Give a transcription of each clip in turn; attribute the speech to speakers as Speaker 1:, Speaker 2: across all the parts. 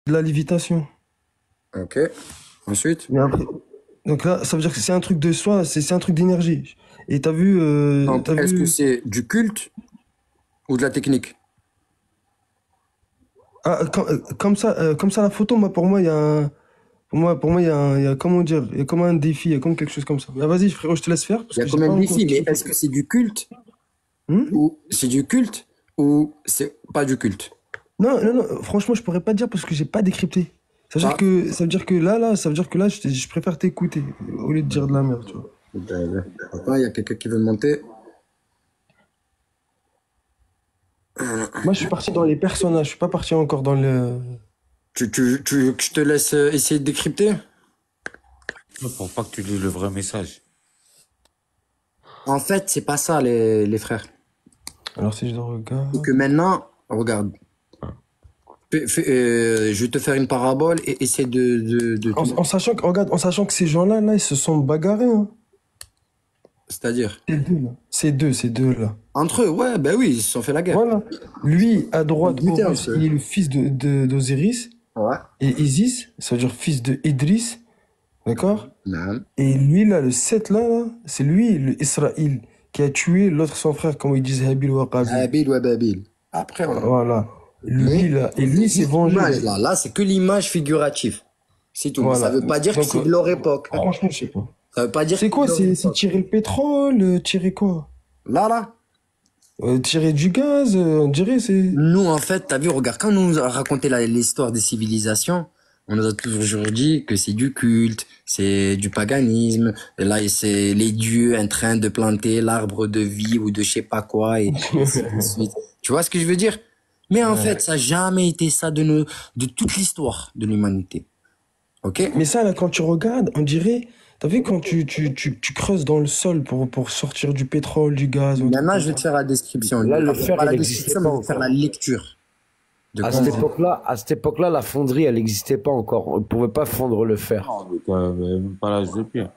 Speaker 1: De la lévitation.
Speaker 2: Ok. Ensuite?
Speaker 1: Mais après, donc là, ça veut dire que c'est un truc de soi, c'est un truc d'énergie. Et t'as vu,
Speaker 2: Donc, est-ce que c'est du culte ou de la technique?
Speaker 1: ah, comme ça, la photo, moi, pour moi, il y a un, pour moi, il y a, comment dire, il y a comme un défi, il y a comme quelque chose comme ça. Ah, vas-y, frérot, je te laisse faire, parce
Speaker 2: Il y a
Speaker 1: que j'ai
Speaker 2: comme
Speaker 1: pas
Speaker 2: un
Speaker 1: encore
Speaker 2: défi, mais
Speaker 1: kiffé.
Speaker 2: est-ce que c'est du culte
Speaker 1: Hmm.
Speaker 2: ou c'est du culte ou c'est pas du culte?
Speaker 1: Non, non, non, franchement, je pourrais pas dire parce que j'ai pas décrypté.
Speaker 2: Ah,
Speaker 1: Ça veut dire que là, ça veut dire que là, je préfère t'écouter au lieu de dire de la merde, tu vois.
Speaker 2: attends, il y a quelqu'un qui veut monter.
Speaker 1: Moi, je suis parti dans les personnages, je suis pas parti encore dans le.
Speaker 2: Tu veux que je te laisse essayer de décrypter?
Speaker 3: Pour pas que tu lises le vrai message.
Speaker 2: En fait, c'est pas ça, les frères.
Speaker 1: Alors, si je le
Speaker 2: C'est
Speaker 1: regarde.
Speaker 2: que maintenant, regarde, je vais te faire une parabole et essaie
Speaker 1: En sachant que, regarde, en sachant que ces gens-là, là, ils se sont bagarrés, hein.
Speaker 2: C'est-à-dire,
Speaker 1: Ces deux, là. Ces deux-là.
Speaker 2: entre eux, ouais, ben oui, ils se sont fait la guerre.
Speaker 1: Voilà. Lui, à
Speaker 2: Ils
Speaker 1: droite,
Speaker 2: butaient
Speaker 1: Horus,
Speaker 2: entre eux.
Speaker 1: il est le fils d'Osiris.
Speaker 2: Ouais.
Speaker 1: Et Isis, ça veut dire fils de Idris. D'accord?
Speaker 2: Non.
Speaker 1: Et lui, là, le 7 là, c'est lui, le Israël, qui a tué l'autre son frère, comme ils disent Habil ou Qabil.
Speaker 2: Habil ou Babil. Après,
Speaker 1: Voilà. Lui,
Speaker 2: mais
Speaker 1: là, et lui, c'est
Speaker 2: juste
Speaker 1: vengé.
Speaker 2: l'image, là, c'est que l'image figurative. C'est tout. Mais ça
Speaker 1: Voilà.
Speaker 2: veut pas dire que
Speaker 1: Donc,
Speaker 2: c'est de leur époque.
Speaker 1: franchement, je sais pas.
Speaker 2: Ça veut pas dire
Speaker 1: C'est
Speaker 2: que
Speaker 1: quoi?
Speaker 2: c'est de leur
Speaker 1: C'est
Speaker 2: époque.
Speaker 1: tirer le pétrole, tirer quoi?
Speaker 2: Là.
Speaker 1: Tirer du gaz, on dirait, c'est.
Speaker 2: Nous, en fait, t'as vu, regarde, quand on nous a raconté l'histoire des civilisations, on nous a toujours dit que c'est du culte, c'est du paganisme, et là, c'est les dieux en train de planter l'arbre de vie ou de je sais pas quoi, et ainsi de suite. Tu vois ce que je veux dire? Mais en fait, ça n'a jamais été ça de toute l'histoire de l'humanité. Ok?
Speaker 1: Mais ça, là, quand tu regardes, on dirait. T'as vu quand tu creuses dans le sol pour sortir du pétrole, du gaz, ou un truc
Speaker 2: Maintenant,
Speaker 1: comme
Speaker 2: je vais
Speaker 1: ça.
Speaker 2: te faire la description.
Speaker 4: Là, le
Speaker 2: Pas
Speaker 4: fer,
Speaker 2: la
Speaker 4: il n'existait
Speaker 2: description,
Speaker 4: pas
Speaker 2: mais je vais te faire
Speaker 4: encore.
Speaker 2: la lecture de
Speaker 4: À
Speaker 2: comment.
Speaker 4: cette époque-là, la fonderie, elle n'existait pas encore. On ne pouvait pas fondre le fer.
Speaker 3: Non, même pas l'âge de pierre.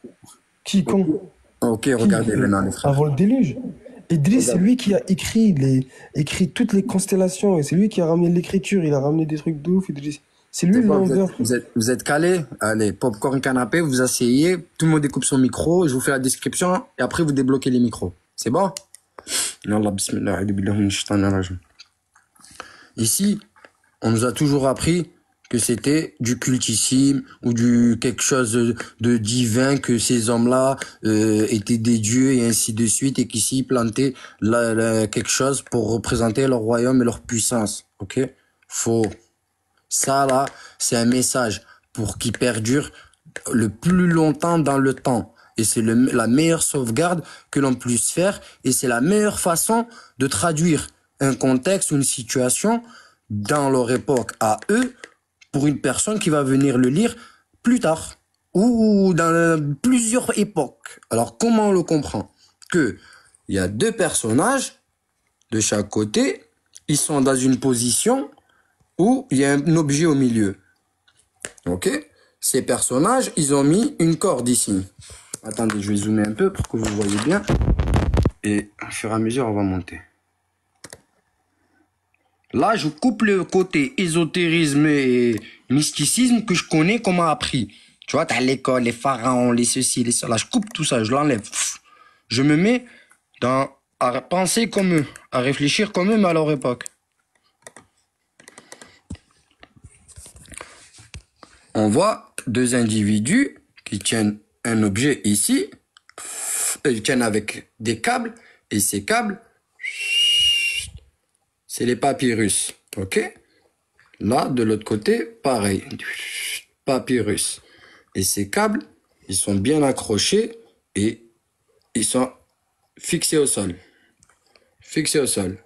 Speaker 1: Qui, con?
Speaker 2: Ok, regardez maintenant, les frères.
Speaker 1: Avant le déluge. Idriss, c'est lui qui a écrit toutes les constellations, et c'est lui qui a ramené l'écriture, il a ramené des trucs de ouf, Idriss. C'est lui
Speaker 2: C'est
Speaker 1: le
Speaker 2: quoi,
Speaker 1: lendemain.
Speaker 2: vous êtes calés? Allez, popcorn canapé, vous asseyez, tout le monde découpe son micro, je vous fais la description, et après vous débloquez les micros. C'est bon? Yallah, bismillah, a'udhu billahi minash shaitanir rajim. Ici, on nous a toujours appris que c'était du cultissime ou du quelque chose de divin, que ces hommes-là étaient des dieux et ainsi de suite, et qu'ici ils plantaient quelque chose pour représenter leur royaume et leur puissance. Ok? Faux. Ça, là, c'est un message pour qu'il perdure le plus longtemps dans le temps. Et c'est la meilleure sauvegarde que l'on puisse faire. Et c'est la meilleure façon de traduire un contexte ou une situation dans leur époque à eux pour une personne qui va venir le lire plus tard ou dans plusieurs époques. Alors, comment on le comprend? Que il y a deux personnages de chaque côté. Ils sont dans une position où il y a un objet au milieu. Ok? Ces personnages, ils ont mis une corde ici. Attendez, je vais zoomer un peu pour que vous voyez bien. Et au fur et à mesure, on va monter. Là, je coupe le côté ésotérisme et mysticisme que je connais, qu'on m'a appris. Tu vois, t'as l'école, les pharaons, les ceci, les cela. Je coupe tout ça, je l'enlève. Je me mets à penser comme eux, à réfléchir comme eux, mais à leur époque. On voit deux individus qui tiennent un objet ici. Ils tiennent avec des câbles. Et ces câbles, c'est les papyrus. Ok? Là, de l'autre côté, pareil. Papyrus. Et ces câbles, ils sont bien accrochés et ils sont fixés au sol. Fixés au sol.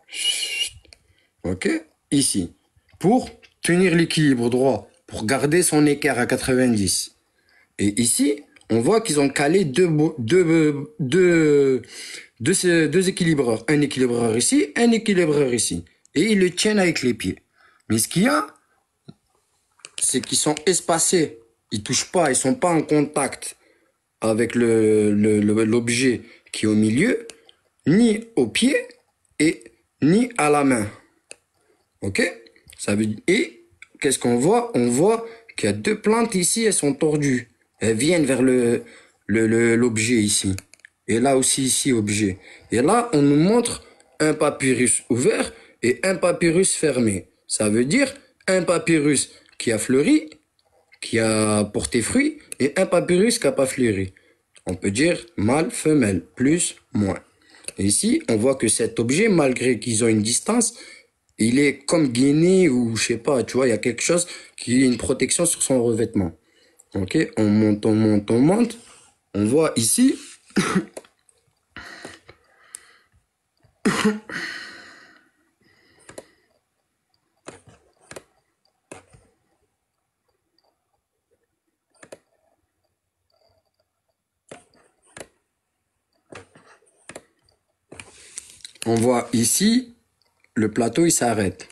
Speaker 2: Ok? Ici. Pour tenir l'équilibre droit. Pour garder son équerre à 90. Et ici, on voit qu'ils ont calé deux équilibreurs. Un équilibreur ici, un équilibreur ici. Et ils le tiennent avec les pieds. Mais ce qu'il y a, c'est qu'ils sont espacés. Ils touchent pas, ils sont pas en contact avec l'objet qui est au milieu, ni au pied et ni à la main. Ok? Ça veut dire, et qu'est-ce qu'on voit? On voit qu'il y a deux plantes ici, elles sont tordues. Elles viennent vers l'objet ici. Et là aussi ici, objet. Et là, on nous montre un papyrus ouvert et un papyrus fermé. Ça veut dire un papyrus qui a fleuri, qui a porté fruit, et un papyrus qui n'a pas fleuri. On peut dire mâle, femelle, plus, moins. Et ici, on voit que cet objet, malgré qu'ils ont une distance, il est comme gainé ou je sais pas, tu vois, il y a quelque chose qui a une protection sur son revêtement. Ok, on monte, on monte, on monte. On voit ici. On voit ici, le plateau il s'arrête.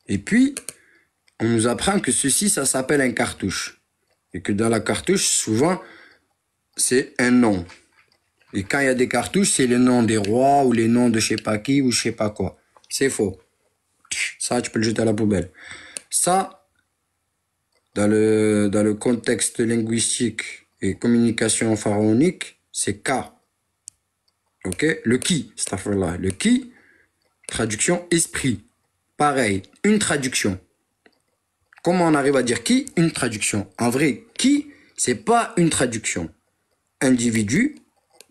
Speaker 2: Et puis, on nous apprend que ceci, ça s'appelle un cartouche. Et que dans la cartouche, souvent, c'est un nom. Et quand il y a des cartouches, c'est les noms des rois ou les noms de je sais pas qui ou je sais pas quoi. C'est faux. Ça, tu peux le jeter à la poubelle. Ça, dans le contexte linguistique et communication pharaonique, c'est K. Ok? Le qui, cette affaire-là. Le qui, traduction esprit. Pareil, une traduction. Comment on arrive à dire qui? Une traduction. En vrai, qui, c'est pas une traduction. Individu,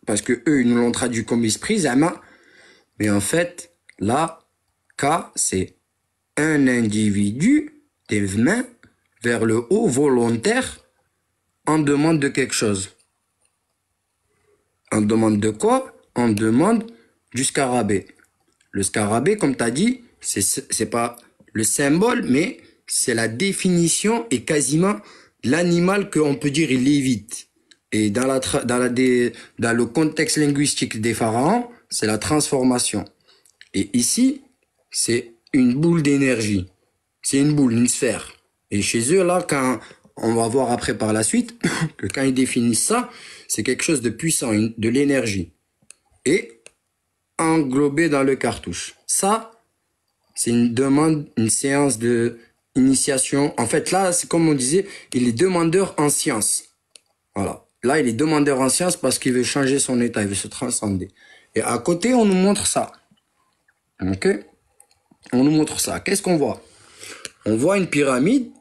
Speaker 2: parce que eux, ils nous l'ont traduit comme esprit, Zama. Mais en fait, là, K, c'est un individu, des mains vers le haut, volontaire, en demande de quelque chose. En demande de quoi? On demande du scarabée. Le scarabée, comme tu as dit, c'est pas le symbole, mais c'est la définition et quasiment l'animal qu'on peut dire il lévite. Et dans le contexte linguistique des pharaons, c'est la transformation. Et ici, c'est une boule d'énergie. C'est une boule, une sphère. Et chez eux, là, quand on va voir après par la suite, que quand ils définissent ça, c'est quelque chose de puissant, de l'énergie. Et englobé dans le cartouche. Ça, c'est une demande, une séance de initiation. En fait, là, c'est comme on disait, il est demandeur en science. Voilà. Là, il est demandeur en science parce qu'il veut changer son état, il veut se transcender. Et à côté, on nous montre ça. Ok? On nous montre ça. Qu'est-ce qu'on voit? On voit une pyramide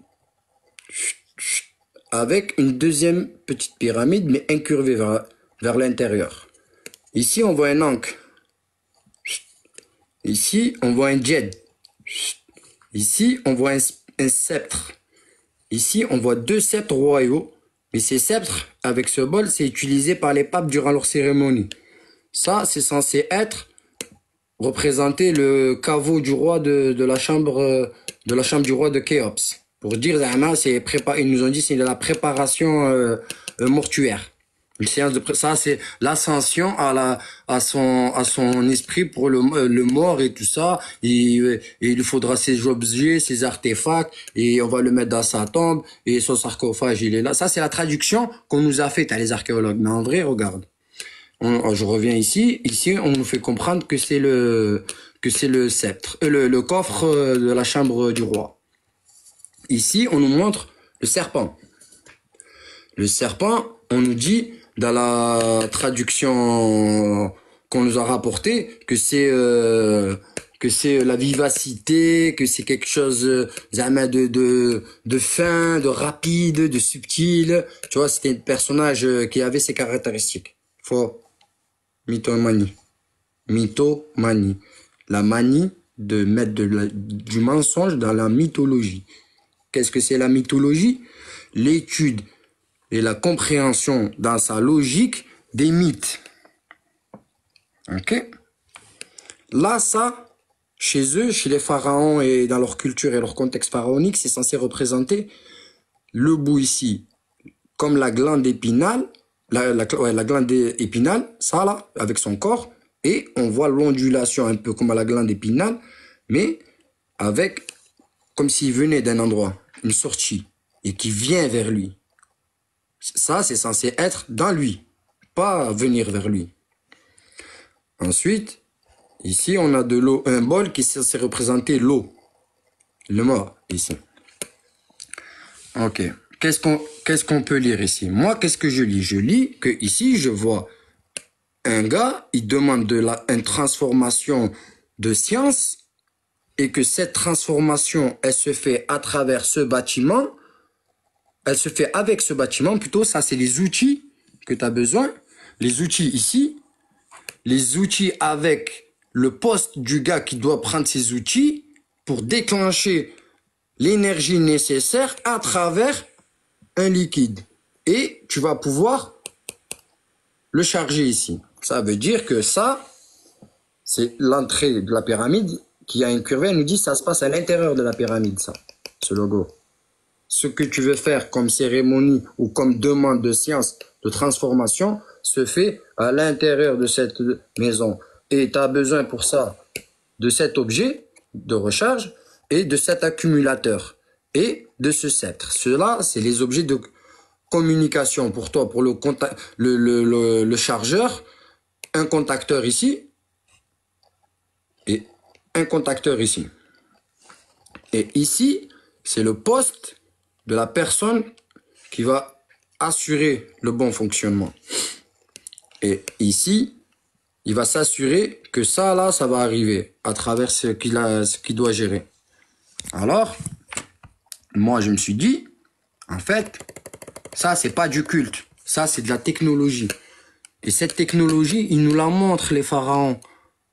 Speaker 2: avec une deuxième petite pyramide, mais incurvée vers l'intérieur. Ici, on voit un ankh. Ici, on voit un djed. Ici, on voit un sceptre. Ici, on voit deux sceptres royaux. Mais ces sceptres, avec ce bol, c'est utilisé par les papes durant leur cérémonie. Ça, c'est censé représenter le caveau du roi de la chambre du roi de Khéops. Pour dire, ils nous ont dit c'est de la préparation mortuaire. Une séance ça, c'est l'ascension à son esprit pour le mort et tout ça. Et il lui faudra ses objets, ses artefacts, et on va le mettre dans sa tombe, et son sarcophage, il est là. Ça, c'est la traduction qu'on nous a faite à les archéologues. Mais en vrai, regarde. Je reviens ici. Ici, on nous fait comprendre que c'est le sceptre, le coffre de la chambre du roi. Ici, on nous montre le serpent. Le serpent, on nous dit, dans la traduction qu'on nous a rapportée, que c'est la vivacité, que c'est quelque chose de fin, de rapide, de subtil. Tu vois, c'était un personnage qui avait ces caractéristiques. Faux. Mythomanie. Mythomanie. La manie de mettre du mensonge dans la mythologie. Qu'est-ce que c'est la mythologie? L'étude et la compréhension dans sa logique des mythes. Ok? Là, ça, chez eux, chez les pharaons et dans leur culture et leur contexte pharaonique, c'est censé représenter le bout ici, comme la glande épinale, la glande épinale, ça là, avec son corps, et on voit l'ondulation un peu comme à la glande épinale, mais avec, comme s'il venait d'un endroit, une sortie, et qui vient vers lui. Ça, c'est censé être dans lui, pas venir vers lui. Ensuite, ici, on a de l'eau, un bol qui est censé représenter l'eau. Le mot, ici. Ok. Qu'est-ce qu'on peut lire ici? Moi, qu'est-ce que je lis? Je lis que ici, je vois un gars, il demande une transformation de science et que cette transformation, elle se fait à travers ce bâtiment. Elle se fait avec ce bâtiment. Plutôt, ça, c'est les outils que tu as besoin. Les outils ici. Les outils avec le poste du gars qui doit prendre ces outils pour déclencher l'énergie nécessaire à travers un liquide. Et tu vas pouvoir le charger ici. Ça veut dire que ça, c'est l'entrée de la pyramide qui a une curve. Elle nous dit que ça se passe à l'intérieur de la pyramide, ça, ce logo. Ce que tu veux faire comme cérémonie ou comme demande de science, de transformation, se fait à l'intérieur de cette maison. Et tu as besoin pour ça de cet objet de recharge et de cet accumulateur et de ce sceptre. Cela, c'est les objets de communication pour toi, pour le chargeur, un contacteur ici et un contacteur ici. Et ici, c'est le poste de la personne qui va assurer le bon fonctionnement. Et ici, il va s'assurer que ça, là, ça va arriver à travers ce qu'il doit gérer. Alors, moi, je me suis dit, en fait, ça, c'est pas du culte. Ça, c'est de la technologie. Et cette technologie, ils nous la montrent, les pharaons.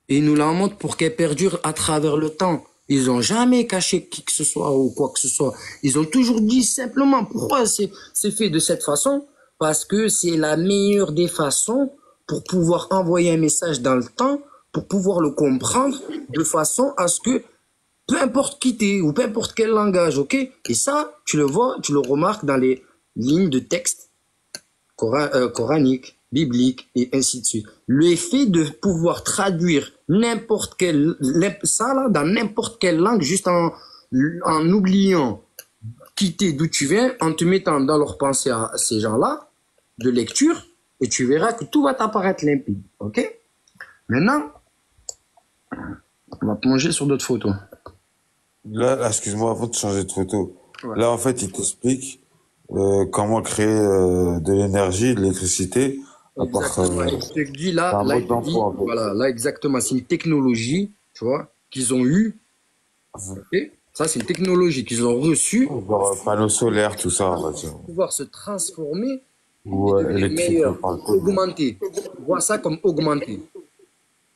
Speaker 2: Et ils nous la montrent pour qu'elle perdure à travers le temps. Ils ont jamais caché qui que ce soit ou quoi que ce soit. Ils ont toujours dit simplement pourquoi c'est fait de cette façon. Parce que c'est la meilleure des façons pour pouvoir envoyer un message dans le temps, pour pouvoir le comprendre de façon à ce que peu importe qui t'es ou peu importe quel langage, ok? Et ça, tu le vois, tu le remarques dans les lignes de texte coraniques, bibliques et ainsi de suite. Le fait de pouvoir traduire n'importe quel, ça là, dans n'importe quelle langue, juste en oubliant quitter d'où tu viens, en te mettant dans leur pensée à ces gens-là, de lecture, et tu verras que tout va t'apparaître limpide, ok? Maintenant, on va plonger sur d'autres photos.
Speaker 3: Là, excuse-moi, avant de changer de photo.
Speaker 2: Ouais.
Speaker 3: Là, en fait, il t'explique comment créer de l'énergie, de l'électricité. À part,
Speaker 2: Exactement. Et je te dis
Speaker 3: c'est
Speaker 2: là,
Speaker 3: un
Speaker 2: là,
Speaker 3: mode
Speaker 2: il dit,
Speaker 3: d'emploi, en fait.
Speaker 2: voilà, là exactement, c'est une technologie, tu vois, qu'ils ont eu, ok? Ça, c'est une technologie qu'ils ont reçue
Speaker 3: Genre panneaux solaires, tout ça, on va dire.
Speaker 2: pour pouvoir se transformer
Speaker 3: Ou
Speaker 2: et devenir
Speaker 3: électrique,
Speaker 2: meilleur,
Speaker 3: par le coup.
Speaker 2: augmenter. Vois ça comme augmenter.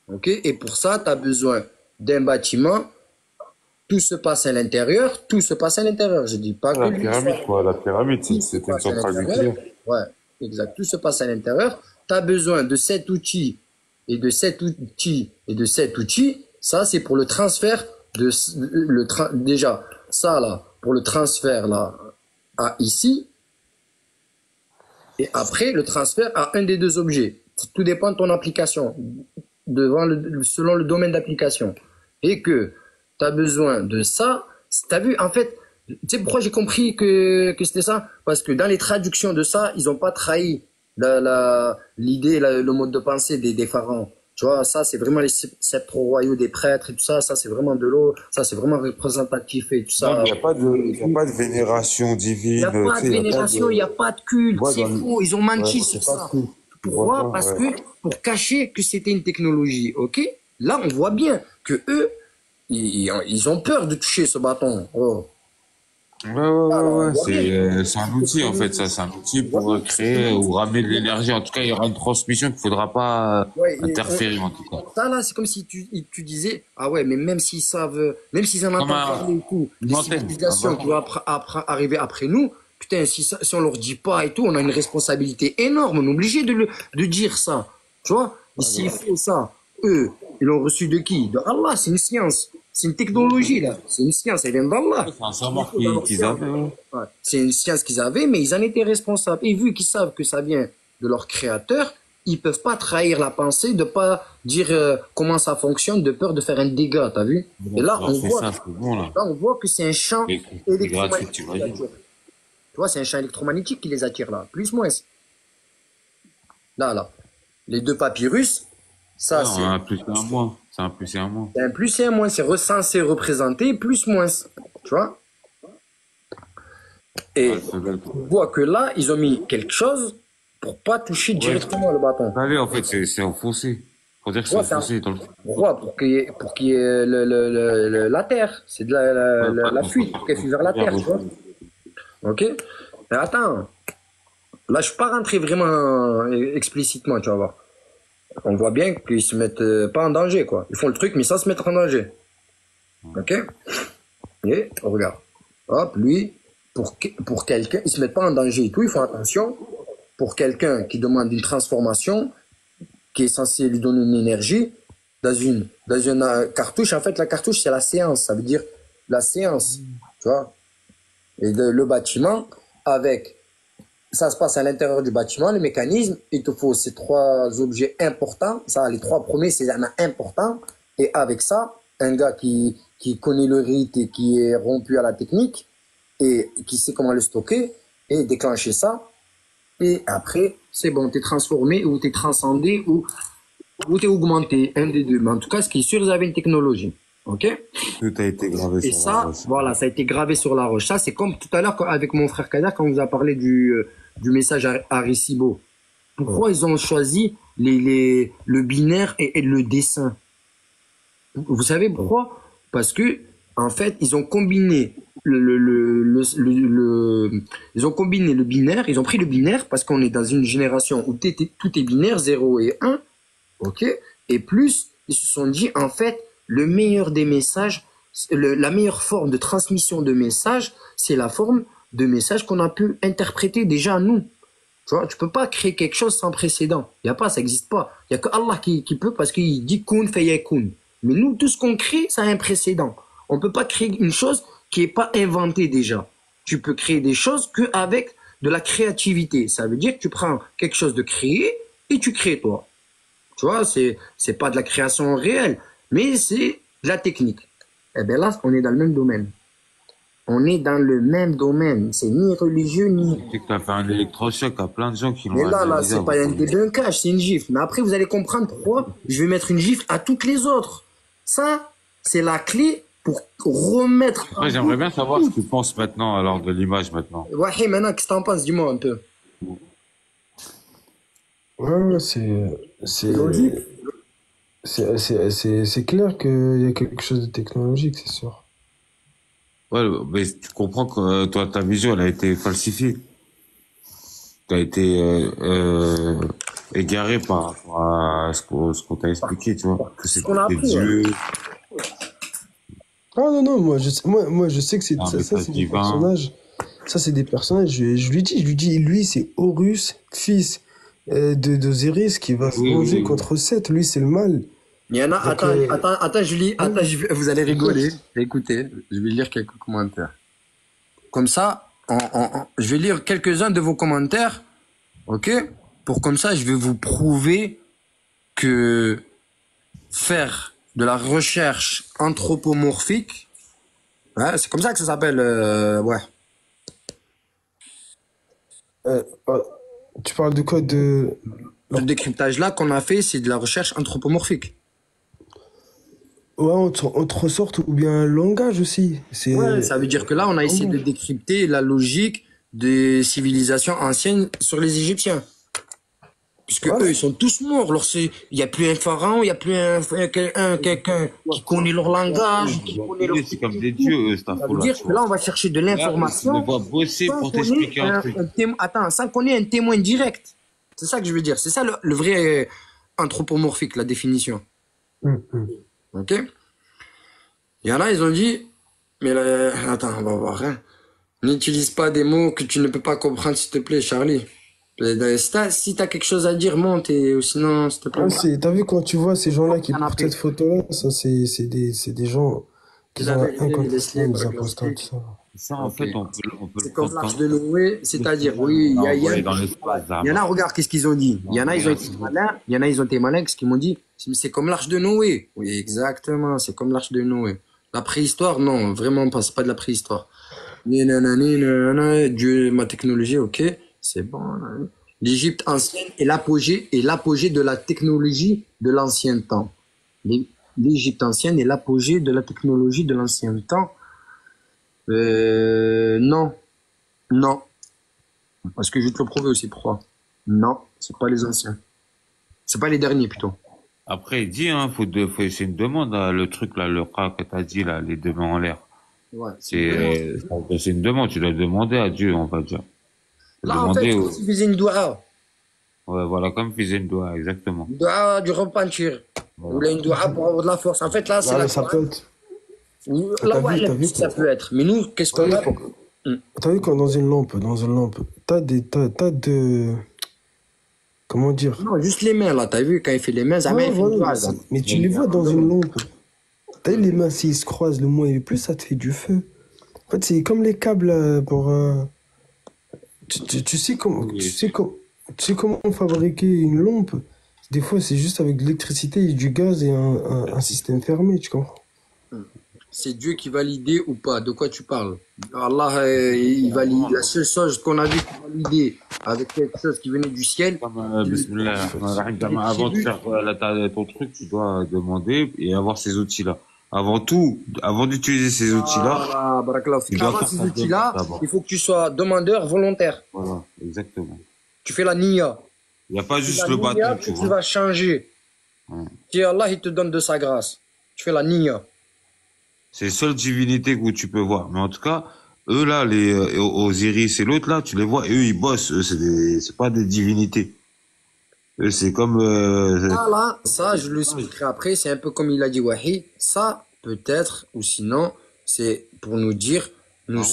Speaker 2: Ok? Et pour ça, tu as besoin d'un bâtiment. Tout se passe à l'intérieur. Tout se passe à l'intérieur. Je dis pas que
Speaker 3: La
Speaker 2: lui,
Speaker 3: pyramide, quoi. La pyramide,
Speaker 2: tout se
Speaker 3: c'était une
Speaker 2: passe à
Speaker 3: centrale
Speaker 2: l'intérieur.
Speaker 3: nucléaire.
Speaker 2: Ouais, exact. Tout se passe à l'intérieur. Tu as besoin de cet outil et de cet outil et de cet outil. Ça, c'est pour le transfert de déjà ça là pour le transfert là à ici. Et après, le transfert à un des deux objets. Tout dépend de ton application, selon le domaine d'application. Et que tu as besoin de ça. Tu as vu, en fait, tu sais pourquoi j'ai compris que c'était ça? Parce que dans les traductions de ça, ils n'ont pas trahi l'idée, le mode de pensée des pharaons. Tu vois, ça, c'est vraiment les sceptres royaux des prêtres et tout ça. Ça, c'est vraiment de l'eau. Ça, c'est vraiment représentatif et tout ça.
Speaker 3: Non, mais il y a pas de vénération
Speaker 2: Il
Speaker 3: divine.
Speaker 2: n'y a pas
Speaker 3: Tu
Speaker 2: de
Speaker 3: sais,
Speaker 2: vénération, il n'y a pas de culte.
Speaker 3: Ouais,
Speaker 2: C'est
Speaker 3: dans le-
Speaker 2: faux. Ils ont menti
Speaker 3: Ouais,
Speaker 2: sur
Speaker 3: c'est pas
Speaker 2: ça.
Speaker 3: cool.
Speaker 2: Pourquoi?
Speaker 3: Voilà,
Speaker 2: Parce
Speaker 3: ouais.
Speaker 2: que pour cacher que c'était une technologie, ok? Là, on voit bien que eux, ils ont peur de toucher ce bâton. Oh.
Speaker 3: Ouais.
Speaker 2: voit bien.
Speaker 3: C'est un outil, en fait, ça. C'est un outil pour créer ou ramener de l'énergie. En tout cas, il y aura une transmission qu'il faudra pas
Speaker 2: Ouais,
Speaker 3: interférer, en tout cas.
Speaker 2: ça là, c'est comme si tu disais, ah ouais, mais même s'ils savent, même s'ils en entendent parler et tout,
Speaker 3: une
Speaker 2: les
Speaker 3: antenne.
Speaker 2: civilisations qui vont arriver après nous, putain, si on leur dit pas et tout, on a une responsabilité énorme, on est obligé de dire ça. Tu vois? Et s'ils font ça, eux, ils l'ont reçu de qui? De Allah, c'est une science. C'est une technologie, là. C'est une science, elle vient d'Allah.
Speaker 3: C'est un savoir
Speaker 2: Dans leur
Speaker 3: qu'ils
Speaker 2: science.
Speaker 3: avaient. Ouais.
Speaker 2: Ouais. C'est une science qu'ils avaient, mais ils en étaient responsables. Et vu qu'ils savent que ça vient de leur créateur, ils peuvent pas trahir la pensée, de pas dire comment ça fonctionne, de peur de faire un dégât, t'as vu? Et là,
Speaker 3: Alors,
Speaker 2: on
Speaker 3: c'est
Speaker 2: voit,
Speaker 3: ça, c'est bon, là.
Speaker 2: là, on voit que c'est un champ
Speaker 3: C'est gratuit, tu
Speaker 2: électromagnétique. vois. Tu vois, c'est un champ électromagnétique qui les attire là, plus moins. Là. Les deux papyrus, ça
Speaker 3: Non,
Speaker 2: c'est
Speaker 3: un plus et un moins. C'est un plus et un moins.
Speaker 2: un plus et un moins. C'est recensé, représenté, plus moins. Tu vois? Et
Speaker 3: Ouais, ça doit être-
Speaker 2: on voit que là, ils ont mis quelque chose pour pas toucher directement le bâton.
Speaker 3: Allez, en fait, c'est enfoncé. Faut dire que c'est
Speaker 2: Ouais, c'est
Speaker 3: enfoncé dans le.
Speaker 2: Pourquoi? Pour qu'il y ait la terre. C'est de la fuite, pour qu'elle fuit vers la terre, tu vois. Ok? Mais attends. Là, je suis pas rentré vraiment explicitement, tu vas voir. On voit bien qu'ils se mettent pas en danger, quoi. Ils font le truc, mais sans se mettre en danger. Ok? Et regarde. Hop, lui, pour quelqu'un, ils se mettent pas en danger et tout, ils font attention. Pour quelqu'un qui demande une transformation, qui est censé lui donner une énergie, dans une cartouche, en fait, la cartouche, c'est la séance. Ça veut dire la séance, tu vois. Et le bâtiment, ça se passe à l'intérieur du bâtiment, le mécanisme, il te faut ces trois objets importants. Ça, les trois premiers, c'est important. Et avec ça, un gars qui connaît le rite et qui est rompu à la technique et qui sait comment le stocker et déclencher ça. Et après, c'est bon, t'es transformé ou t'es transcendé ou t'es augmenté, un des deux. Mais en tout cas, ce qui est sûr, ils avaient une technologie. Ok?
Speaker 3: Tout a été gravé
Speaker 2: Et
Speaker 3: sur la
Speaker 2: ça,
Speaker 3: roche.
Speaker 2: voilà, ça a été gravé sur la roche. Ça, c'est comme tout à l'heure avec mon frère Kader quand on vous a parlé du message à Arecibo. Pourquoi ils ont choisi le binaire et le dessin? Vous savez pourquoi? Parce que, en fait, ils ont combiné ils ont combiné le binaire, ils ont pris le binaire parce qu'on est dans une génération où tout est binaire, 0 et 1, ok? Et plus, ils se sont dit, en fait, le meilleur des messages, la meilleure forme de transmission de messages, c'est la forme de message qu'on a pu interpréter déjà nous. Tu vois, tu peux pas créer quelque chose sans précédent. Il y a pas, ça existe pas. Il y a que Allah qui peut parce qu'il dit kun fayakun. Mais nous, tout ce qu'on crée, ça a un précédent. On peut pas créer une chose qui est pas inventée déjà. Tu peux créer des choses qu'avec de la créativité. Ça veut dire que tu prends quelque chose de créé et tu crées toi. Tu vois, c'est pas de la création réelle, mais c'est de la technique. Eh bien là, on est dans le même domaine. On est dans le même domaine. C'est ni religieux, ni...
Speaker 3: Tu sais que t'as fait un électrochoc à plein de gens qui l'ont
Speaker 2: Mais là,
Speaker 3: analysé
Speaker 2: c'est pas un
Speaker 3: avant.
Speaker 2: débunkage, c'est une gifle. Mais après, vous allez comprendre pourquoi je vais mettre une gifle à toutes les autres. Ça, c'est la clé pour remettre...
Speaker 3: Après, j'aimerais bien savoir ce que tu penses maintenant, alors, de l'image maintenant.
Speaker 2: Ouais, maintenant, qu'est-ce que t'en penses? Dis-moi un peu.
Speaker 1: Ouais, c'est,
Speaker 2: logique.
Speaker 1: c'est clair qu'il y a quelque chose de technologique, c'est sûr.
Speaker 3: Ouais, mais tu comprends que toi, ta vision, elle a été falsifiée. Tu as été égaré par rapport à ce qu'on t'a expliqué, tu vois. Que
Speaker 2: Ce
Speaker 3: c'était
Speaker 2: qu'on a
Speaker 3: des
Speaker 2: appris,
Speaker 3: dieux,
Speaker 1: Ah non, moi je sais que
Speaker 3: un
Speaker 1: ça
Speaker 3: message
Speaker 1: c'est des
Speaker 3: divin.
Speaker 1: personnages. Ça, c'est des personnages. Je lui dis, lui, c'est Horus, fils d'Osiris, qui va se
Speaker 3: Oui,
Speaker 1: venger
Speaker 3: oui.
Speaker 1: contre Seth. Lui, c'est le mal.
Speaker 2: Il y en a...
Speaker 1: Donc,
Speaker 2: Attends, Julie. Attends, vous allez rigoler. Écoutez, je vais lire quelques commentaires. Comme ça, je vais lire quelques-uns de vos commentaires, ok? Pour comme ça, je vais vous prouver que faire de la recherche anthropomorphique, hein, c'est comme ça que ça s'appelle, ouais.
Speaker 1: Euh, euh, tu parles de quoi?
Speaker 2: Ce décryptage-là qu'on a fait, c'est de la recherche anthropomorphique.
Speaker 1: Ouais, on te ressorte ou bien un langage aussi.
Speaker 2: Ouais, ça veut dire que là, on a essayé de décrypter la logique des civilisations anciennes sur les Égyptiens. Puisque
Speaker 1: Ouais.
Speaker 2: eux, ils sont tous morts. Il n'y a plus un pharaon, il n'y a plus quelqu'un qui connaît leur langage, qui connaît leur...
Speaker 3: C'est comme des dieux, eux, cette
Speaker 2: Ça veut
Speaker 3: info-là,
Speaker 2: dire
Speaker 3: tu
Speaker 2: que là,
Speaker 3: vois.
Speaker 2: on va chercher de
Speaker 3: Là,
Speaker 2: l'information
Speaker 3: on va bosser
Speaker 2: sans
Speaker 3: pour
Speaker 2: qu'on ait
Speaker 3: t'expliquer un truc.
Speaker 2: Attends, sans qu'on ait un témoin direct. C'est ça que je veux dire. C'est ça le vrai anthropomorphique, la définition. Ok? Il y en a, ils ont dit, mais là, attends, on va voir. Hein. N'utilise pas des mots que tu ne peux pas comprendre, s'il te plaît, Charlie. Si t'as quelque chose à dire, monte, ou sinon, s'il te plaît.
Speaker 1: T'as vu quand tu vois ces gens-là qui
Speaker 2: On a
Speaker 1: portent
Speaker 2: pris.
Speaker 1: cette photo-là, ça c'est des gens qui
Speaker 2: La
Speaker 1: sont
Speaker 2: vérité, les
Speaker 1: inconscients, des
Speaker 2: laisse-les,
Speaker 1: imposteurs, tout ça.
Speaker 3: Ça, en
Speaker 2: Ok.
Speaker 3: fait, on peut
Speaker 2: C'est
Speaker 3: le
Speaker 2: comme
Speaker 3: prendre
Speaker 2: l'arche
Speaker 3: comme...
Speaker 2: de Noé, c'est-à-dire, oui,
Speaker 3: On l'a envoyé dans l'espace,
Speaker 2: il y en a, regarde, qu'est-ce qu'ils ont dit. Il y en a, ils ont été malins. Il y en a, ils ont été malins, qu'est-ce qu'ils m'ont dit? C'est comme l'arche de Noé. Oui, exactement, c'est comme l'arche de Noé. La préhistoire, non, vraiment pas, c'est pas de la préhistoire. Dieu, ma technologie, ok, c'est bon. L'Égypte ancienne est l'apogée de la technologie de l'ancien temps. L'Égypte ancienne est l'apogée de la technologie de l'ancien temps. Non, non. Parce que je vais te le prouver aussi, pourquoi. Non, c'est pas les anciens. C'est pas les derniers, plutôt.
Speaker 3: Après, il dit, hein, c'est une demande, là, le truc, là, le cas que t'as dit, là, les deux mains en l'air.
Speaker 2: Ouais.
Speaker 3: C'est une demande, tu dois demander à Dieu, on va dire.
Speaker 2: Là, en fait,
Speaker 3: Demander
Speaker 2: tu faisais une doua.
Speaker 3: ouais, voilà, comme faisait une doigt, exactement.
Speaker 2: Une doua du repentir. Ou là, une doua pour avoir de la force. En fait, là, c'est
Speaker 1: Voilà,
Speaker 2: la
Speaker 1: ça
Speaker 2: doua.
Speaker 1: peut être.
Speaker 2: Là,
Speaker 1: T'as vu,
Speaker 2: ça peut être. Mais nous, qu'est-ce
Speaker 1: t'as
Speaker 2: qu'on
Speaker 1: vu,
Speaker 2: a?
Speaker 1: t'as vu quand dans une lampe, t'as de, comment dire?
Speaker 2: Non, juste les mains, là. T'as vu, quand il fait les mains, ça
Speaker 1: Ouais,
Speaker 2: met une
Speaker 1: voilà,
Speaker 2: doua, là.
Speaker 1: mais tu les vois dans une lampe. T'as vu les mains, s'ils se croisent le moins et plus, ça te fait du feu. En fait, c'est comme les câbles pour. Tu sais comment, tu sais comment fabriquer une lampe. Des fois, c'est juste avec de l'électricité et du gaz et un système fermé, tu comprends?
Speaker 2: C'est Dieu qui validait ou pas? De quoi tu parles? Allah, il valide. La seule chose qu'on a vu qu'il validait avec quelque chose qui venait du ciel.
Speaker 3: Comme, bismillah, avant de faire ton truc, tu dois demander et avoir ces outils-là. Avant tout, avant d'utiliser ces outils-là,
Speaker 2: Voilà, barakallahu
Speaker 3: tu
Speaker 2: fik.
Speaker 3: dois
Speaker 2: Avant
Speaker 3: faire
Speaker 2: ces
Speaker 3: ta
Speaker 2: outils-là,
Speaker 3: demande d'abord.
Speaker 2: il faut que tu sois demandeur volontaire.
Speaker 3: Voilà, exactement.
Speaker 2: Tu fais la niya.
Speaker 3: Il n'y a pas
Speaker 2: Tu fais
Speaker 3: juste
Speaker 2: la
Speaker 3: le
Speaker 2: niya
Speaker 3: bâton,
Speaker 2: que
Speaker 3: tu
Speaker 2: tu
Speaker 3: vois.
Speaker 2: vas changer.
Speaker 3: Ouais.
Speaker 2: Si Allah, il te donne de sa grâce. Tu fais la niya.
Speaker 3: C'est les seules divinités que tu peux voir. Mais en tout cas, eux là, les Osiris et l'autre là, tu les vois, et eux ils bossent. Eux, c'est pas des divinités. Eux, c'est comme
Speaker 2: Ça, je le expliquerai après. C'est un peu comme il a dit Wahi. Ça, peut-être, ou sinon, c'est pour nous dire, nous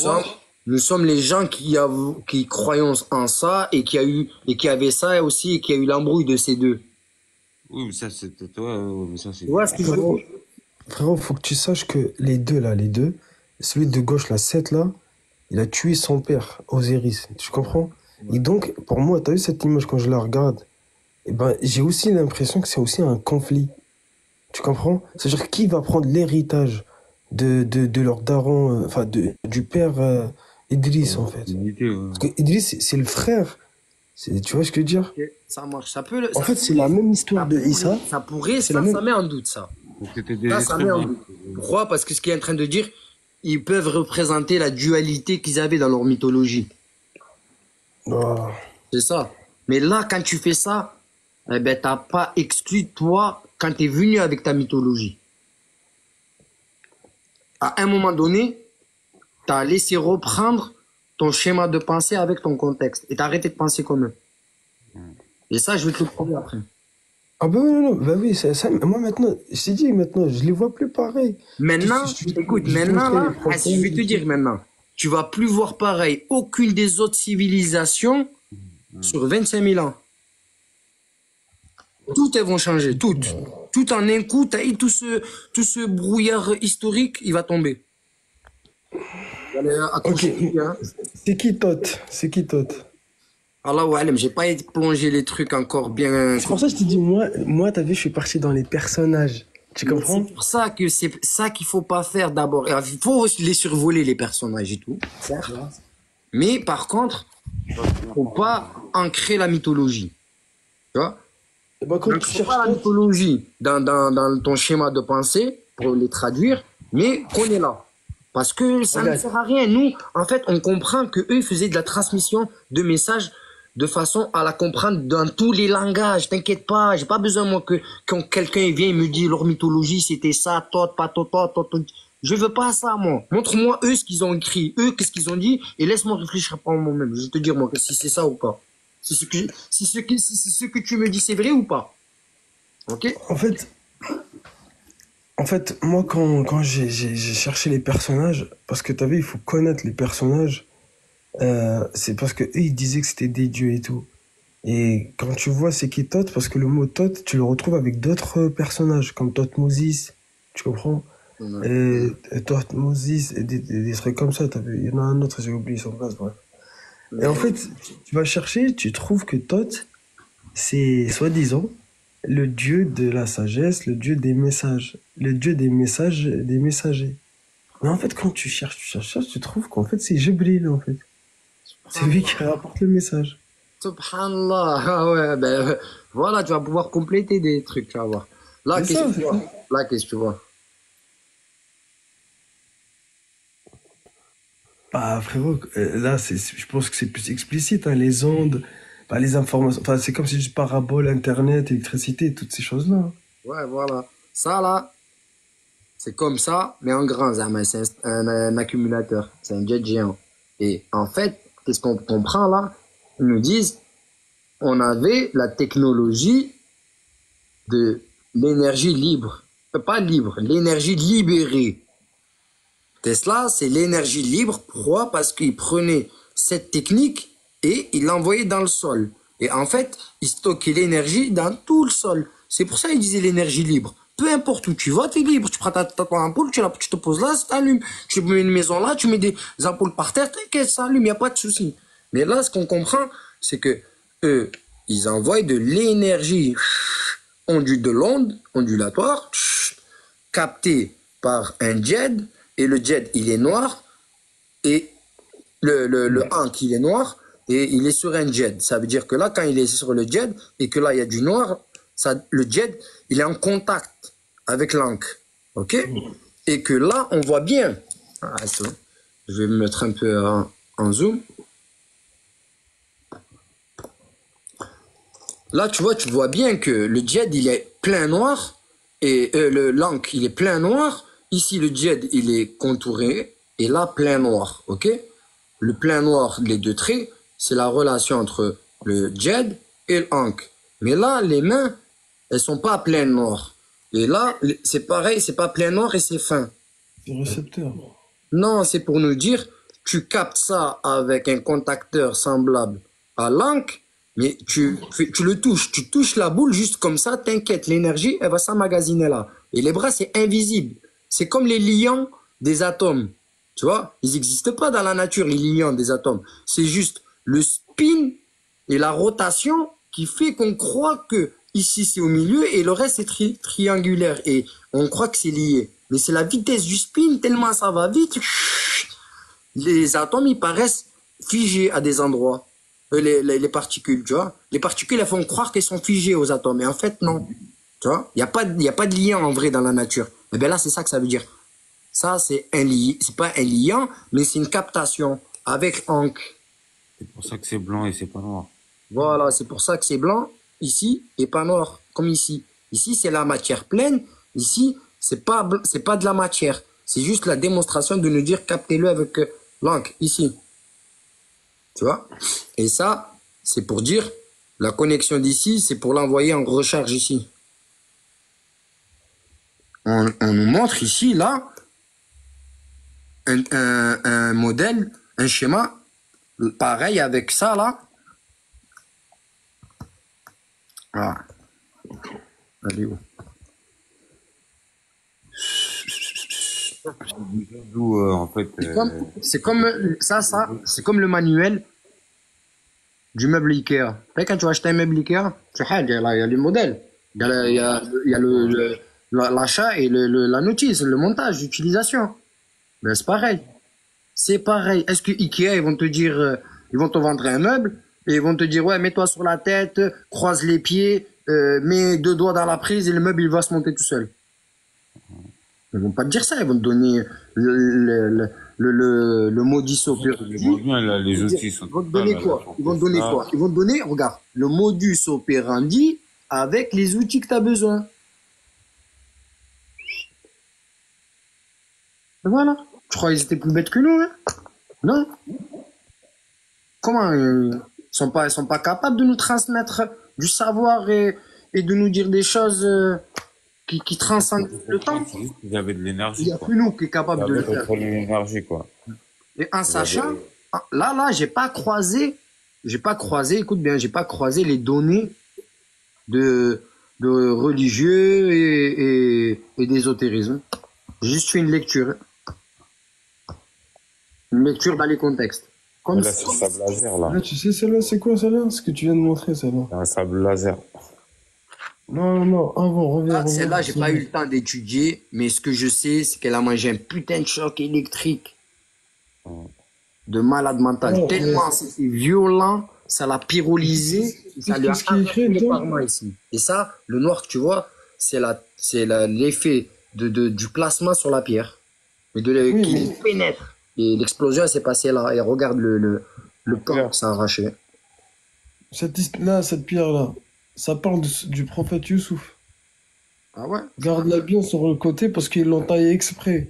Speaker 2: sommes les gens qui croyons en ça et qui avaient ça aussi et qui a eu l'embrouille de ces deux.
Speaker 3: oui, mais ça c'était toi, mais ça c'est.
Speaker 2: Tu vois ce que je veux
Speaker 1: Frérot,
Speaker 2: dire?
Speaker 1: frérot, faut que tu saches que les deux, celui de gauche, là, 7 là, il a tué son père, Osiris. Tu comprends? Et donc, pour moi, t'as vu cette image quand je la regarde? Eh ben, j'ai aussi l'impression que c'est aussi un conflit. Tu comprends? C'est-à-dire qui va prendre l'héritage de leur daron, du père Idriss, en fait.
Speaker 3: Divinité, ouais.
Speaker 1: Parce que Idriss, c'est le frère. Tu vois ce que je veux dire?
Speaker 2: Ok, ça marche.
Speaker 1: En fait, c'est la même histoire de Issa.
Speaker 2: Ça pourrait,
Speaker 1: C'est la même.
Speaker 2: ça met en doute ça.
Speaker 3: Donc, c'était des
Speaker 2: Ça
Speaker 3: êtres
Speaker 2: met en
Speaker 3: humains.
Speaker 2: doute. Pourquoi? Parce que ce qu'il est en train de dire, ils peuvent représenter la dualité qu'ils avaient dans leur mythologie.
Speaker 1: Oh.
Speaker 2: C'est ça. Mais là, quand tu fais ça, eh ben, t'as pas exclu toi quand t'es venu avec ta mythologie. À un moment donné, t'as laissé reprendre ton schéma de pensée avec ton contexte. Et t'as arrêté de penser comme eux. Et ça, je vais te le prouver après.
Speaker 1: Ah bah oui, non, bah oui, moi maintenant, je t'ai dit maintenant, je les vois plus pareil.
Speaker 2: Maintenant, écoute, maintenant, là, je vais te dire maintenant, tu vas plus voir pareil aucune des autres civilisations sur 25 000 ans. Toutes elles vont changer, toutes. Tout en un coup, tout ce brouillard historique, il va tomber. Allez, attention,
Speaker 1: Ok.
Speaker 2: hein.
Speaker 1: C'est qui Tot? C'est qui Tot?
Speaker 2: Allah wa alam, j'ai pas plongé les trucs encore bien.
Speaker 1: C'est pour ça que je te dis, moi, t'as vu, je suis parti dans les personnages. Tu comprends?
Speaker 2: C'est pour ça que c'est ça qu'il faut pas faire d'abord. Il faut les survoler, les personnages et tout. Certes. Mais par contre, faut pas ancrer la mythologie. Tu vois?
Speaker 1: Et bah, quand
Speaker 2: Donc,
Speaker 1: tu
Speaker 2: faut
Speaker 1: cherches
Speaker 2: pas la
Speaker 1: Tot,
Speaker 2: mythologie dans ton schéma de pensée pour les traduire, mais qu'on est là. Parce que ça ne
Speaker 1: Regarde.
Speaker 2: sert à rien. Nous, en fait, on comprend que eux faisaient de la transmission de messages de façon à la comprendre dans tous les langages. T'inquiète pas, j'ai pas besoin moi que quand quelqu'un vient et me dit leur mythologie c'était ça, tot, pas tot, tot, tot, tot. Je veux pas ça moi. Montre-moi eux ce qu'ils ont écrit, eux qu'est-ce qu'ils ont dit et laisse-moi réfléchir par moi-même. Je vais te dire moi si c'est ça ou pas. Si ce que tu me dis c'est vrai ou pas. Ok?
Speaker 1: En fait, moi, quand j'ai cherché les personnages, parce que t'as vu, il faut connaître les personnages, c'est parce que eux, ils disaient que c'était des dieux et tout. Et quand tu vois c'est qui Tot, parce que le mot Tot, tu le retrouves avec d'autres personnages, comme Thotmoses, tu comprends? Et Thotmoses, et des trucs comme ça, t'as vu. Il y en a un autre, j'ai oublié son place, bref. Et en fait, tu vas chercher, tu trouves que Thoth, c'est soi-disant le dieu de la sagesse, le dieu des messages, le dieu des messages, des messagers. Mais en fait, quand tu cherches, tu trouves qu'en fait, c'est Jibril, en fait. C'est lui qui rapporte le message.
Speaker 2: Subhanallah. Ah ouais, ben, voilà, tu vas pouvoir compléter des trucs, tu vas voir. Là,
Speaker 1: C'est
Speaker 2: qu'est-ce
Speaker 1: ça,
Speaker 2: que tu
Speaker 1: c'est
Speaker 2: vois?
Speaker 1: ça.
Speaker 2: Là, qu'est-ce que tu vois?
Speaker 1: Bah, frérot, là, je pense que c'est plus explicite, hein, les ondes, bah, les informations. Enfin, c'est comme si je parabole, Internet, électricité, toutes ces choses-là, hein.
Speaker 2: Ouais, voilà. Ça, là, c'est comme ça, mais en grand, Zama. C'est un accumulateur. C'est un jet géant. Et en fait, qu'est-ce qu'on comprend là? Ils nous disent, on avait la technologie de l'énergie libre. Pas libre, l'énergie libérée. Tesla, c'est l'énergie libre. Pourquoi? Parce qu'il prenait cette technique et il l'envoyait dans le sol. Et en fait, il stockait l'énergie dans tout le sol. C'est pour ça qu'il disait l'énergie libre. Peu importe où tu vas, tu es libre. Tu prends ta ampoule, tu te poses là, ça t'allume. Tu mets une maison là, tu mets des ampoules par terre, t'inquiète, ça allume, il n'y a pas de souci. Mais là, ce qu'on comprend, c'est que eux, ils envoient de l'énergie de l'onde, ondulatoire, captée par un jet, et le jet, il est noir, et le Hank, il est noir, et il est sur un jet. Ça veut dire que là, quand il est sur le jet, et que là, il y a du noir, ça, le jet, il est en contact avec l'Hank. OK? Et que là, on voit bien. Ah, je vais me mettre un peu en zoom. Là, tu vois bien que le jet, il est plein noir, et le l'Hank, il est plein noir. Ici, le jet, il est contouré, et là, plein noir. OK? Le plein noir, les deux traits, c'est la relation entre le jet et le hank. Mais là, les mains, elles sont pas plein noir. Et là, c'est pareil, c'est pas plein noir et c'est fin.
Speaker 1: C'est récepteur.
Speaker 2: Non, c'est pour nous dire, tu captes ça avec un contacteur semblable à l'hank, mais tu le touches. Tu touches la boule juste comme ça, t'inquiète, l'énergie, elle va s'emmagasiner là. Et les bras, c'est invisible. C'est comme les liants des atomes. Tu vois, ils n'existent pas dans la nature, les liants des atomes. C'est juste le spin et la rotation qui fait qu'on croit que ici c'est au milieu et le reste c'est triangulaire et on croit que c'est lié. Mais c'est la vitesse du spin, tellement ça va vite. Les atomes, ils paraissent figés à des endroits. Les particules, tu vois. Les particules, elles font croire qu'elles sont figées aux atomes. Mais en fait, non. Tu vois, il y a pas de lien en vrai dans la nature. Et bien là, c'est ça que ça veut dire. Ça, c'est pas un liant, mais c'est une captation avec Hank.
Speaker 3: C'est pour ça que c'est blanc et c'est pas noir.
Speaker 2: Voilà, c'est pour ça que c'est blanc ici et pas noir, comme ici. Ici, c'est la matière pleine. Ici, c'est pas de la matière. C'est juste la démonstration de nous dire captez-le avec l'encre, ici. Tu vois? Et ça, c'est pour dire la connexion d'ici, c'est pour l'envoyer en recharge ici. On nous montre ici, là, un modèle, un schéma, pareil avec ça, là. Ah. Allez, où?
Speaker 3: D'où, en fait,
Speaker 2: C'est comme ça, c'est comme le manuel du meuble Ikea. Quand tu vas acheter un meuble Ikea, il y a les modèles, il y a l'achat et la notice, le montage, l'utilisation. Ben, c'est pareil. C'est pareil. Est-ce que Ikea, ils vont te dire, ils vont te vendre un meuble et ils vont te dire, ouais, mets-toi sur la tête, croise les pieds, mets deux doigts dans la prise et le meuble, il va se monter tout seul. Ils vont pas te dire ça, ils vont te donner le modus operandi.
Speaker 3: bien, là, les outils sont
Speaker 2: Ils vont te donner quoi? Ils vont te donner quoi? Ils vont te donner, regarde, le modus operandi avec les outils que tu as besoin. Et voilà. Tu crois qu'ils étaient plus bêtes que nous, hein? Non. Comment ils sont pas capables de nous transmettre du savoir et de nous dire des choses qui transcendent le temps?
Speaker 3: Ils avaient de
Speaker 2: Il
Speaker 3: l'énergie,
Speaker 2: n'y a
Speaker 3: quoi.
Speaker 2: plus nous qui est capable de le
Speaker 3: Ils avaient
Speaker 2: faire.
Speaker 3: de l'énergie, quoi.
Speaker 2: Et en sachant, là, j'ai pas croisé, écoute bien, j'ai pas croisé les données de religieux et d'ésotérisme. J'ai juste fait une lecture. Une lecture dans les contextes. Comme
Speaker 3: Là, c'est le sable laser, là.
Speaker 1: Ah, tu sais, celle-là, c'est quoi, celle-là? Ce que tu viens de montrer, celle-là.
Speaker 3: C'est un sable laser.
Speaker 1: Non, non, avant, reviens,
Speaker 2: Ah,
Speaker 1: reviens.
Speaker 2: celle-là, j'ai pas eu le temps d'étudier, mais ce que je sais, c'est qu'elle a mangé un putain de choc électrique de malade mental.
Speaker 1: Ouais,
Speaker 2: Tellement c'était violent, ça l'a pyrolysé, et ça lui a
Speaker 1: qu'est-ce qui est
Speaker 2: arraché
Speaker 1: écrit
Speaker 2: les
Speaker 1: dedans?
Speaker 2: parements ici. Et ça, le noir que tu vois, l'effet du plasma sur la pierre,
Speaker 1: Oui,
Speaker 2: qui
Speaker 1: mais
Speaker 2: pénètre. Et l'explosion, elle s'est passée là. Et regarde le pan que ça a arraché.
Speaker 1: là, cette pierre-là, ça parle du prophète Youssouf.
Speaker 2: Ah ouais?
Speaker 1: Garde-la bien sur le côté parce qu'ils l'ont taillé exprès.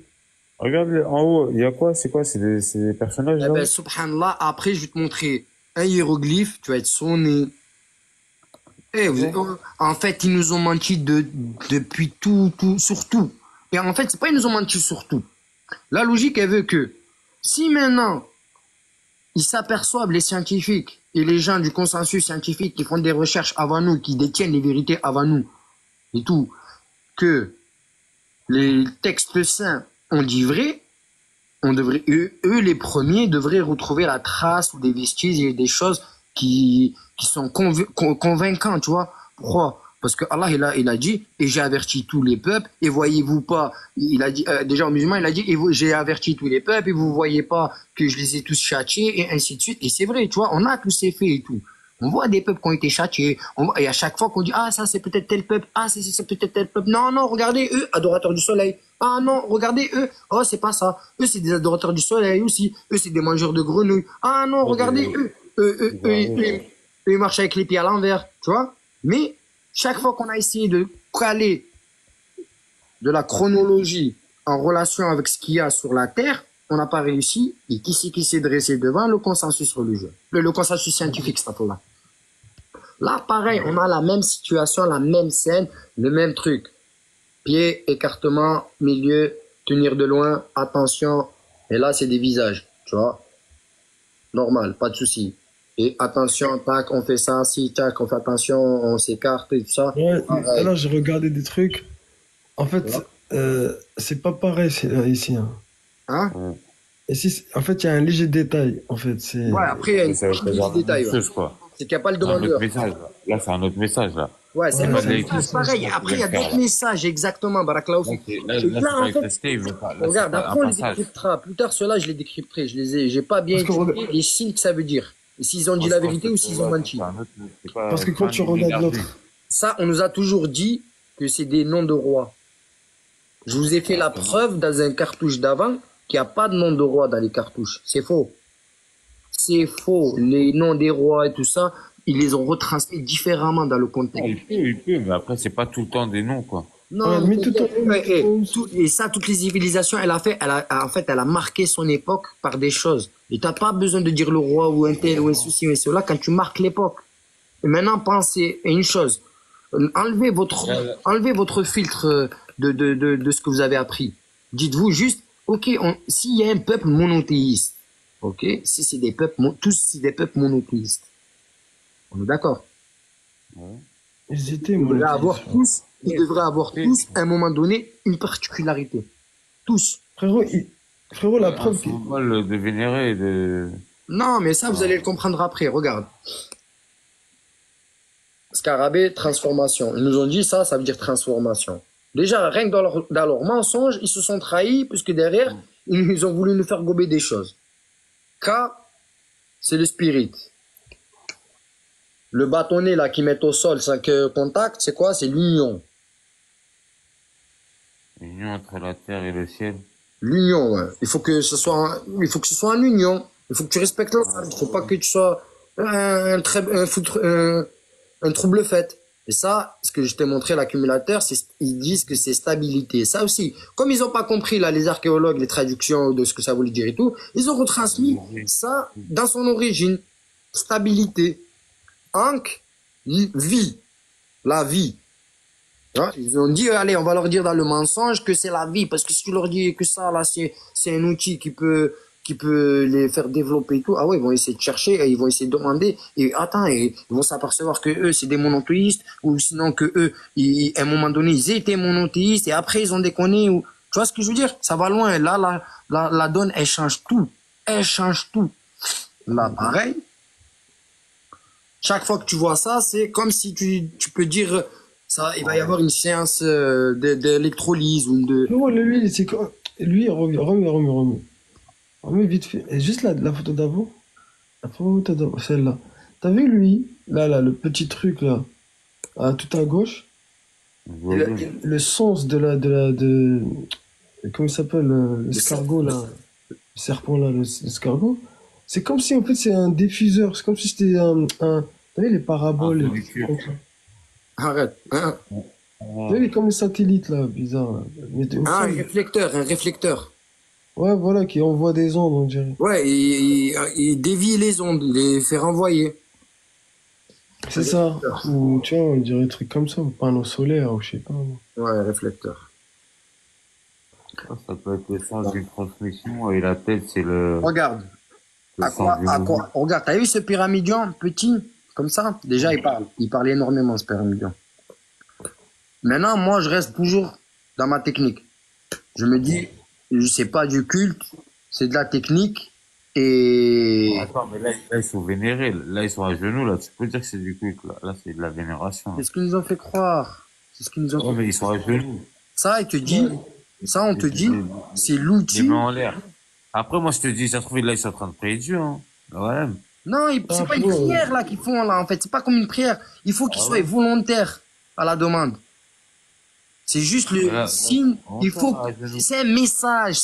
Speaker 3: Regarde en haut, il y a quoi? C'est quoi? C'est des personnages
Speaker 2: Eh
Speaker 3: là?
Speaker 2: ben, subhanallah, après, je vais te montrer un hiéroglyphe, tu vas être sonné. Eh, en fait, ils nous ont menti depuis sur tout. Et en fait, c'est pas ils nous ont menti sur tout. La logique, elle veut que si maintenant ils s'aperçoivent, les scientifiques et les gens du consensus scientifique qui font des recherches avant nous, qui détiennent les vérités avant nous et tout, que les textes saints ont dit vrai, on devrait, eux, les premiers, devraient retrouver la trace ou des vestiges et des choses qui sont convaincants, tu vois. Pourquoi? Parce que Allah, il a dit, et j'ai averti tous les peuples, et voyez-vous pas, il a dit, déjà aux musulmans, il a dit, j'ai averti tous les peuples, et vous voyez pas que je les ai tous châtiés, et ainsi de suite. Et c'est vrai, tu vois, on a tous ces faits et tout. On voit des peuples qui ont été châtiés, et à chaque fois qu'on dit, ah, ça c'est peut-être tel peuple, ah, c'est peut-être tel peuple. Non, non, regardez, eux, adorateurs du soleil. Ah non, regardez, eux, oh, c'est pas ça. Eux, c'est des adorateurs du soleil aussi. Eux, c'est des mangeurs de grenouilles. Ah non, regardez, eux, ils marchent avec les pieds à l'envers, tu vois. Mais, chaque fois qu'on a essayé de caler de la chronologie en relation avec ce qu'il y a sur la Terre, on n'a pas réussi. Et qui s'est dressé devant le consensus religieux, le consensus scientifique, cette là. Là, pareil, on a la même situation, la même scène, le même truc. Pied, écartement, milieu, tenir de loin, attention. Et là, c'est des visages, tu vois. Normal, pas de souci. Et attention, tac, on fait ça, si, tac, on fait attention, on s'écarte et tout ça.
Speaker 1: Ouais,
Speaker 2: Pareil.
Speaker 1: là, j'ai regardé des trucs. En fait, c'est pas pareil ici. Hein.
Speaker 2: Hein?
Speaker 1: Ici, en fait, il y a un léger détail. En fait, c'est.
Speaker 2: Ouais, après, il y a une
Speaker 3: Ça veut
Speaker 2: petite
Speaker 3: dire la
Speaker 2: détail.
Speaker 3: même
Speaker 2: Ouais.
Speaker 3: chose, quoi.
Speaker 2: C'est qu'il n'y a pas le
Speaker 3: C'est un autre
Speaker 2: demandeur.
Speaker 3: message, là. Là, c'est un autre message, là.
Speaker 2: Ouais, c'est
Speaker 1: Ouais,
Speaker 2: un autre
Speaker 1: c'est
Speaker 2: message, pareil. Après, il y a d'autres messages, exactement, Barakallahu
Speaker 3: Là,
Speaker 2: fik.
Speaker 3: c'est
Speaker 2: Et
Speaker 3: là,
Speaker 2: là,
Speaker 3: c'est pas
Speaker 2: en fait,
Speaker 3: testé, il veut pas. Là, c'est
Speaker 2: regarde,
Speaker 3: pas
Speaker 2: après,
Speaker 3: un
Speaker 2: on les
Speaker 3: passage.
Speaker 2: décryptera. Plus tard, ceux-là, je les décrypterai. J'ai pas bien
Speaker 1: Parce que,
Speaker 2: étudié les signes que ça veut dire. Et s'ils ont dit la
Speaker 3: Franchement,
Speaker 2: vérité ou s'ils ont menti.
Speaker 3: c'est un autre, c'est pas,
Speaker 1: parce que
Speaker 3: c'est
Speaker 1: quand
Speaker 3: pas un
Speaker 1: tu regardes
Speaker 3: univers
Speaker 1: l'autre.
Speaker 3: juif.
Speaker 2: Ça, on nous a toujours dit que c'est des noms de rois. Je vous ai fait la preuve dans un cartouche d'avant qu'il n'y a pas de nom de roi dans les cartouches. C'est faux. C'est faux. Les noms des rois et tout ça, ils les ont retranscrits différemment dans le
Speaker 3: Ah,
Speaker 2: contexte.
Speaker 3: il peut, mais après, c'est pas tout le temps des noms, quoi.
Speaker 2: Non,
Speaker 1: Ouais, mais tout
Speaker 2: et ça, toutes les civilisations, en fait, elle a marqué son époque par des choses. Et t'as pas besoin de dire le roi ou un tel ou un ceci ou un cela quand tu marques l'époque. Et maintenant, pensez à une chose. Enlevez votre filtre de ce que vous avez appris. Dites-vous juste, ok, s'il y a un peuple monothéiste, ok, si c'est des peuples, tous c'est des peuples monothéistes. On est d'accord?
Speaker 1: Ils étaient
Speaker 2: Ils devraient
Speaker 1: monothéistes.
Speaker 2: ils devraient avoir tous, à un moment donné, une particularité. Tous.
Speaker 1: Frérot, la
Speaker 3: Un
Speaker 1: preuve.
Speaker 3: symbole de vénérer, de.
Speaker 2: Non, mais ça, vous allez le comprendre après. Regarde. Scarabée, transformation. Ils nous ont dit ça, ça veut dire transformation. Déjà, rien que dans leur mensonge, ils se sont trahis, puisque derrière, ils ont voulu nous faire gober des choses. K, c'est le spirit. Le bâtonnet, là, qu'ils mettent au sol sans que contact, c'est quoi? C'est l'union.
Speaker 3: L'union entre la terre et le ciel.
Speaker 2: L'union, ouais. Il faut que ce soit en union. Il faut que tu respectes l'autre. Il faut pas que tu sois un trouble fait. Et ça, ce que je t'ai montré, l'accumulateur, ils disent que c'est stabilité. Ça aussi, comme ils ont pas compris, là, les archéologues, les traductions de ce que ça voulait dire et tout, ils ont retransmis ça dans son origine. Stabilité. Ankh, vie. La vie. Hein, ils ont dit, allez, on va leur dire dans le mensonge que c'est la vie, parce que si tu leur dis que ça, là, c'est un outil qui peut les faire développer et tout, ah ouais, ils vont essayer de chercher, et ils vont essayer de demander, et attends, et ils vont s'apercevoir que eux, c'est des monothéistes, ou sinon que eux, à un moment donné, ils étaient monothéistes, et après, ils ont déconné, ou, tu vois ce que je veux dire? Ça va loin, là, la donne, elle change tout. Elle change tout. Là, pareil. Chaque fois que tu vois ça, c'est comme si tu peux dire, Ça, il va y avoir une séance d'électrolyse ou de.
Speaker 1: Non, lui, c'est quoi? Lui, remets. Remets vite fait. Et juste la photo d'avant. La photo d'avant, celle-là. T'as vu lui? Là, le petit truc là. Tout à gauche.
Speaker 3: Ouais, ouais.
Speaker 1: Le sens comment il s'appelle? L'escargot là. Le serpent là, l'escargot. C'est comme si en fait c'est un diffuseur. C'est comme si c'était t'as vu les paraboles et tout
Speaker 3: Nourriture.
Speaker 1: comme ça.
Speaker 2: Arrête.
Speaker 1: T'as vu comme les satellites là, bizarre là. Mais au
Speaker 2: Un
Speaker 1: sol.
Speaker 2: réflecteur, un réflecteur.
Speaker 1: Ouais, voilà, qui envoie des ondes, on dirait.
Speaker 2: Ouais, il dévie les ondes, il les fait renvoyer.
Speaker 1: C'est ça. Ou tu vois, on dirait un truc comme ça, ou panneau solaire, ou je sais pas. Moi.
Speaker 2: Ouais, réflecteur.
Speaker 3: Ça peut être le sens d'une transmission et la tête, c'est le
Speaker 2: Regarde,
Speaker 3: sens du mouvement.
Speaker 2: regarde, t'as vu ce pyramidion petit, comme ça? Déjà, il parle énormément, ce pyramidion. Maintenant, moi, je reste toujours dans ma technique. Je me dis, c'est pas du culte, c'est de la technique, et
Speaker 3: Attends, mais là, ils sont vénérés. Là, ils sont à genoux. Là, tu peux dire que c'est du culte. Là, c'est de la vénération.
Speaker 2: c'est ce qu'ils nous ont fait croire. C'est ce qu'ils nous ont
Speaker 3: Ouais,
Speaker 2: fait.
Speaker 3: mais ils sont à genoux.
Speaker 2: Ça, il te dit, ça, on te dit, c'est
Speaker 3: Les
Speaker 2: l'outil.
Speaker 3: mains en l'air. Après, moi, je te dis, ça se trouve, là, ils sont en train de prier Dieu, hein. Ouais.
Speaker 2: Non, c'est pas une prière, là, qu'ils font, là, en fait. C'est pas comme une prière. Il faut qu'ils soient volontaires à la demande. C'est juste le
Speaker 3: Voilà.
Speaker 2: signe. Il faut, c'est un message.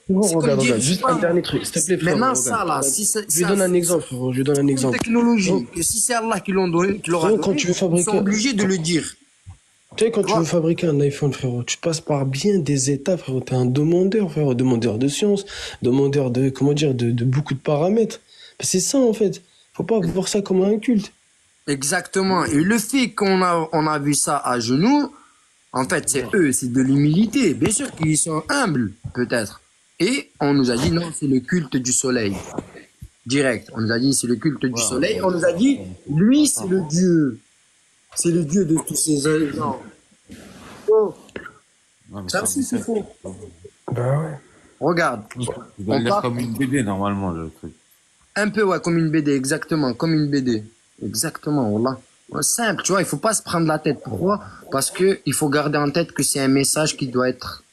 Speaker 1: Bon,
Speaker 2: C'est comme
Speaker 1: regarde,
Speaker 2: dire,
Speaker 1: juste un dernier truc, s'il te plaît, frère.
Speaker 2: maintenant,
Speaker 1: regarde.
Speaker 2: ça, là, si c'est,
Speaker 1: Je lui donne un exemple, frérot, je lui donne un
Speaker 2: une
Speaker 1: exemple.
Speaker 2: technologie, que si c'est Allah qui l'ont donné, qui l'aura
Speaker 1: Frérot,
Speaker 2: donné,
Speaker 1: quand tu veux
Speaker 2: ils sont
Speaker 1: fabriquer,
Speaker 2: obligés de le dire.
Speaker 1: tu sais, quand tu
Speaker 2: Ouais.
Speaker 1: veux fabriquer un iPhone, frérot, tu passes par bien des étapes, frérot. T'es un demandeur, frérot, demandeur de sciences, demandeur de, comment dire, de beaucoup de paramètres. C'est ça, en fait. Faut pas voir ça comme un culte.
Speaker 2: Exactement. Et le fait on a vu ça à genoux, en fait, c'est eux, c'est de l'humilité. Bien sûr qu'ils sont humbles, peut-être. Et on nous a dit, non, c'est le culte du soleil. Direct. On nous a dit, c'est le culte du soleil. On nous a dit, lui, c'est le Dieu. C'est le Dieu de tous ces gens. Oh,
Speaker 3: Non, mais
Speaker 2: ça aussi, c'est faux.
Speaker 1: Bah ouais.
Speaker 2: Regarde.
Speaker 3: Tu dois
Speaker 2: On
Speaker 3: le lire
Speaker 2: part-
Speaker 3: comme une BD, normalement, le truc.
Speaker 2: Un peu, ouais, comme une BD, exactement, comme une BD. Exactement, voilà. Ouais, simple, tu vois, il faut pas se prendre la tête. Pourquoi? Parce que il faut garder en tête que c'est un message qui doit être,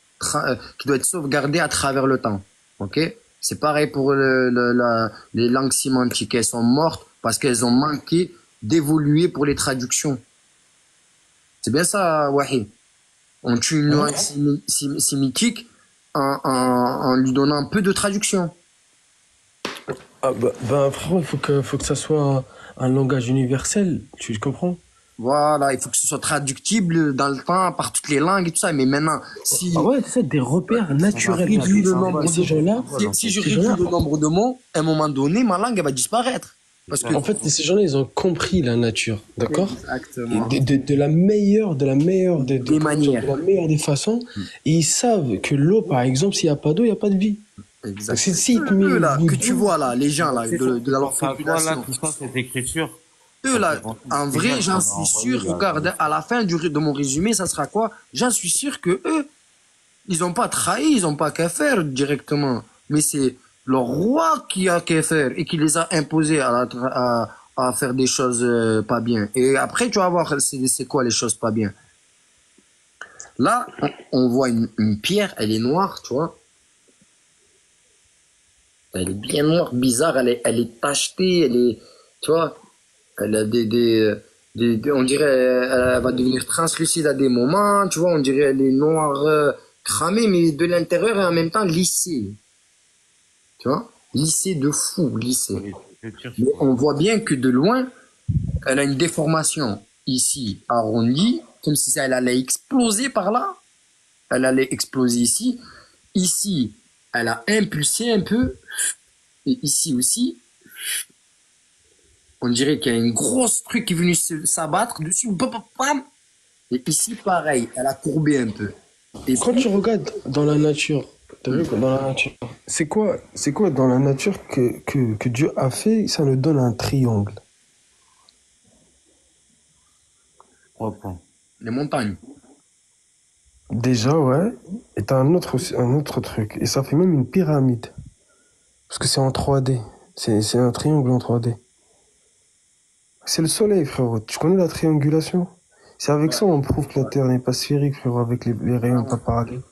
Speaker 2: qui doit être sauvegardé à travers le temps. Ok? C'est pareil pour les langues sémantiques. Elles sont mortes parce qu'elles ont manqué d'évoluer pour les traductions. C'est bien ça, Wahi. On tue une langue sémitique en lui donnant peu de traduction.
Speaker 1: Ah bah, frérot, faut que ça soit un langage universel, tu comprends?
Speaker 2: Voilà, il faut que ce soit traductible dans le temps par toutes les langues et tout ça. Mais maintenant, si,
Speaker 1: Ah ouais, c'est ça, des repères naturels.
Speaker 2: réduis le
Speaker 1: Ces
Speaker 2: nombre de
Speaker 1: gens-là,
Speaker 2: si je
Speaker 1: ces
Speaker 2: réduis
Speaker 1: gens-là,
Speaker 2: le nombre de mots, à un moment donné, ma langue elle va disparaître. Parce que
Speaker 1: en fait, ces gens-là, ils ont compris la nature, d'accord?
Speaker 2: exactement.
Speaker 1: Et de la meilleure,
Speaker 2: Des manières.
Speaker 1: de la meilleure des façons. Et ils savent que l'eau, par exemple, s'il n'y a pas d'eau, il n'y a pas de vie.
Speaker 2: Exactement.
Speaker 1: Donc, si te met
Speaker 2: Eux là
Speaker 1: une
Speaker 2: que
Speaker 1: goutte
Speaker 2: tu
Speaker 1: d'eau,
Speaker 2: vois là, les gens là de leur
Speaker 3: Ça, toi, là,
Speaker 2: population.
Speaker 3: tout ça, cette écriture.
Speaker 2: Eux là,
Speaker 3: Ça fait
Speaker 2: en
Speaker 3: penser
Speaker 2: vrai,
Speaker 3: aux
Speaker 2: j'en
Speaker 3: images qu'on a
Speaker 2: suis
Speaker 3: envoyées,
Speaker 2: sûr.
Speaker 3: là.
Speaker 2: Regarde, à la fin de mon résumé, ça sera quoi? J'en suis sûr que eux, ils ont pas trahi, ils ont pas qu'à faire directement. Mais c'est leur roi qui a qu'à faire et qui les a imposés à faire des choses pas bien. Et après, tu vas voir c'est quoi les choses pas bien. Là, on voit une pierre, elle est noire, tu vois. Elle est bien noire, bizarre, elle est tachetée, elle est, tu vois, elle a on dirait, elle va devenir translucide à des moments, tu vois, on dirait elle est noire, cramée, mais de l'intérieur et en même temps lissée. Tu vois, lissée de fou, lissée. Mais on voit bien que de loin, elle a une déformation ici arrondie, comme si elle allait exploser par là. Elle allait exploser ici. Ici, elle a impulsé un peu. Et ici aussi, on dirait qu'il y a une grosse truc qui est venue s'abattre dessus. Bam, bam, bam. Et ici, pareil, elle a courbé un peu. Et
Speaker 1: quand tu regardes dans la nature, t'as vu, dans la nature, c'est quoi dans la nature que Dieu a fait, ça nous donne un triangle.
Speaker 3: Propre.
Speaker 2: les montagnes.
Speaker 1: Déjà, ouais. Et t'as un autre truc. Et ça fait même une pyramide. Parce que c'est en 3D. C'est un triangle en 3D. C'est le soleil, frérot. Tu connais la triangulation? C'est avec ça on prouve que la Terre n'est pas sphérique, frérot, avec les rayons pas parallèles.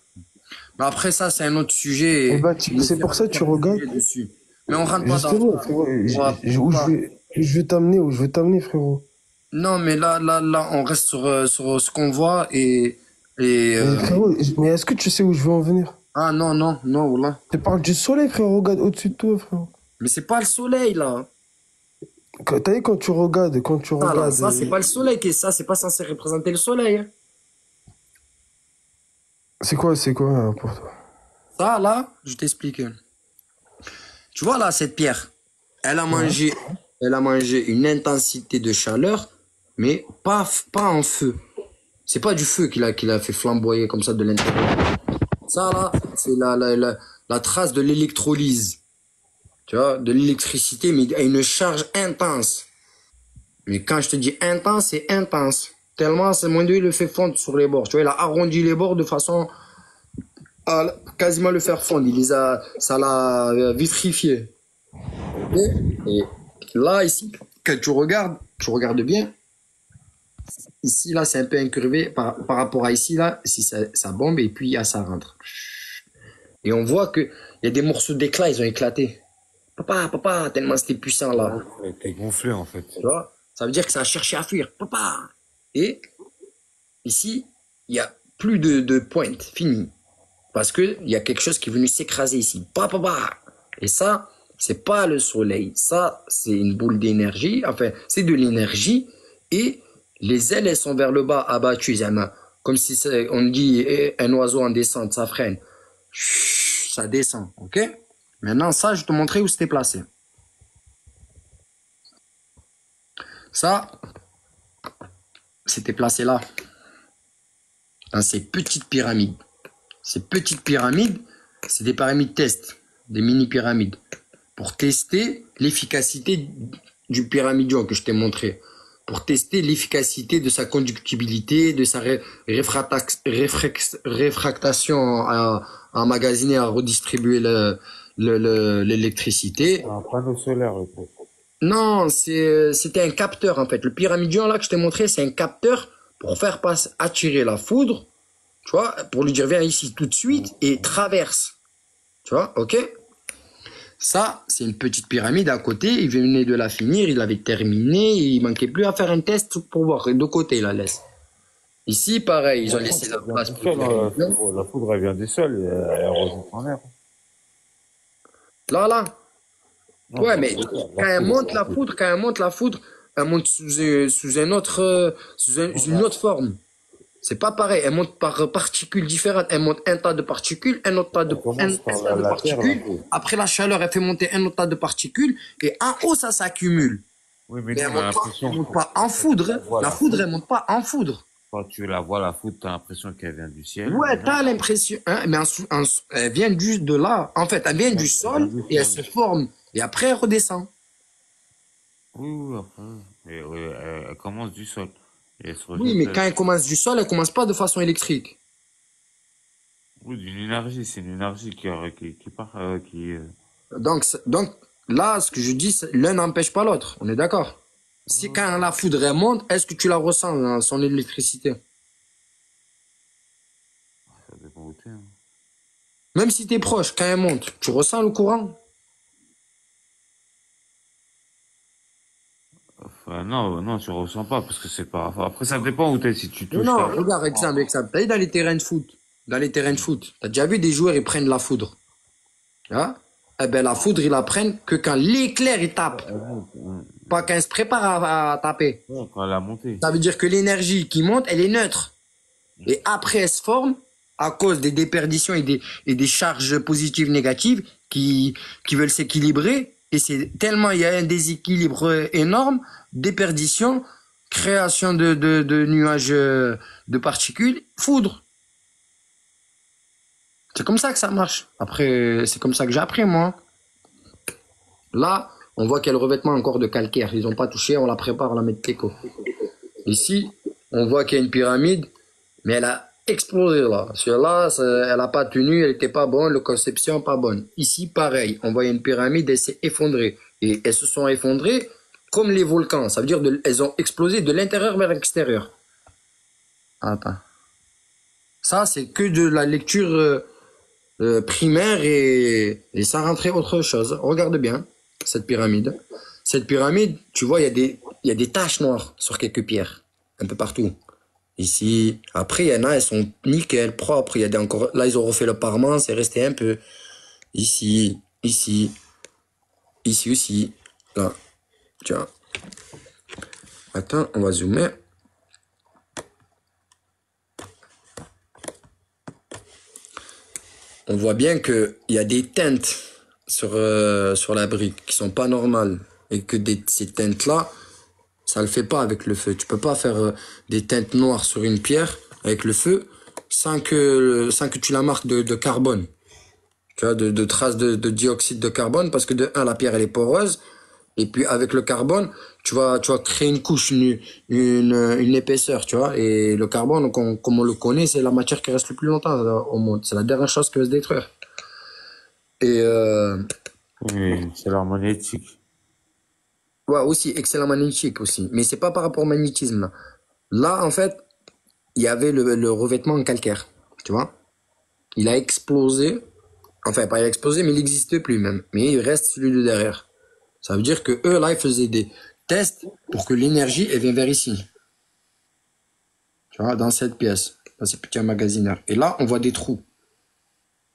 Speaker 2: Mais après, ça, c'est un autre
Speaker 1: Eh
Speaker 2: sujet.
Speaker 1: bah,
Speaker 2: Il
Speaker 1: c'est pour ça que tu regardes.
Speaker 2: dessus. Mais on rentre pas dans
Speaker 1: Justement,
Speaker 2: ça.
Speaker 1: frérot,
Speaker 2: On va
Speaker 1: où
Speaker 2: pas.
Speaker 1: je vais t'amener, où je veux t'amener, frérot.
Speaker 2: Non, mais là, on reste sur ce qu'on voit et
Speaker 1: Mais frérot, mais est-ce que tu sais où je veux en venir?
Speaker 2: ah non, voilà.
Speaker 1: Je te parle du soleil, frérot, regarde au-dessus de toi, frérot.
Speaker 2: Mais c'est pas le soleil, là.
Speaker 1: T'as vu quand tu regardes,
Speaker 2: Ça, là, ça, c'est pas le soleil qui est ça, c'est pas censé représenter le soleil, hein.
Speaker 1: c'est quoi pour toi?
Speaker 2: Ça, là, je t'explique. Tu vois, là, cette pierre, elle a mangé une intensité de chaleur, mais pas en feu. C'est pas du feu qui l'a fait flamboyer comme ça de l'intérieur. Ça, là, c'est la trace de l'électrolyse. Tu vois, de l'électricité, mais à une charge intense. Mais quand je te dis intense, c'est intense. Tellement, c'est moins il le fait fondre sur les bords. Tu vois, il a arrondi les bords de façon à quasiment le faire fondre. Ça l'a vitrifié. Et là, ici, quand tu regardes bien. Ici, là, c'est un peu incurvé par rapport à ici, là. Ici, ça bombe et puis, ça rentre. Et on voit que il y a des morceaux d'éclat, ils ont éclaté. Papa, tellement c'était puissant, là.
Speaker 3: T'es gonflé, en fait.
Speaker 2: Tu vois? Ça veut dire que ça a cherché à fuir. Papa. Et ici, il y a plus de pointe, fini. Parce que il y a quelque chose qui est venu s'écraser ici. Papa. Et ça, c'est pas le soleil. Ça, c'est une boule d'énergie. Enfin, c'est de l'énergie. Et les ailes, elles sont vers le bas, abattues. Comme si on dit un oiseau en descente, ça freine. Chut, ça descend, ok? Maintenant, ça, je te montrer où c'était placé. Ça, c'était placé là, dans ces petites pyramides. Ces petites pyramides, c'est des pyramides test, des mini-pyramides, pour tester l'efficacité du pyramidion que je t'ai montré, pour tester l'efficacité de sa conductibilité, de sa réfractation à emmagasiner, à redistribuer l'électricité.
Speaker 3: Un panneau solaire, le coup.
Speaker 2: Non, c'était un capteur en fait. Le pyramidion là que je t'ai montré, c'est un capteur pour faire attirer la foudre, tu vois, pour lui dire viens ici tout de suite et traverse. Tu vois, ok? Ça, c'est une petite pyramide à côté. Il venait de la finir, il avait terminé, il manquait plus à faire un test pour voir. De côté, il la laisse. Ici, pareil, ils ont laissé la place pour
Speaker 3: La foudre, elle vient du sol, elle rejoint en air.
Speaker 2: Là.
Speaker 3: Non,
Speaker 2: Ouais, mais quand elle monte la foudre, elle monte sous une autre forme. C'est pas pareil. Elle monte par particules différentes. Elle monte un tas de particules, un autre tas de particules. Après la chaleur, elle fait monter un autre tas de particules. Et en haut, ça s'accumule.
Speaker 3: Oui, mais
Speaker 2: Mais
Speaker 3: nous,
Speaker 2: elle
Speaker 3: on a
Speaker 2: monte
Speaker 3: l'impression.
Speaker 2: monte pas en foudre. Hein.
Speaker 3: Voilà.
Speaker 2: La foudre, elle monte pas en foudre.
Speaker 3: Quand tu la vois, la foudre, t'as l'impression qu'elle vient du ciel.
Speaker 2: Ouais, t'as l'impression. Hein, mais elle vient juste de là. En fait, elle vient du sol et elle se forme. Et après, elle redescend.
Speaker 3: Oui, après. Et, oui, elle commence du sol. Et elle se
Speaker 2: Oui, mais
Speaker 3: rejette,
Speaker 2: quand elle commence du sol, elle commence pas de façon électrique.
Speaker 3: oui, d'une énergie. C'est une énergie qui part,
Speaker 2: Donc là, ce que je dis, l'un n'empêche pas l'autre. On est d'accord? Si quand la foudre elle monte, est-ce que tu la ressens dans son électricité?
Speaker 3: ça dépend où t'es, hein.
Speaker 2: Même si tu es proche, quand elle monte, tu ressens le courant?
Speaker 3: Enfin, non, tu ressens pas parce que c'est pas. Enfin, après, ça dépend où t'es. Si tu touches.
Speaker 2: Non, regarde, exemple. T'as vu dans les terrains de foot? Dans les terrains de foot, t'as déjà vu des joueurs, ils prennent la foudre. Hein? Eh ben, la foudre, ils la prennent que quand l'éclair, il tape. Pas quand il se prépare à taper.
Speaker 3: Ouais, quand elle a monté.
Speaker 2: Ça veut dire que l'énergie qui monte, elle est neutre. Et après, elle se forme à cause des déperditions et des charges positives négatives qui veulent s'équilibrer. Et c'est tellement, il y a un déséquilibre énorme, déperdition, création de nuages de particules, foudre. C'est comme ça que ça marche. Après, c'est comme ça que j'ai appris, moi. Là, on voit qu'il y a le revêtement encore de calcaire. Ils n'ont pas touché, on la prépare, on la met de teco. Ici, on voit qu'il y a une pyramide, mais elle a explosé là. Celle-là, elle n'a pas tenu, elle n'était pas bonne, la conception pas bonne. Ici, pareil, on voit une pyramide, elle s'est effondrée. Et elles se sont effondrées comme les volcans. Ça veut dire qu'elles ont explosé de l'intérieur vers l'extérieur. Attends. Ça, c'est que de la lecture primaire et sans rentrer autre chose. Regarde bien cette pyramide. Cette pyramide, tu vois, il y a des taches noires sur quelques pierres, un peu partout. Ici, après, il y en a, elles sont nickel, propres. Il y a des encore, là, ils ont refait le parement, c'est resté un peu. Ici, ici, ici aussi, là. Tiens. Attends, on va zoomer. On voit bien qu'il y a des teintes sur la brique qui sont pas normales. Et que ces teintes-là, ça le fait pas avec le feu. Tu peux pas faire des teintes noires sur une pierre avec le feu sans que tu la marques de carbone. Tu vois, de traces de dioxyde de carbone, parce que de un, la pierre elle est poreuse, et puis avec le carbone, tu vas créer une couche, une épaisseur, tu vois. Et le carbone, comme on le connaît, c'est la matière qui reste le plus longtemps au monde. C'est la dernière chose qui va se détruire. Et
Speaker 3: Oui, c'est leur magnétique.
Speaker 2: ouais, aussi, excellent magnétique aussi. Mais c'est pas par rapport au magnétisme, là. Là, en fait, il y avait le revêtement en calcaire, tu vois. Il a explosé. Enfin, pas il a explosé, mais il n'existe plus même. Mais il reste celui de derrière. Ça veut dire que eux, là, ils faisaient des tests pour que l'énergie, elle vienne vers ici. Tu vois, dans cette pièce, dans ces petits emmagasineurs. Et là, on voit des trous.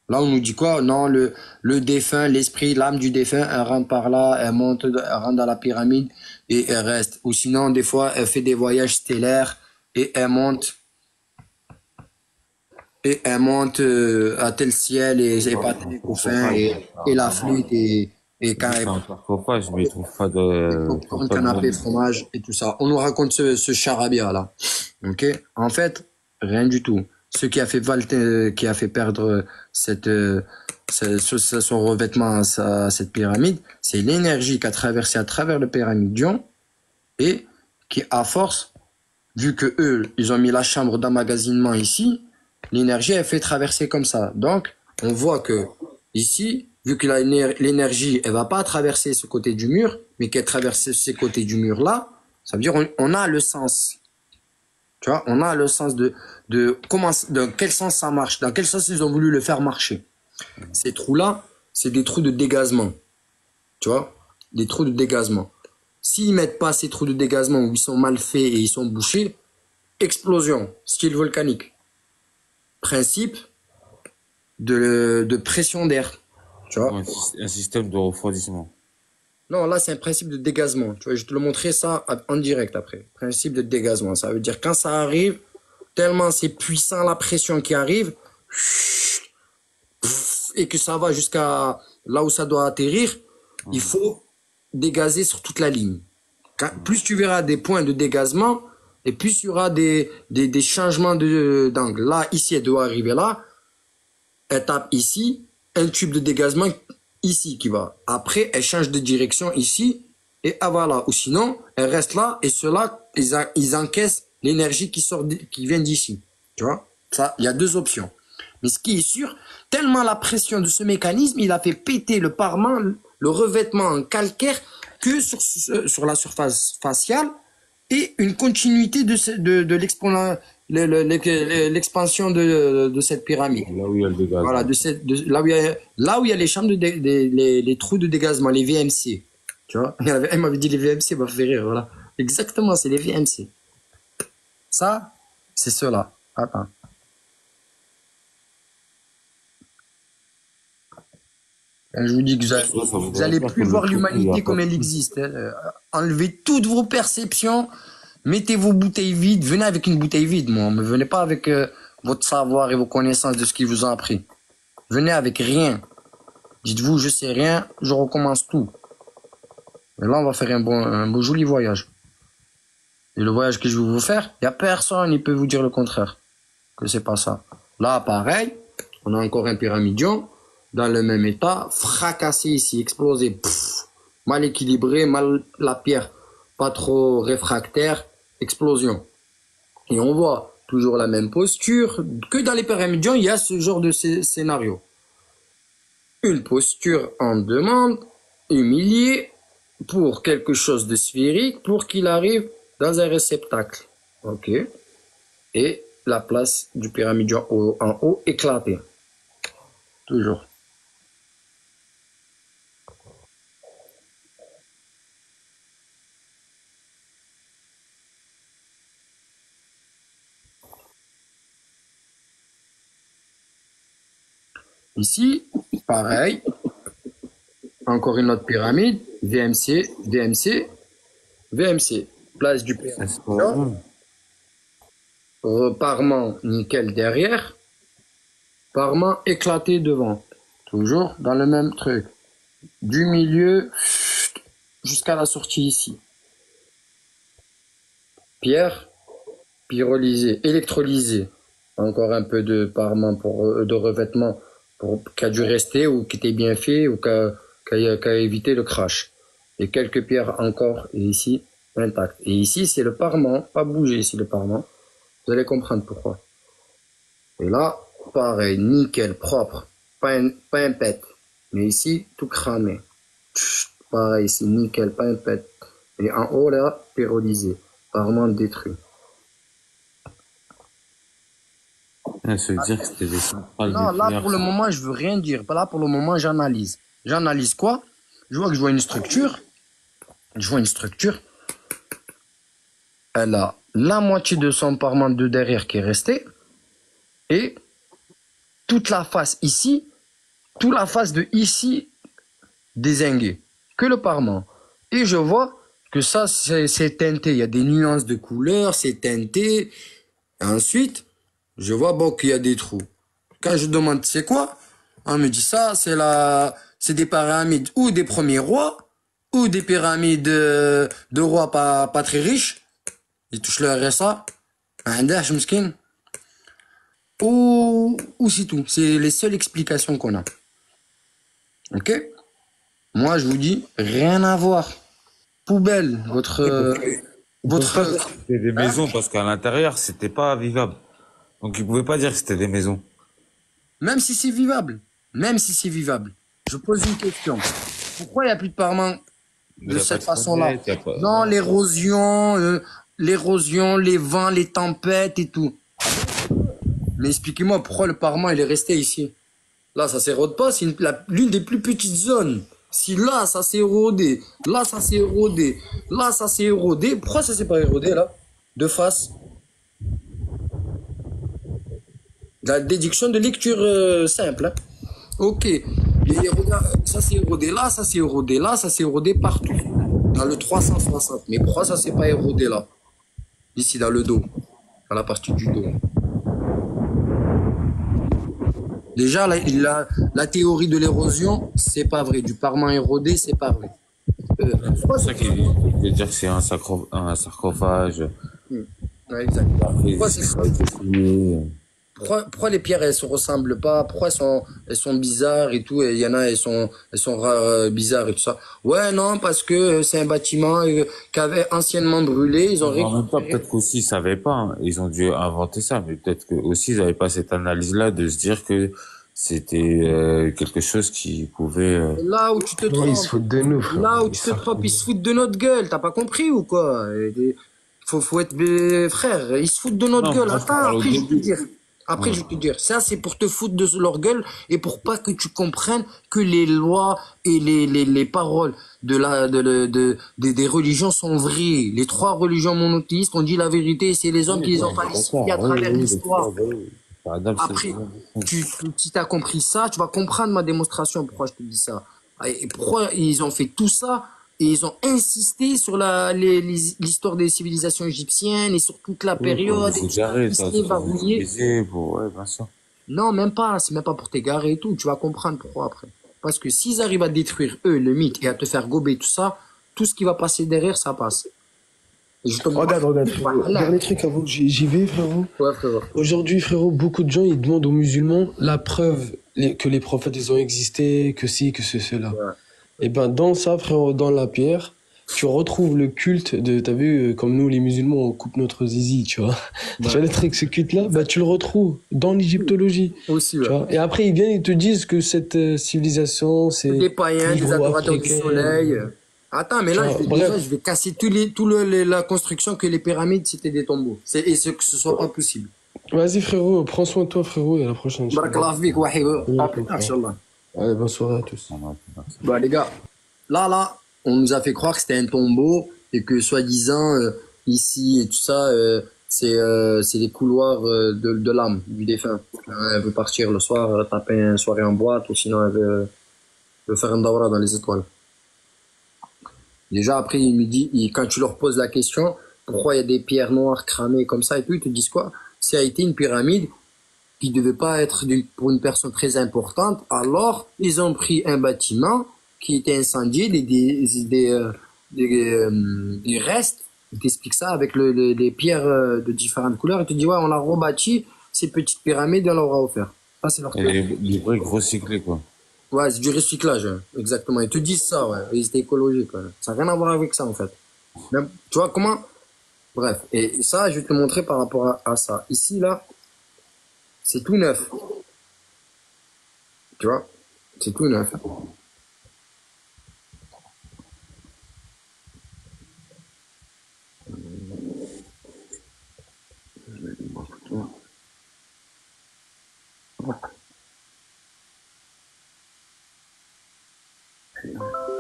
Speaker 2: Là, on nous dit quoi? Non, le défunt, l'esprit, l'âme du défunt, elle rentre par là, elle rentre dans la pyramide et elle reste. Ou sinon, des fois, elle fait des voyages stellaires et elle monte. Et elle monte à tel ciel et pas tel couffin et la flûte et quand elle
Speaker 3: C'est un sarcophage, mais ils trouvent pas
Speaker 2: et
Speaker 3: de, ils
Speaker 2: popcorn,
Speaker 3: trouvent pas de
Speaker 2: canapé,
Speaker 3: monnaie.
Speaker 2: fromage et tout ça. On nous raconte ce charabia là. Ok? En fait, rien du tout. Ce qui a fait qui a fait perdre son revêtement à cette pyramide, c'est l'énergie qui a traversé à travers le pyramidion et qui, à force, vu que eux, ils ont mis la chambre d'emmagasinement ici, l'énergie elle fait traverser comme ça. Donc, on voit que ici, vu que l'énergie, elle va pas traverser ce côté du mur, mais qu'elle traverse ces côtés du mur là, ça veut dire on a le sens. Tu vois, on a le sens de dans quel sens ça marche, dans quel sens ils ont voulu le faire marcher. Ces trous-là, c'est des trous de dégazement. Tu vois, des trous de dégazement. S'ils mettent pas ces trous de dégazement où ils sont mal faits et ils sont bouchés, explosion, style volcanique. Principe de pression d'air. Tu vois?
Speaker 3: Un système de refroidissement.
Speaker 2: Non, là, c'est un principe de dégazement. Tu vois, je vais te le montrer ça en direct après. Principe de dégazement. Ça veut dire quand ça arrive, tellement c'est puissant la pression qui arrive, et que ça va jusqu'à là où ça doit atterrir, il faut dégazer sur toute la ligne. Plus tu verras des points de dégazement, et plus il y aura des changements d'angle. Là, ici, elle doit arriver là. Elle tape ici, un tube de dégazement ici qui va. Après, elle change de direction ici, et ah voilà. Ou sinon, elle reste là, et ceux-là, ils encaissent l'énergie qui vient d'ici. Tu vois? Ça, il y a deux options. Mais ce qui est sûr, tellement la pression de ce mécanisme, il a fait péter le parement, le revêtement en calcaire, que sur la surface faciale, et une continuité de l'expansion de cette pyramide.
Speaker 3: Là où il y a le dégât.
Speaker 2: Voilà, là où il y a les chambres les trous de dégazement, les VMC. Tu vois, elle m'avait dit les VMC, m'a fait rire, voilà. Exactement, c'est les VMC. Ça, c'est cela. Attends. Je vous dis que vous allez plus voir l'humanité comme elle existe. Hein. Enlevez toutes vos perceptions, mettez vos bouteilles vides, venez avec une bouteille vide, moi. Ne venez pas avec votre savoir et vos connaissances de ce qu'ils vous ont appris. Venez avec rien. Dites-vous, je sais rien, je recommence tout. Et là, on va faire un beau joli voyage. Et le voyage que je vais vous faire, il n'y a personne qui peut vous dire le contraire. Que c'est pas ça. Là, pareil, on a encore un pyramidion, dans le même état, fracassé ici, explosé, mal équilibré, mal la pierre, pas trop réfractaire, explosion. Et on voit toujours la même posture, que dans les pyramidions, il y a ce genre de scénario. Une posture en demande, humilié, pour quelque chose de sphérique, pour qu'il arrive dans un réceptacle. Ok. Et la place du pyramide en haut éclatée. Toujours. Ici, pareil. Encore une autre pyramide. VMC, VMC, VMC. Place du pyramide. Parement nickel derrière. Parement éclaté devant. Toujours dans le même truc. Du milieu jusqu'à la sortie ici. Pierre pyrolysée, électrolysée. Encore un peu de parement de revêtement qui a dû rester ou qui était bien fait ou qui a évité le crash. Et quelques pierres encore et ici intactes. Et ici c'est le parement, pas bougé ici le parement. Vous allez comprendre pourquoi. Et là, pareil, nickel, propre, pas un pet. Mais ici, tout cramé. Pareil, ici, nickel, pas un pet. Et en haut, là, pyrolysé. Parement détruit.
Speaker 3: Ça veut dire que c'était des centrales
Speaker 2: Non, là,
Speaker 3: nucléaires.
Speaker 2: pour le moment, je veux rien dire. Là, pour le moment, j'analyse. J'analyse quoi? Je vois que je vois une structure. Je vois une structure. Elle a la moitié de son parement de derrière qui est resté. Et toute la face ici, toute la face de ici dézinguée. Que le parement. Et je vois que ça, c'est teinté. Il y a des nuances de couleurs, c'est teinté. Et ensuite, je vois bon, qu'il y a des trous. Quand je demande c'est quoi, on me dit ça, c'est des pyramides ou des premiers rois, ou des pyramides de rois pas très riches. Ils touchent le RSA. عندهش مسكين. Ou c'est tout. C'est les seules explications qu'on a. Ok? Moi, je vous dis, rien à voir. Poubelle, votre...
Speaker 3: C'était des maisons parce qu'à l'intérieur, c'était pas vivable. Donc ils pouvaient pas dire que c'était des maisons.
Speaker 2: Même si c'est vivable. Même si c'est vivable. Je pose une question. Pourquoi il n'y a plus de parement
Speaker 3: Mais
Speaker 2: de
Speaker 3: y a pas
Speaker 2: cette
Speaker 3: de
Speaker 2: façon-là?
Speaker 3: fenêtre, y a pas-
Speaker 2: Non, l'érosion, les vents, les tempêtes et tout. Mais expliquez-moi pourquoi le parement il est resté ici. Là, ça s'érode pas, c'est l'une des plus petites zones. Si là, ça s'est érodé, là, ça s'est érodé, là, ça s'est érodé, pourquoi ça s'est pas érodé là? De face. La déduction de lecture simple. Hein. Ok. Et regarde, ça s'est érodé là, ça s'est érodé là, ça s'est érodé partout. Dans le 360. Mais pourquoi ça s'est pas érodé là? Ici, dans le dos. Dans la partie du dos. Déjà, la théorie de l'érosion, c'est pas vrai. Du parement érodé, c'est pas vrai.
Speaker 3: C'est pour ça qu'il veut dire que c'est un sarcophage.
Speaker 2: Ouais, exact. Pourquoi,
Speaker 3: Pourquoi
Speaker 2: pourquoi les pierres elles se ressemblent pas? Pourquoi elles sont bizarres et tout? Et il y en a elles sont bizarres et tout ça. Ouais non parce que c'est un bâtiment qui avait anciennement brûlé. Ils ont
Speaker 3: en même temps, peut-être qu'aussi ils savaient pas. Hein. Ils ont dû inventer ça, mais peut-être que aussi ils n'avaient pas cette analyse-là de se dire que c'était quelque chose qui pouvait.
Speaker 2: Là où tu te trompes.
Speaker 1: Ils se foutent de nous, frère.
Speaker 2: Là où tu te trompes, ils se foutent de notre gueule. T'as pas compris ou quoi? Faut être frère. Ils se foutent de notre
Speaker 3: Non,
Speaker 2: gueule.
Speaker 3: moi, je
Speaker 2: Attends,
Speaker 3: parle au
Speaker 2: après je vais te
Speaker 3: début.
Speaker 2: dire. Après, je vais te dire, ça c'est pour te foutre de leur gueule et pour pas que tu comprennes que les lois et les paroles des religions sont vraies. Les trois religions monothéistes ont dit la vérité et c'est les hommes qui les ont falsifiées à travers l'histoire. Après, si t'as compris ça, tu vas comprendre ma démonstration, pourquoi je te dis ça. Et pourquoi ils ont fait tout ça et ils ont insisté sur l'histoire des civilisations égyptiennes et sur toute la période.
Speaker 3: Faut gérer, ça,
Speaker 2: Ouais,
Speaker 3: bien sûr.
Speaker 2: non, même pas. C'est même pas pour t'égarer et tout. Tu vas comprendre pourquoi après. Parce que s'ils arrivent à détruire eux le mythe et à te faire gober tout ça, tout ce qui va passer derrière, ça passe. Et je te
Speaker 1: Regarde, frérot.
Speaker 2: Voilà.
Speaker 1: Dernier truc avant que j'y vais, frérot.
Speaker 2: Ouais, frérot.
Speaker 1: Aujourd'hui, frérot, beaucoup de gens, ils demandent aux musulmans la preuve que les prophètes, ils ont existé, que si, que cela.
Speaker 2: Ouais.
Speaker 1: Et ben, dans ça, frérot, dans la pierre, tu retrouves le culte de, t'as vu, comme nous, les musulmans, on coupe notre zizi, tu vois. Tu vois le truc, ce culte-là, bah, tu le retrouves dans l'égyptologie.
Speaker 2: Aussi,
Speaker 1: Tu
Speaker 2: ouais.
Speaker 1: vois. Et après, ils viennent, ils te disent que cette civilisation, c'est
Speaker 2: Des païens, des adorateurs du
Speaker 1: négro-africain.
Speaker 2: soleil. Attends, mais là,
Speaker 1: Tu vois,
Speaker 2: déjà,
Speaker 1: bref.
Speaker 2: je vais casser la construction que les pyramides, c'était des tombeaux. Que ce soit pas possible.
Speaker 1: Vas-y, frérot, prends soin de toi, frérot, et à la prochaine. Inch'Allah.
Speaker 2: Barakallah fik, Wahid. À plus tard,
Speaker 1: Frère.
Speaker 2: Inch'Allah.
Speaker 1: Allez, bonne soirée à tous.
Speaker 2: Bah, les gars, là, on nous a fait croire que c'était un tombeau et que soi-disant, ici et tout ça, c'est les couloirs de l'âme du défunt. Elle veut partir le soir, taper une soirée en boîte ou sinon elle veut faire un dawra dans les étoiles. Déjà, après, il me dit, quand tu leur poses la question, pourquoi il y a des pierres noires cramées comme ça et tout, ils te disent quoi? Ça a été une pyramide qui devait pas être pour une personne très importante. Alors, ils ont pris un bâtiment qui était incendié, des restes. Ils t'expliquent ça avec les pierres de différentes couleurs. Ils te disent, ouais, on a rebâti ces petites pyramides et on leur a offert. Ça, c'est leur
Speaker 3: Et les briques recyclées, quoi.
Speaker 2: Ouais, c'est du recyclage, hein. Exactement. Ils te disent ça, ouais. Ils étaient écologiques, ouais. Ça n'a rien à voir avec ça, en fait. Même, tu vois comment? Bref. Et ça, je vais te montrer par rapport à ça. Ici, là, c'est tout neuf. Tu vois? C'est tout neuf.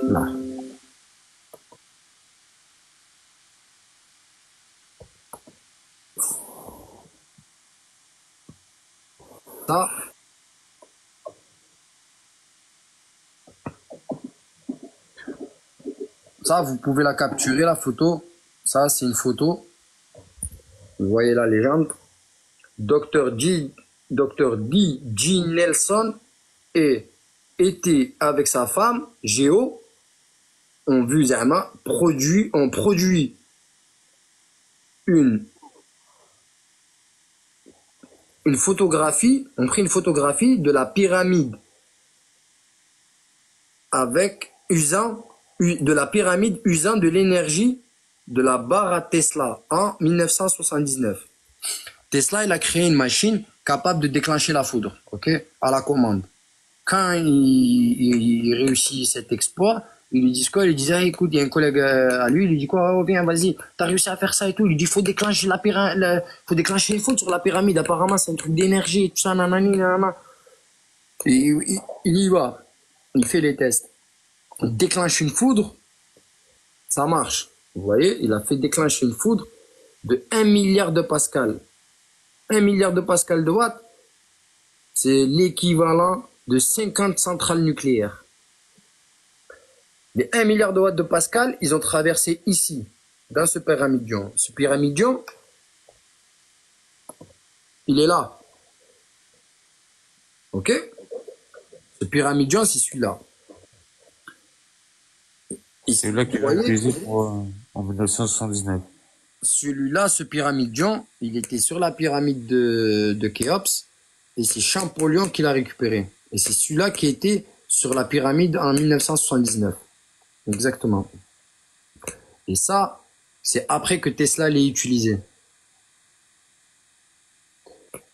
Speaker 2: Là. Ça, ça, vous pouvez la capturer, la photo. Ça, c'est une photo. Vous voyez la légende. Dr. D. G. Nelson et était avec sa femme, Géo, ont vu Zama ont produit une photographie, ont pris une photographie de la pyramide usant de l'énergie de la barre à Tesla en 1979. Tesla, il a créé une machine capable de déclencher la foudre, ok, à la commande. Quand il réussit cet exploit, ils lui disent quoi? Ils lui disent, ah, écoute, il y a un collègue à lui, il lui dit quoi? Oh, viens, vas-y, t'as réussi à faire ça et tout. Il lui dit, faut déclencher faut déclencher les foudres sur la pyramide. Apparemment, c'est un truc d'énergie et tout ça, nanani, nanana. Et il y va. Il fait les tests. Il déclenche une foudre, ça marche. Vous voyez, il a fait déclencher une foudre de 1 milliard de pascal. 1 milliard de pascal de watts, c'est l'équivalent de 50 centrales nucléaires. Les 1 milliard de watts de pascal, ils ont traversé ici, dans ce pyramidion. Ce pyramidion, il est là. Ok? Ce pyramidion, c'est celui-là.
Speaker 3: C'est là qu'il a utilisé en 1979.
Speaker 2: Celui-là, ce pyramidion, il était sur la pyramide de Khéops et c'est Champollion qui l'a récupéré. Et c'est celui-là qui était sur la pyramide en 1979. Exactement. Et ça, c'est après que Tesla l'ait utilisé.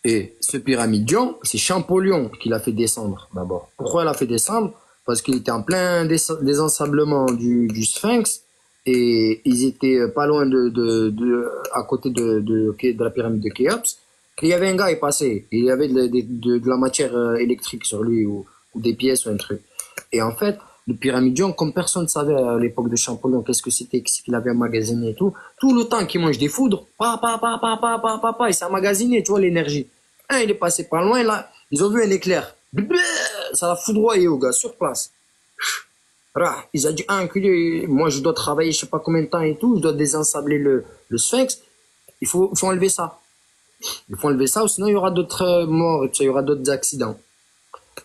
Speaker 2: Et ce pyramidion, c'est Champollion qui l'a fait descendre d'abord. Pourquoi il l'a fait descendre? Parce qu'il était en plein désensablement du Sphinx et ils étaient pas loin à côté de la pyramide de Khéops. Il y avait un gars, il passait, il y avait de la matière électrique sur lui ou des pièces ou un truc. Et en fait, le pyramidion, comme personne ne savait à l'époque de Champollion qu'est-ce que c'était, qu'est-ce qu'il avait emmagasiné et tout le temps qu'il mange des foudres, il s'est emmagasiné, tu vois, l'énergie. Il est passé pas loin, là, ils ont vu un éclair. Ça l'a foudroyé au gars, sur place. Ils ont dit, enculé, moi je dois travailler je sais pas combien de temps et tout, je dois désensabler le Sphinx, il faut enlever ça. Il faut enlever ça, ou sinon il y aura d'autres morts, il y aura d'autres accidents.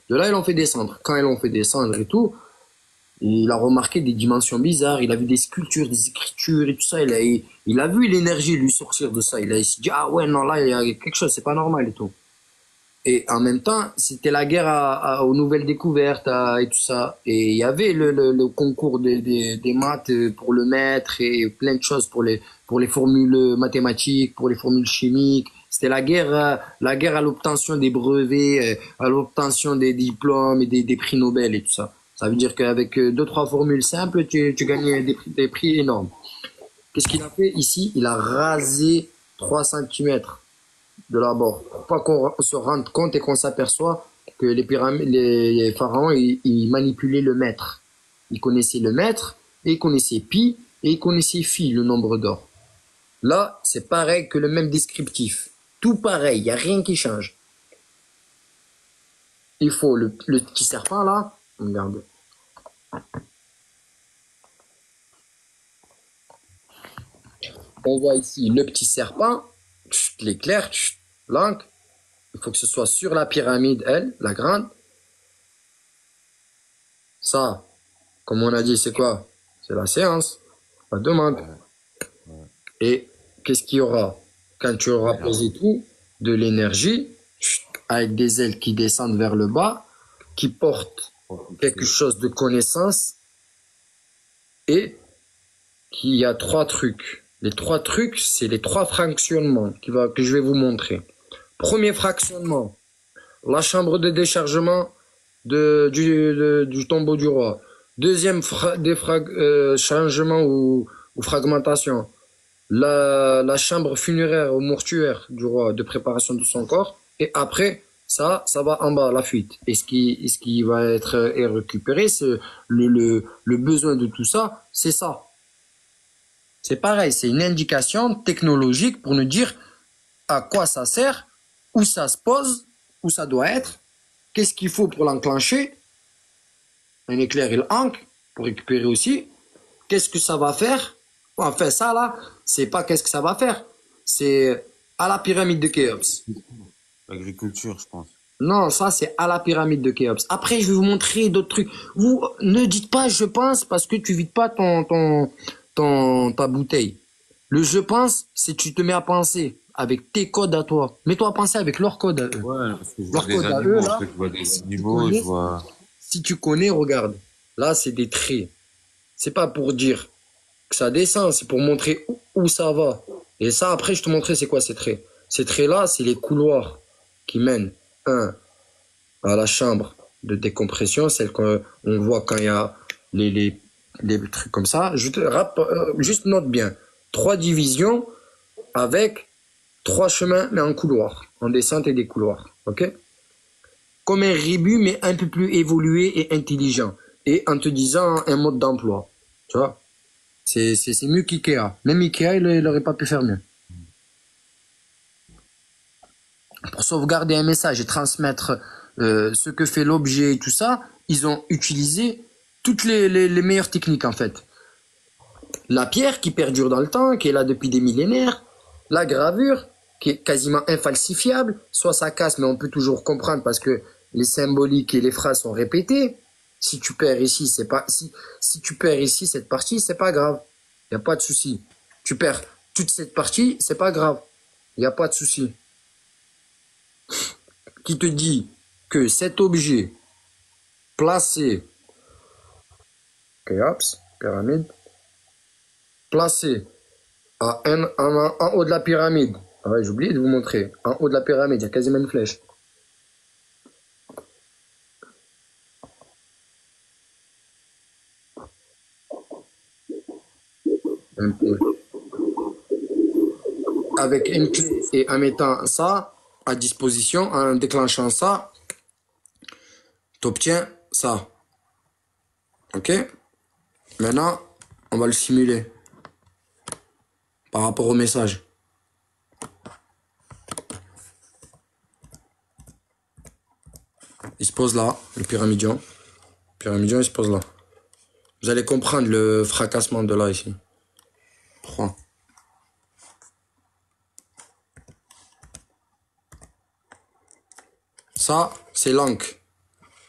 Speaker 2: De là, ils l'ont fait descendre. Quand ils l'ont fait descendre et tout, il a remarqué des dimensions bizarres, il a vu des sculptures, des écritures et tout ça, il a vu l'énergie lui sortir de ça. Il s'est dit, ah ouais, non, là, il y a quelque chose, c'est pas normal et tout. Et en même temps, c'était la guerre aux nouvelles découvertes et tout ça. Et il y avait le concours des maths pour le maître et plein de choses pour les formules mathématiques, pour les formules chimiques. C'était la guerre à l'obtention des brevets, à l'obtention des diplômes et des prix Nobel et tout ça. Ça veut dire qu'avec 2-3 formules simples, tu gagnais des prix énormes. Qu'est-ce qu'il a fait ici? Il a rasé 3 cm de l'abord. Pour pas qu'on se rende compte et qu'on s'aperçoit que les pyramides, les pharaons, ils manipulaient le mètre. Ils connaissaient le mètre, et ils connaissaient pi, et ils connaissaient phi, le nombre d'or. Là, c'est pareil que le même descriptif. Tout pareil, il n'y a rien qui change. Il faut le petit serpent là, regarde. On voit ici le petit serpent, l'éclair, l'encre. Il faut que ce soit sur la pyramide, elle, la grande. Ça, comme on a dit, c'est quoi? C'est la séance, la demande. Et qu'est-ce qu'il y aura quand tu auras posé tout? De l'énergie, avec des ailes qui descendent vers le bas, qui portent quelque chose de connaissance, et qu'il y a trois trucs. Les trois trucs, c'est les trois fractionnements que je vais vous montrer. Premier fractionnement, la chambre de déchargement du tombeau du roi. Deuxième changement ou fragmentation, la chambre funéraire ou mortuaire du roi de préparation de son corps. Et après, ça va en bas, la fuite. Et ce qui va être récupéré, c'est le besoin de tout ça, c'est ça. C'est pareil, c'est une indication technologique pour nous dire à quoi ça sert, où ça se pose, où ça doit être, qu'est-ce qu'il faut pour l'enclencher. Un éclair, il ancre pour récupérer aussi. Qu'est-ce que ça va faire? Enfin, ça là, c'est pas qu'est-ce que ça va faire. C'est à la pyramide de Khéops.
Speaker 3: L'agriculture, je pense.
Speaker 2: Non, ça c'est à la pyramide de Khéops. Après, je vais vous montrer d'autres trucs. Vous ne dites pas je pense parce que tu vides pas ta bouteille. Le je pense, c'est tu te mets à penser avec tes codes à toi. Mets-toi à penser avec leurs codes à eux.
Speaker 3: Ouais, parce que je
Speaker 2: Leurs
Speaker 3: vois des
Speaker 2: codes à
Speaker 3: animaux,
Speaker 2: eux, là.
Speaker 3: je vois des animaux, je vois...
Speaker 2: Si tu connais, regarde. Là, c'est des traits. C'est pas pour dire que ça descend, c'est pour montrer où ça va. Et ça, après, je te montrerai c'est quoi ces traits. Ces traits-là, c'est les couloirs qui mènent, à la chambre de décompression, celle qu'on voit quand il y a les trucs comme ça. Juste note bien. 3 divisions avec 3 chemins, mais en couloir, en descente et des couloirs. Ok? Comme un rébut, mais un peu plus évolué et intelligent. Et en te disant un mode d'emploi. Tu vois? C'est mieux qu'IKEA. Même IKEA, il aurait pas pu faire mieux. Pour sauvegarder un message et transmettre ce que fait l'objet et tout ça, ils ont utilisé toutes les meilleures techniques en fait. La pierre qui perdure dans le temps, qui est là depuis des millénaires, la gravure qui est quasiment infalsifiable, soit ça casse mais on peut toujours comprendre parce que les symboliques et les phrases sont répétées. Si tu perds ici, c'est pas si tu perds ici cette partie, c'est pas grave. Il y a pas de souci. Tu perds toute cette partie, c'est pas grave. Il y a pas de souci. Qui te dit que cet objet placé, Khéops, pyramide, placé en haut de la pyramide. Ah ouais, j'ai oublié de vous montrer. En haut de la pyramide, il y a quasiment une flèche. Un peu. Avec une clé et en mettant ça à disposition, en déclenchant ça, tu obtiens ça. Ok? Maintenant, on va le simuler par rapport au message. Il se pose là, le pyramidion. Le pyramidion, il se pose là. Vous allez comprendre le fracassement de là, ici. 3. Ça, c'est l'encre.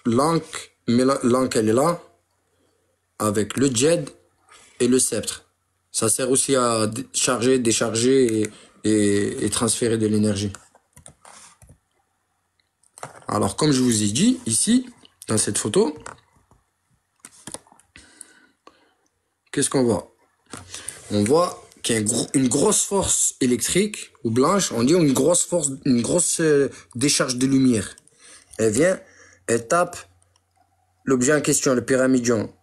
Speaker 2: L'encre, elle est là, avec le djed et le sceptre. Ça sert aussi à charger, décharger et transférer de l'énergie. Alors, comme je vous ai dit, ici, dans cette photo, qu'est-ce qu'on voit? On voit qu'il y a une grosse force électrique, ou blanche, on dit une grosse force, une grosse décharge de lumière. Elle vient, elle tape l'objet en question, le pyramidion.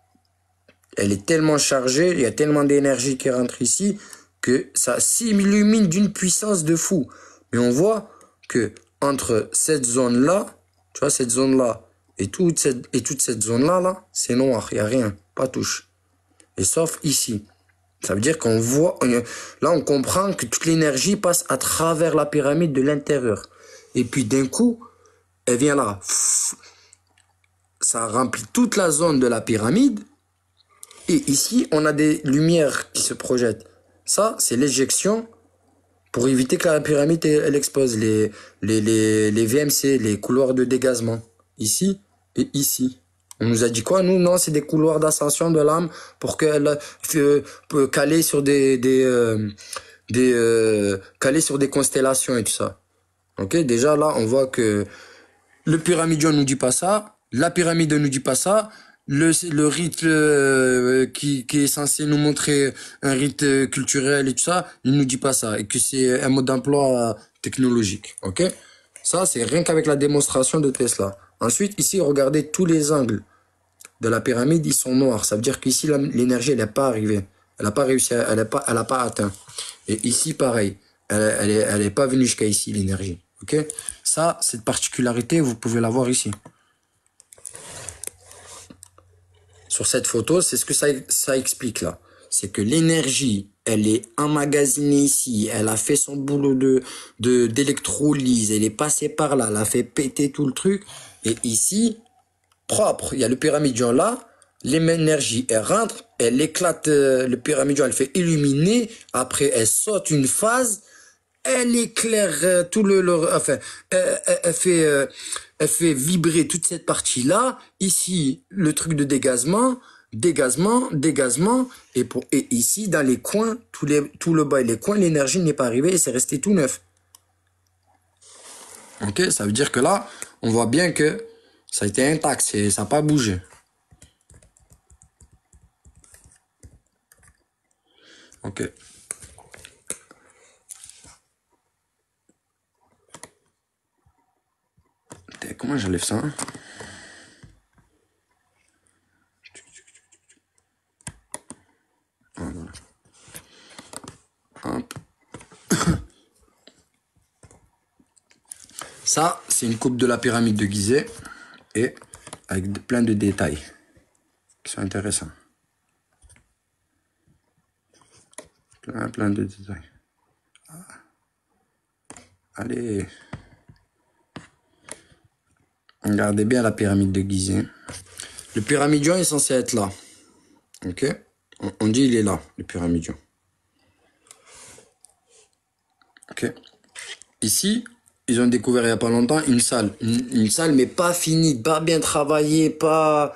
Speaker 2: Elle est tellement chargée, il y a tellement d'énergie qui rentre ici, que ça s'illumine d'une puissance de fou. Mais on voit que entre cette zone-là, tu vois, cette zone-là, et toute cette zone-là, là, c'est noir, il n'y a rien, pas touche. Et sauf ici. Ça veut dire qu'on voit, là on comprend que toute l'énergie passe à travers la pyramide de l'intérieur. Et puis d'un coup, elle vient là. Ça remplit toute la zone de la pyramide. Et ici, on a des lumières qui se projettent. Ça, c'est l'éjection pour éviter que la pyramide elle explose. Les VMC, les couloirs de dégazement. Ici et ici. On nous a dit quoi? Nous, non, c'est des couloirs d'ascension de l'âme pour qu'elle peut caler sur caler sur des constellations et tout ça. Ok, déjà là, on voit que le pyramidion nous dit pas ça, la pyramide nous dit pas ça, le rite qui est censé nous montrer un rite culturel et tout ça, il nous dit pas ça et que c'est un mode d'emploi technologique. Ok, ça c'est rien qu'avec la démonstration de Tesla. Ensuite, ici, regardez tous les angles de la pyramide, ils sont noirs. Ça veut dire qu'ici, l'énergie, elle n'est pas arrivée. Elle n'a pas réussi, elle n'a pas atteint. Et ici, pareil. Elle est pas venue jusqu'à ici, l'énergie. Ok? Ça, cette particularité, vous pouvez la voir ici. Sur cette photo, c'est ce que ça explique là. C'est que l'énergie, elle est emmagasinée ici. Elle a fait son boulot d'électrolyse. Elle est passée par là. Elle a fait péter tout le truc. Et ici, propre, il y a le pyramidion là, l'énergie, elle rentre, elle éclate, le pyramidion, elle fait illuminer, après elle saute une phase, elle éclaire tout enfin, elle fait vibrer toute cette partie-là, ici, le truc de dégazement, et ici, dans les coins, tout le bas et les coins, l'énergie n'est pas arrivée et c'est resté tout neuf. Ok, ça veut dire que là, on voit bien que ça a été intact, ça n'a pas bougé. Ok. Comment j'enlève ça, hein? Voilà. Hop. Ça, c'est une coupe de la pyramide de Gizeh. Et avec plein de détails qui sont intéressants. Plein de détails. Allez. Regardez bien la pyramide de Gizeh. Le pyramidion est censé être là. Ok? On dit il est là, le pyramidion. Ok? Ici, ils ont découvert il n'y a pas longtemps une salle. Une salle, mais pas finie, pas bien travaillée, pas...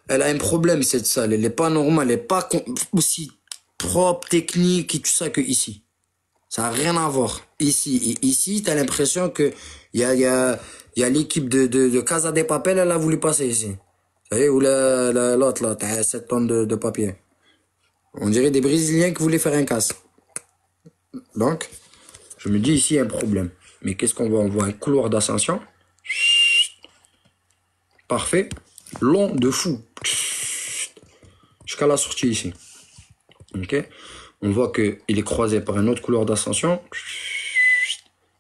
Speaker 2: Elle a un problème, cette salle. Elle n'est pas normale, elle n'est pas aussi propre, technique et tout ça que ici. Ça n'a rien à voir. Ici, tu as l'impression que il y a l'équipe de Casa de Papel, elle a voulu passer ici. Vous savez, où l'autre, là, t'as 7 tonnes de papier. On dirait des Brésiliens qui voulaient faire un casse. Donc, je me dis ici, il y a un problème. Mais qu'est-ce qu'on voit? On voit un couloir d'ascension. Parfait. Long de fou. Jusqu'à la sortie ici. Ok. On voit qu'il est croisé par un autre couloir d'ascension.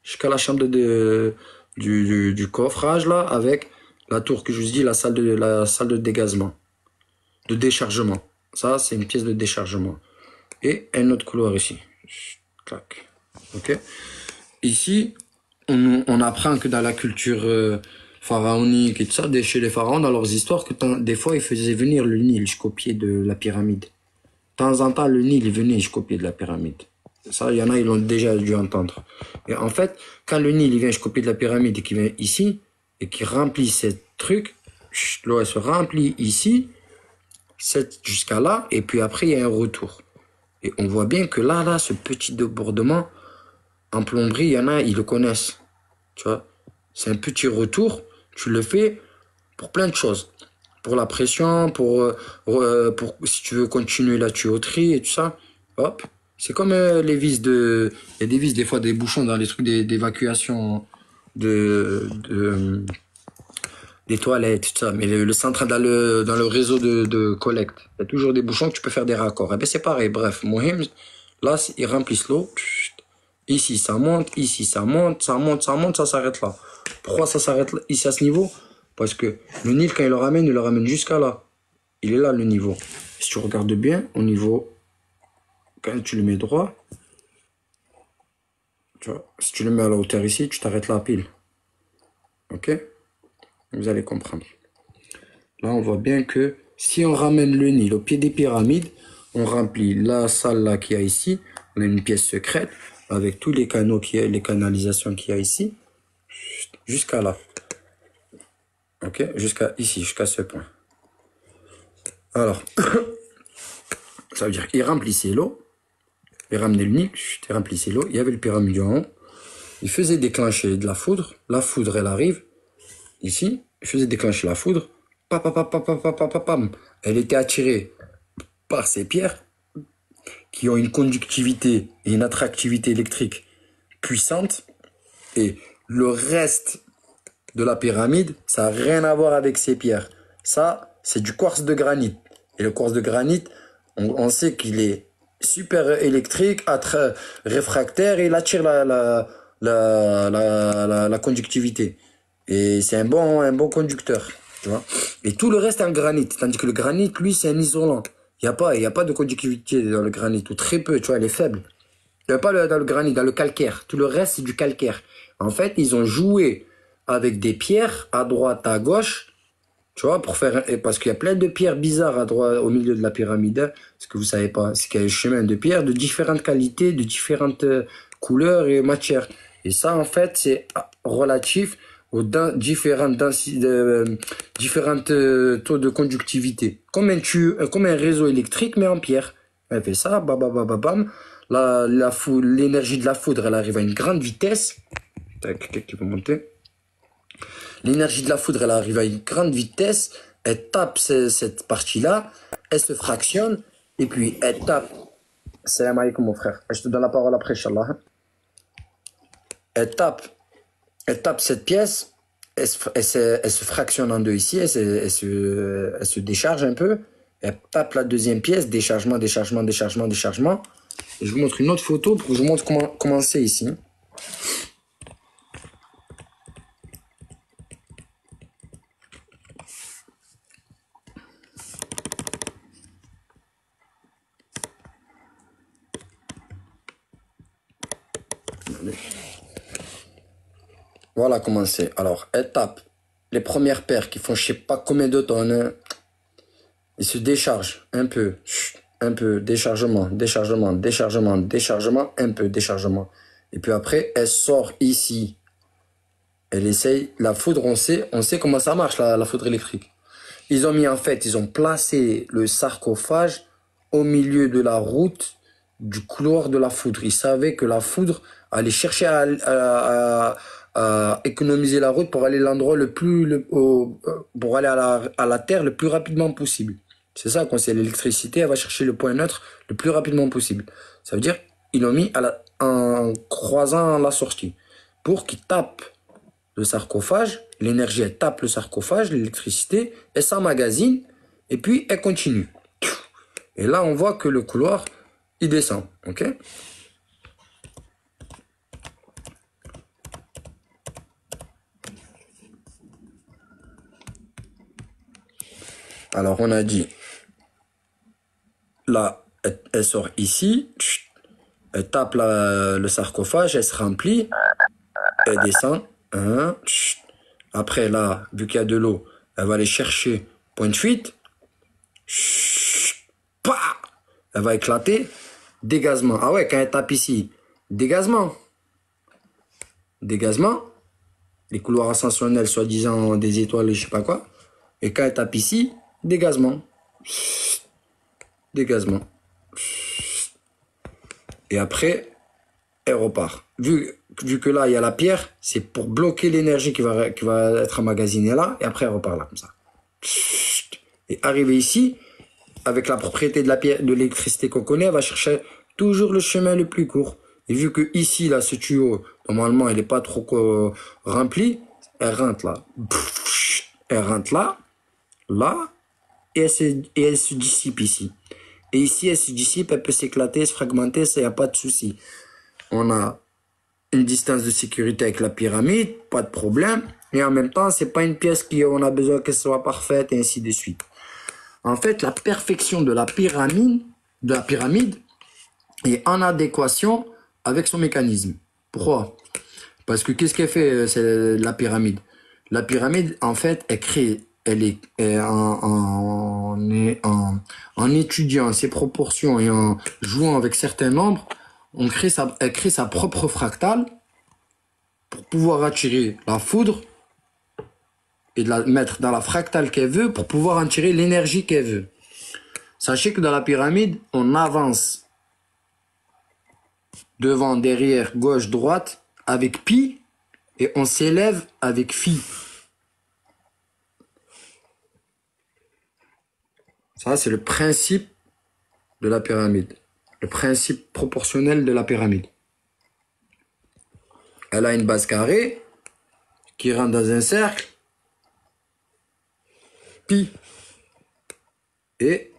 Speaker 2: Jusqu'à la chambre du coffrage là, avec la tour que je vous dis, la salle de dégazement. De déchargement. Ça, c'est une pièce de déchargement. Et un autre couloir ici. Clac. Ok. Ici, on apprend que dans la culture pharaonique et tout ça, chez les pharaons, dans leurs histoires, que des fois, ils faisaient venir le Nil jusqu'au pied de la pyramide. De temps en temps, le Nil, il venait jusqu'au pied de la pyramide. Ça, il y en a, ils l'ont déjà dû entendre. Et en fait, quand le Nil, il vient jusqu'au pied de la pyramide et qu'il vient ici, et qu'il remplit ce truc, l'eau, elle se remplit ici, jusqu'à là, et puis après, il y a un retour. Et on voit bien que là, ce petit débordement, en plomberie, il y en a, ils le connaissent. Tu vois, c'est un petit retour, tu le fais pour plein de choses. Pour la pression, pour si tu veux continuer la tuyauterie et tout ça. Hop. C'est comme les vis il y a des vis, des fois, des bouchons dans les trucs d'évacuation des toilettes, tout ça. Mais le centre dans le réseau de collecte, il y a toujours des bouchons que tu peux faire des raccords. Et ben c'est pareil, bref. Mohim, là, ils remplissent l'eau. Ici, ça monte, ici, ça monte, ça monte, ça monte, ça s'arrête là. Pourquoi ça s'arrête ici à ce niveau? Parce que le Nil, quand il le ramène jusqu'à là. Il est là, le niveau. Si tu regardes bien, au niveau, quand tu le mets droit, tu vois, si tu le mets à la hauteur ici, tu t'arrêtes là pile. Ok? Vous allez comprendre. Là, on voit bien que si on ramène le Nil au pied des pyramides, on remplit la salle là qu'il y a ici. On a une pièce secrète avec tous les canaux les canalisations qu'il y a ici, jusqu'à là. Ok? Jusqu'à ici, jusqu'à ce point. Alors, ça veut dire qu'il remplissait l'eau. Il ramenait le Nil, il remplissait l'eau. Il y avait le pyramide en haut. Il faisait déclencher de la foudre. La foudre, elle arrive ici. Il faisait déclencher la foudre. Pam. Elle était attirée par ces pierres qui ont une conductivité et une attractivité électrique puissante. Et le reste de la pyramide, ça n'a rien à voir avec ces pierres. Ça, c'est du quartz de granit. Et le quartz de granit, on sait qu'il est super électrique, réfractaire et il attire la conductivité. Et c'est un bon conducteur, tu vois. Et tout le reste est en granit. Tandis que le granit, lui, c'est un isolant. Il y a pas de conductivité dans le granit, ou très peu, tu vois, elle est faible. Il n'y a pas dans le granit, dans le calcaire. Tout le reste, c'est du calcaire. En fait, ils ont joué avec des pierres à droite, à gauche, tu vois, parce qu'il y a plein de pierres bizarres à droite, au milieu de la pyramide. Ce que vous savez pas, c'est qu'il y a un chemin de pierres de différentes qualités, de différentes couleurs et matières. Et ça, en fait, c'est relatif aux différentes taux de conductivité. Comme un réseau électrique, mais en pierre. Elle fait ça, bam. L'énergie de la foudre, elle arrive à une grande vitesse. Quelqu'un qui peut monter. L'énergie de la foudre, elle arrive à une grande vitesse, elle tape cette partie-là, elle se fractionne, et puis elle tape. Salam alaikum mon frère, je te donne la parole après, Inch'Allah. Elle tape cette pièce, elle se fractionne en deux ici, elle se décharge un peu, elle tape la deuxième pièce, déchargement. Et je vous montre une autre photo pour que je vous montre comment c'est ici. Voilà comment c'est. Alors, elle tape les premières paires qui font je sais pas combien de tonnes. Hein. Ils se déchargent un peu, déchargement, un peu, déchargement. Et puis après, elle sort ici. Elle essaye. La foudre, on sait comment ça marche, la foudre électrique. Ils ont placé le sarcophage au milieu de la route du couloir de la foudre. Ils savaient que la foudre allait chercher à économiser la route pour aller à l'endroit pour aller à la terre le plus rapidement possible. C'est ça, quand c'est l'électricité, elle va chercher le point neutre le plus rapidement possible. Ça veut dire, ils l'ont mis en croisant la sortie pour qu'il tape le sarcophage. L'énergie, elle tape le sarcophage, l'électricité, elle s'emmagasine et puis elle continue. Et là, on voit que le couloir, il descend, ok? Alors, on a dit, là, elle sort ici, elle tape le sarcophage, elle se remplit, elle descend. Après, là, vu qu'il y a de l'eau, elle va aller chercher point de fuite. Elle va éclater. Dégazement. Ah ouais, quand elle tape ici, dégazement. Les couloirs ascensionnels, soi-disant des étoiles, je sais pas quoi. Et quand elle tape ici, dégazement. Et après, elle repart. Vu que là, il y a la pierre, c'est pour bloquer l'énergie qui va être emmagasinée là, et après, elle repart là, comme ça. Et arrivé ici, avec la propriété de la pierre, de l'électricité qu'on connaît, elle va chercher toujours le chemin le plus court. Et vu que ici, là, ce tuyau, normalement, il n'est pas trop rempli, elle rentre là. Là, et elle se dissipe ici. Et ici, elle se dissipe, elle peut s'éclater, se fragmenter, ça, il n'y a pas de souci. On a une distance de sécurité avec la pyramide, pas de problème. Et en même temps, c'est pas une pièce on a besoin qu'elle soit parfaite et ainsi de suite. En fait, la perfection de la pyramide est en adéquation avec son mécanisme. Pourquoi? Parce que qu'est-ce qu'elle fait, la pyramide? La pyramide, en fait, en étudiant ses proportions et en jouant avec certains nombres, elle crée sa propre fractale pour pouvoir attirer la foudre et de la mettre dans la fractale qu'elle veut pour pouvoir en tirer l'énergie qu'elle veut. Sachez que dans la pyramide, on avance devant, derrière, gauche, droite avec pi et on s'élève avec phi. Ça, c'est le principe de la pyramide. Le principe proportionnel de la pyramide. Elle a une base carrée qui rentre dans un cercle. Pi. Et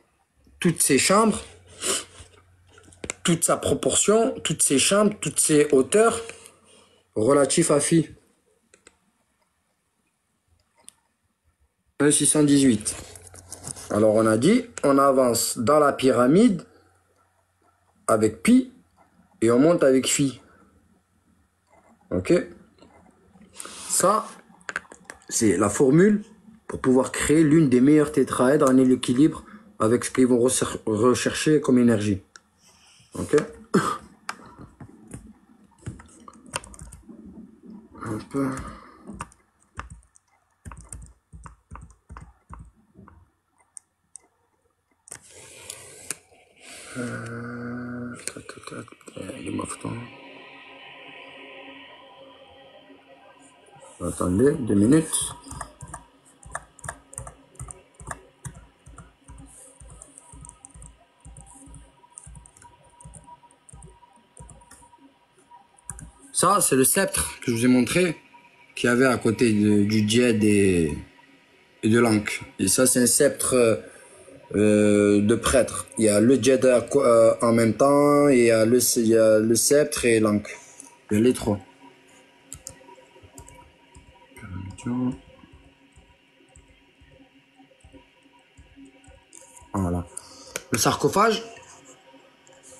Speaker 2: toutes ces chambres, toute sa proportion, toutes ces chambres, toutes ces hauteurs relatives à phi. 1,618. Alors on a dit, on avance dans la pyramide avec pi et on monte avec phi. Ok? Ça, c'est la formule pour pouvoir créer l'une des meilleures tétraèdres en équilibre avec ce qu'ils vont rechercher comme énergie. Ok? Un peu. Il est mafoutant. Attendez, 2 minutes. Ça, c'est le sceptre que je vous ai montré, qu'il y avait à côté du djed et de l'ankh. Et ça, c'est un sceptre de prêtre. Il y a le djed en même temps, et il y a le sceptre et l'ankh. Il y a les trois. Voilà. Le sarcophage,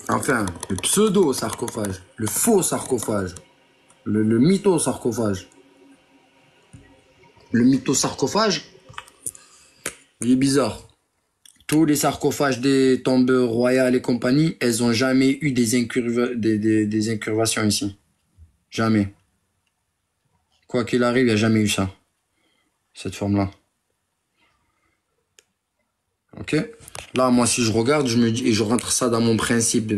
Speaker 2: enfin, le pseudo-sarcophage, le faux sarcophage, le mytho-sarcophage. Le mytho-sarcophage, il est bizarre. Tous les sarcophages des tombes royales et compagnie, elles n'ont jamais eu des incurvations ici. Jamais. Quoi qu'il arrive, il n'y a jamais eu ça. Cette forme-là. Ok? Là, moi, si je regarde, je me dis, et je rentre ça dans mon principe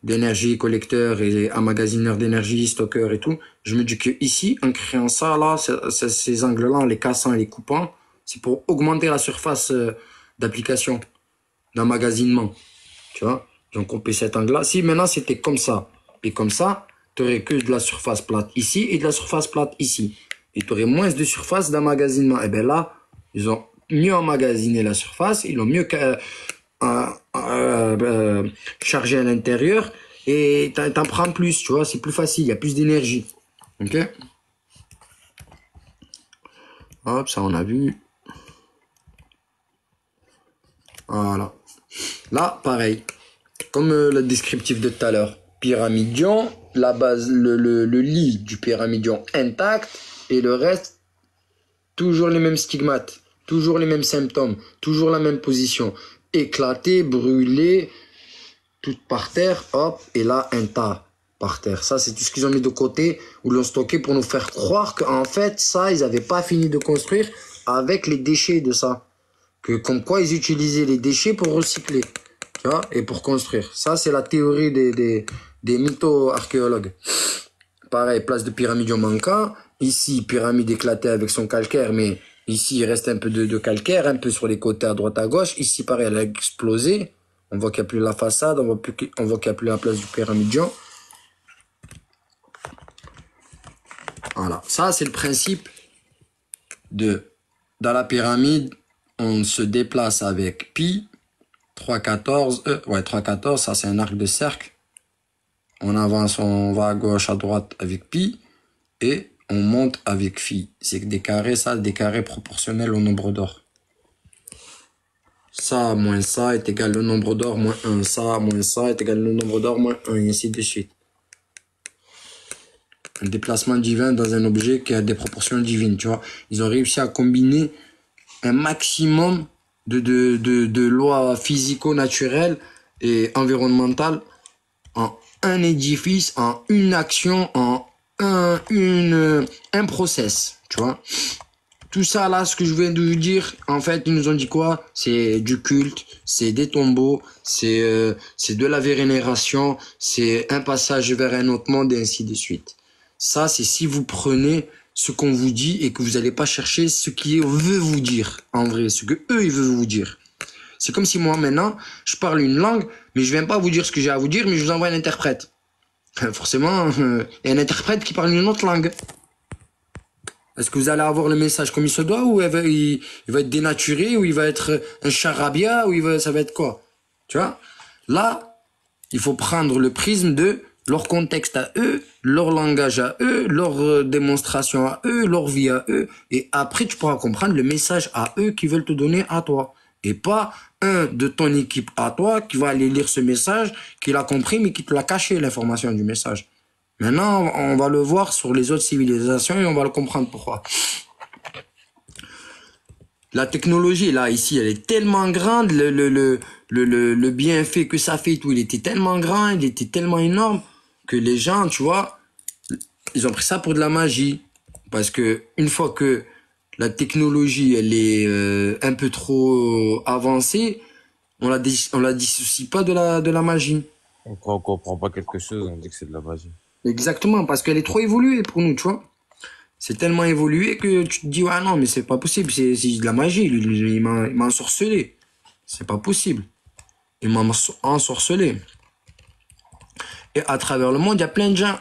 Speaker 2: d'énergie, collecteur et emmagasineur d'énergie, stockeur et tout, je me dis que ici, en créant ça, là, ces angles-là, en les cassant et les coupant, c'est pour augmenter la surface d'application, d'emmagasinement. Tu vois? Donc, on paie cet angle-là. Si maintenant, c'était comme ça, et comme ça, tu n'aurais que de la surface plate ici et de la surface plate ici. Et tu aurais moins de surface d'emmagasinement. Et bien là, ils ont mieux emmagasiné la surface, ils l'ont mieux chargé à l'intérieur et t'en prends plus, tu vois, c'est plus facile, il y a plus d'énergie. Ok? Hop, ça on a vu. Voilà. Là, pareil. Comme le descriptif de tout à l'heure. Pyramidion, la base, le lit du pyramidion intact et le reste, toujours les mêmes stigmates, toujours les mêmes symptômes, toujours la même position. Éclaté, brûlé, tout par terre, hop, et là, un tas par terre. Ça, c'est tout ce qu'ils ont mis de côté ou l'ont stocké pour nous faire croire qu'en fait, ça, ils n'avaient pas fini de construire avec les déchets de ça. Que comme quoi, ils utilisaient les déchets pour recycler, tu vois, et pour construire. Ça, c'est la théorie des mytho-archéologues. Pareil, place de pyramidion manquant. Ici, pyramide éclatée avec son calcaire, mais ici, il reste un peu de calcaire, un peu sur les côtés à droite à gauche. Ici, pareil, elle a explosé. On voit qu'il n'y a plus la façade, on voit qu'il n'y a plus la place du pyramidion. Voilà. Ça, c'est le principe dans la pyramide, on se déplace avec pi, 3,14, 3,14, ça c'est un arc de cercle. On avance, on va à gauche, à droite avec pi. Et on monte avec phi. C'est que des carrés, ça, des carrés proportionnels au nombre d'or. Ça moins ça est égal au nombre d'or moins 1. Ça moins ça est égal au nombre d'or moins 1. Et ainsi de suite. Un déplacement divin dans un objet qui a des proportions divines, tu vois. Ils ont réussi à combiner un maximum de lois physico-naturelles et environnementales en un édifice, en une action, en un process, tu vois. Tout ça là, ce que je viens de vous dire, en fait, ils nous ont dit quoi? C'est du culte, c'est des tombeaux, c'est de la vénération, c'est un passage vers un autre monde et ainsi de suite. Ça, c'est si vous prenez ce qu'on vous dit et que vous n'allez pas chercher ce qui veut vous dire, en vrai, ce que eux, ils veulent vous dire. C'est comme si moi, maintenant, je parle une langue, mais je viens pas vous dire ce que j'ai à vous dire, mais je vous envoie un interprète. Forcément, il y a un interprète qui parle une autre langue. Est-ce que vous allez avoir le message comme il se doit, ou il va être dénaturé, ou il va être un charabia, ou ça va être quoi? Tu vois? Là, il faut prendre le prisme de leur contexte à eux, leur langage à eux, leur démonstration à eux, leur vie à eux, et après tu pourras comprendre le message à eux qu'ils veulent te donner à toi. Et pas un de ton équipe à toi qui va aller lire ce message, qu'il a compris, mais qui te l'a caché, l'information du message. Maintenant, on va le voir sur les autres civilisations et on va le comprendre pourquoi. La technologie, là, ici, elle est tellement grande, le bienfait que ça fait et tout, il était tellement grand, il était tellement énorme, que les gens, tu vois, ils ont pris ça pour de la magie. Parce que une fois que la technologie, elle est un peu trop avancée, on la dissocie pas de la magie.
Speaker 3: Quand on comprend pas quelque chose, on dit que c'est de la magie.
Speaker 2: Exactement, parce qu'elle est trop évoluée pour nous, tu vois. C'est tellement évolué que tu te dis, ouais, non, mais c'est pas possible, c'est de la magie, il m'a ensorcelé. C'est pas possible. Il m'a ensorcelé. Et à travers le monde, il y a plein de gens,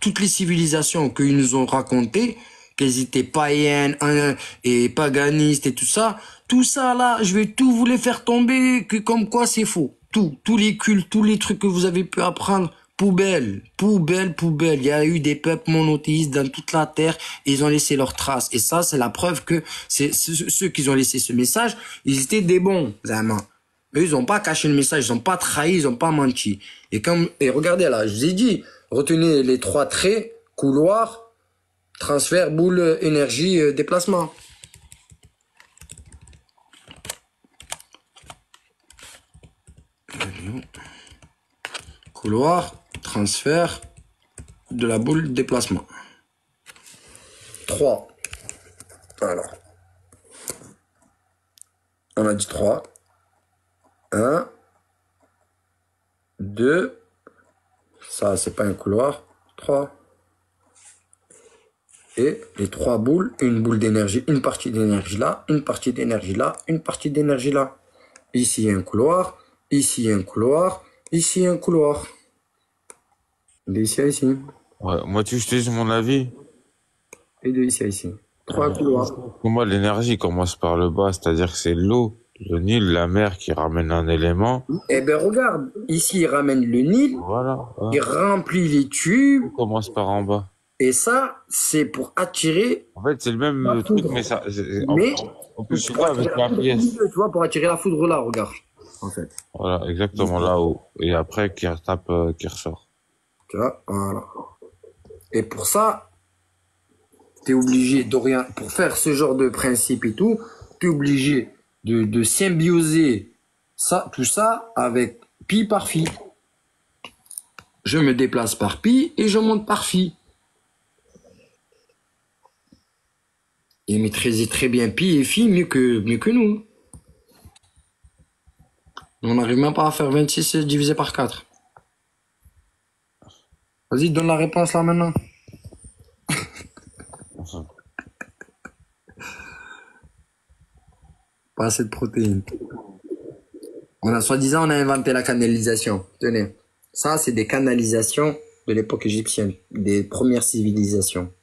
Speaker 2: toutes les civilisations qu'ils nous ont racontées, qu'elles étaient païennes et paganistes et tout ça là, je vais tout vous les faire tomber, que comme quoi c'est faux. Tous les cultes, tous les trucs que vous avez pu apprendre, poubelle. Il y a eu des peuples monothéistes dans toute la terre et ils ont laissé leurs traces. Et ça, c'est la preuve que ceux qui ont laissé ce message, ils étaient des bons, vraiment. Eux, ils ont pas caché le message, ils ont pas trahi, ils ont pas menti. Et regardez là, je vous ai dit, retenez les 3 traits, couloir, transfert, boule, énergie, déplacement. Couloir, transfert, de la boule, déplacement. 3. Alors. On a dit 3. 1. 2. Ça, c'est pas un couloir. 3. Et les 3 boules, une boule d'énergie, une partie d'énergie là, une partie d'énergie là, une partie d'énergie là. Ici, il y a un couloir. Ici, il y a un couloir. Ici, il y a un couloir. D'ici à ici.
Speaker 3: Ouais, moi, je te dis mon avis.
Speaker 2: Et de ici à ici. 3 couloirs.
Speaker 3: Pour moi, l'énergie commence par le bas, c'est-à-dire que c'est l'eau, le Nil, la mer qui ramène un élément.
Speaker 2: Eh ben regarde, ici il ramène le Nil,
Speaker 3: Voilà.
Speaker 2: il remplit les tubes,
Speaker 3: Tout commence par en bas.
Speaker 2: et ça, c'est pour attirer
Speaker 3: En fait, c'est le même
Speaker 2: la
Speaker 3: truc,
Speaker 2: foudre.
Speaker 3: mais ça.
Speaker 2: Mais,
Speaker 3: En plus, tu
Speaker 2: pour
Speaker 3: vois,
Speaker 2: attirer
Speaker 3: avec
Speaker 2: la
Speaker 3: la
Speaker 2: foudre
Speaker 3: pièce.
Speaker 2: au milieu, tu vois, pour attirer la foudre là, regarde, en fait.
Speaker 3: Voilà, exactement là-haut. Et après, qui retape, qui ressort.
Speaker 2: Tu vois, voilà. Et pour ça, t'es obligé pour faire ce genre de principe et tout, t'es obligé de symbioser ça, tout ça avec pi par phi. Je me déplace par pi et je monte par phi. Et maîtriser très bien pi et phi mieux que nous. On n'arrive même pas à faire 26 divisé par 4. Vas-y, donne la réponse là maintenant. Pas assez de protéines. Soi-disant, on a inventé la canalisation. Tenez. Ça, c'est des canalisations de l'époque égyptienne. Des premières civilisations.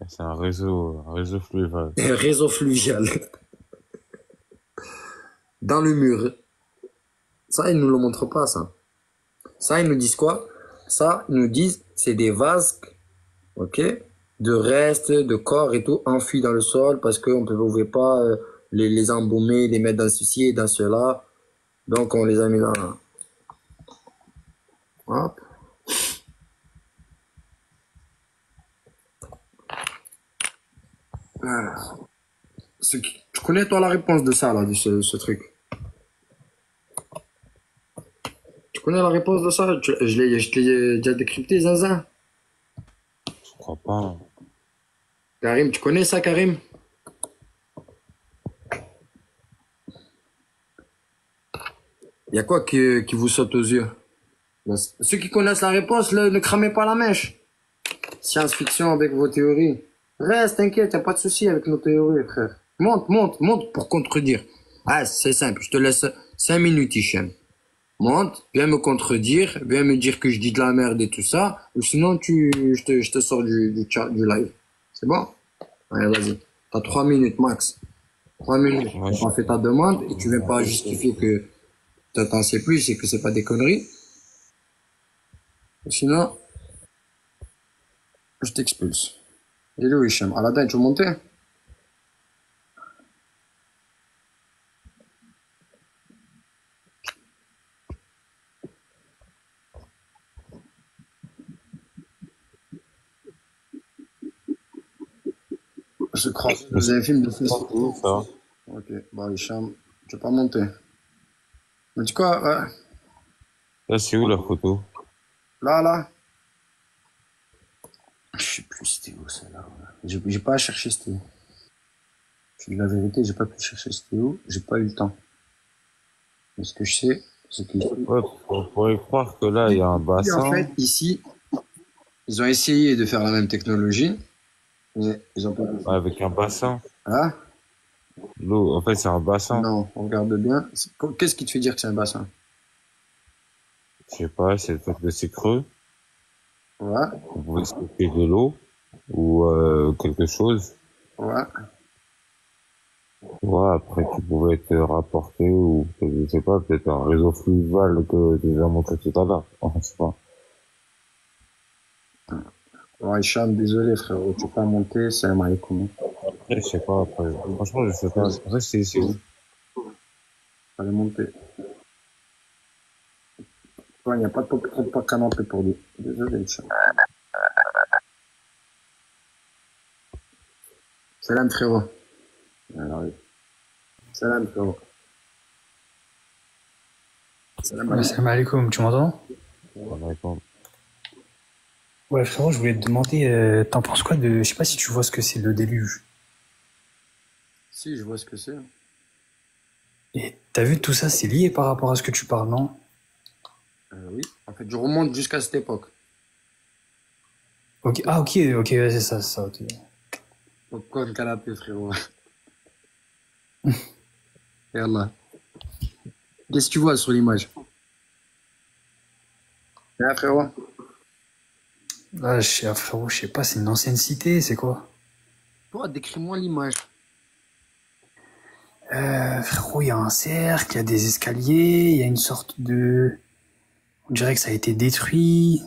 Speaker 3: C'est un réseau fluvial.
Speaker 2: Un réseau fluvial. Dans le mur. Ça, ils nous le montrent pas, ça. Ça, ils nous disent quoi? Ça, ils nous disent, c'est des vases, ok, de restes, de corps et tout, enfuis dans le sol parce qu'on ne pouvait pas les embaumer, les mettre dans ceci et dans cela. Donc, on les a mis dans... Hop. Voilà. Tu connais, toi, la réponse de ça, là, de ce truc? Tu connais la réponse de ça? Je t'ai déjà décrypté, Zinzin.
Speaker 3: Je crois pas.
Speaker 2: Karim, tu connais ça, Karim? Il y a quoi qui vous saute aux yeux? Ceux qui connaissent la réponse, ne cramez pas la mèche. Science-fiction avec vos théories. Reste, t'inquiète, y a pas de souci avec nos théories, frère. Monte pour contredire. Ah, c'est simple, je te laisse 5 minutes, Hichem. Monte, viens me contredire, viens me dire que je dis de la merde et tout ça, ou sinon je te sors du chat, du live. C'est bon? Allez, vas-y. T'as 3 minutes max. 3 minutes.
Speaker 3: Ouais,
Speaker 2: On fait ta demande et tu viens pas justifier que t'en sais plus et que c'est pas des conneries. Sinon, je t'expulse. Il est où, Hicham? Aladdin, tu veux monter? Je crois. Vous avez un film de fils.
Speaker 3: où, ça?
Speaker 2: Ok, bah, Hicham, tu veux pas monter. Mais tu quoi, ouais.
Speaker 3: Là, c'est où la photo?
Speaker 2: Là. Je sais plus c'était où, ça, là. J'ai pas à chercher c'était où. Je dis la vérité, j'ai pas pu chercher c'était où. J'ai pas eu le temps. Mais ce que je sais, c'est que
Speaker 3: Ouais, on pourrait croire que là, il y a un
Speaker 2: en
Speaker 3: bassin.
Speaker 2: fait, ici, ils ont essayé de faire la même technologie, mais ils ont pas pu.
Speaker 3: Ouais, avec un bassin.
Speaker 2: Ah?
Speaker 3: L'eau, en fait, c'est un bassin.
Speaker 2: Non, on regarde bien. Qu'est-ce qui te fait dire que c'est un bassin?
Speaker 3: Je sais pas, c'est le fait que c'est creux.
Speaker 2: Ouais,
Speaker 3: On pouvait stocker de l'eau ou quelque chose.
Speaker 2: ouais.
Speaker 3: Ouais, après, tu pouvais être rapporté ou, je sais pas, peut-être un réseau fluvial que tu nous as montré tout à l'heure. Je sais pas.
Speaker 2: Ouais, Hicham, désolé, frérot, tu peux pas monter, c'est un maïkoum.
Speaker 3: Après, je sais pas, après. Franchement, je sais pas. Après, c'est où?
Speaker 2: Fallait monter. Ouais, il n'y a pas de canapé pour lui. Désolé, Hicham. Salam, frérot. Alors, oui. Salam, frérot. Salam,
Speaker 5: Ouais,
Speaker 2: alaikum.
Speaker 5: salam alaikum, tu m'entends?
Speaker 3: On va répondre.
Speaker 5: Ouais, frérot, je voulais te demander, t'en penses quoi de... Je sais pas si tu vois ce que c'est le déluge.
Speaker 2: Si, je vois ce que c'est.
Speaker 5: Et t'as vu tout ça, c'est lié par rapport à ce que tu parles, non?
Speaker 2: Oui. En fait, je remonte jusqu'à cette époque.
Speaker 5: Ok, ah, ok, ouais, c'est ça, ok.
Speaker 2: Pourquoi le canapé, frérot? Et Allah. Qu'est-ce que tu vois sur l'image? Hein, frérot?
Speaker 5: Là, frérot, je sais pas, c'est une ancienne cité, c'est quoi?
Speaker 2: Toi, décris-moi l'image.
Speaker 5: Frérot, il y a un cercle, il y a des escaliers, il y a une sorte de... On dirait que ça a été détruit.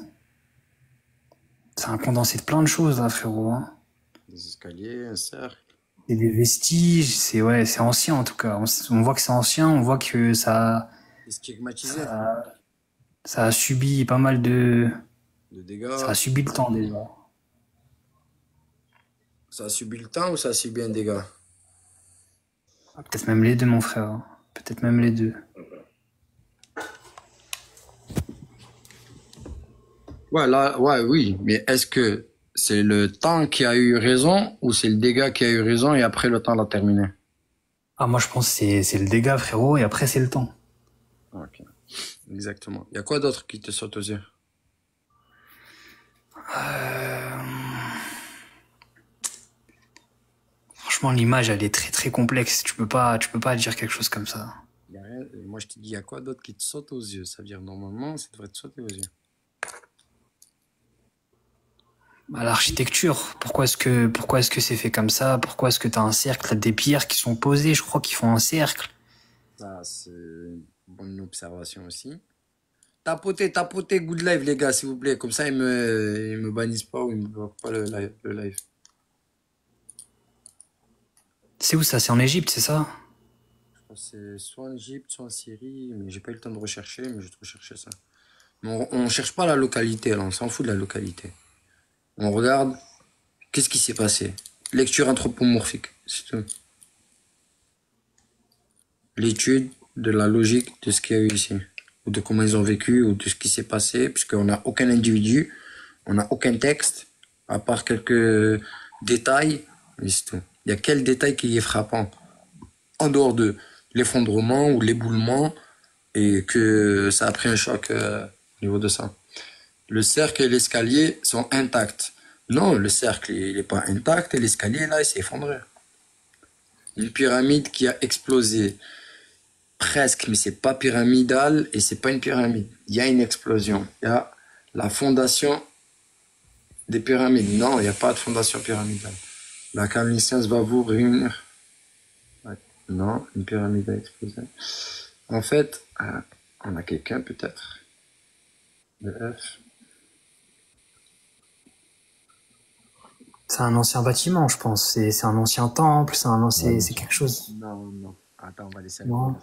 Speaker 5: C'est un condensé de plein de choses, là, frérot, hein.
Speaker 2: Des escaliers, un cercle.
Speaker 5: C'est des vestiges, ouais, c'est ancien, en tout cas. On voit que c'est ancien, on voit que
Speaker 2: C'est stigmatisé.
Speaker 5: ça a subi pas mal de...
Speaker 2: De dégâts.
Speaker 5: Ça a subi le temps, déjà.
Speaker 2: Ça a subi le temps ou ça a subi un dégât?
Speaker 5: Ah, peut-être même les deux, mon frère, hein. Peut-être même les deux.
Speaker 2: Ouais, là, ouais, oui. Mais est-ce que c'est le temps qui a eu raison ou c'est le dégât qui a eu raison et après le temps l'a terminé?
Speaker 5: Ah, moi, je pense que c'est le dégât, frérot, et après, c'est le temps.
Speaker 2: Ok. Exactement. Il y a quoi d'autre qui te saute aux yeux?
Speaker 5: Franchement, l'image, elle est très, très complexe. Tu peux pas dire quelque chose comme ça.
Speaker 2: Il y a rien. Moi, je te dis, il y a quoi d'autre qui te saute aux yeux? Ça veut dire, normalement, ça devrait te sauter aux yeux.
Speaker 5: Bah, l'architecture, pourquoi est-ce que c'est fait comme ça? Pourquoi est-ce que t'as un cercle, t'as des pierres qui sont posées, je crois qu'ils font un cercle.
Speaker 2: Ça, c'est une bonne observation aussi. tapotez good live, les gars, s'il vous plaît. Comme ça, ils me bannissent pas ou ils me bloquent pas le live.
Speaker 5: C'est où ça? C'est en Égypte, c'est ça?
Speaker 2: Je pense que c'est soit en Égypte, soit en Syrie, mais j'ai pas eu le temps de rechercher, mais je vais te rechercher ça. Mais on cherche pas la localité, là, on s'en fout de la localité. On regarde, qu'est-ce qui s'est passé? Lecture anthropomorphique, c'est tout. L'étude de la logique de ce qu'il y a eu ici, ou de comment ils ont vécu, ou de ce qui s'est passé, puisqu'on n'a aucun individu, on n'a aucun texte, à part quelques détails, et c'est tout. Il y a quel détail qui est frappant? En dehors de l'effondrement ou l'éboulement, et que ça a pris un choc au niveau de ça. Le cercle et l'escalier sont intacts. Non, le cercle, il n'est pas intact, et l'escalier, là, il s'est effondré. Une pyramide qui a explosé. Presque, mais c'est pas pyramidal et c'est pas une pyramide. Il y a une explosion. Il y a la fondation des pyramides. Non, il n'y a pas de fondation pyramidale. La connaissance va vous réunir. Ouais. Non, une pyramide a explosé. En fait, on a quelqu'un peut-être. Le F.
Speaker 5: C'est un ancien bâtiment, je pense. C'est un ancien temple, c'est quelque chose.
Speaker 2: Non. Attends, on va laisser.
Speaker 5: Non.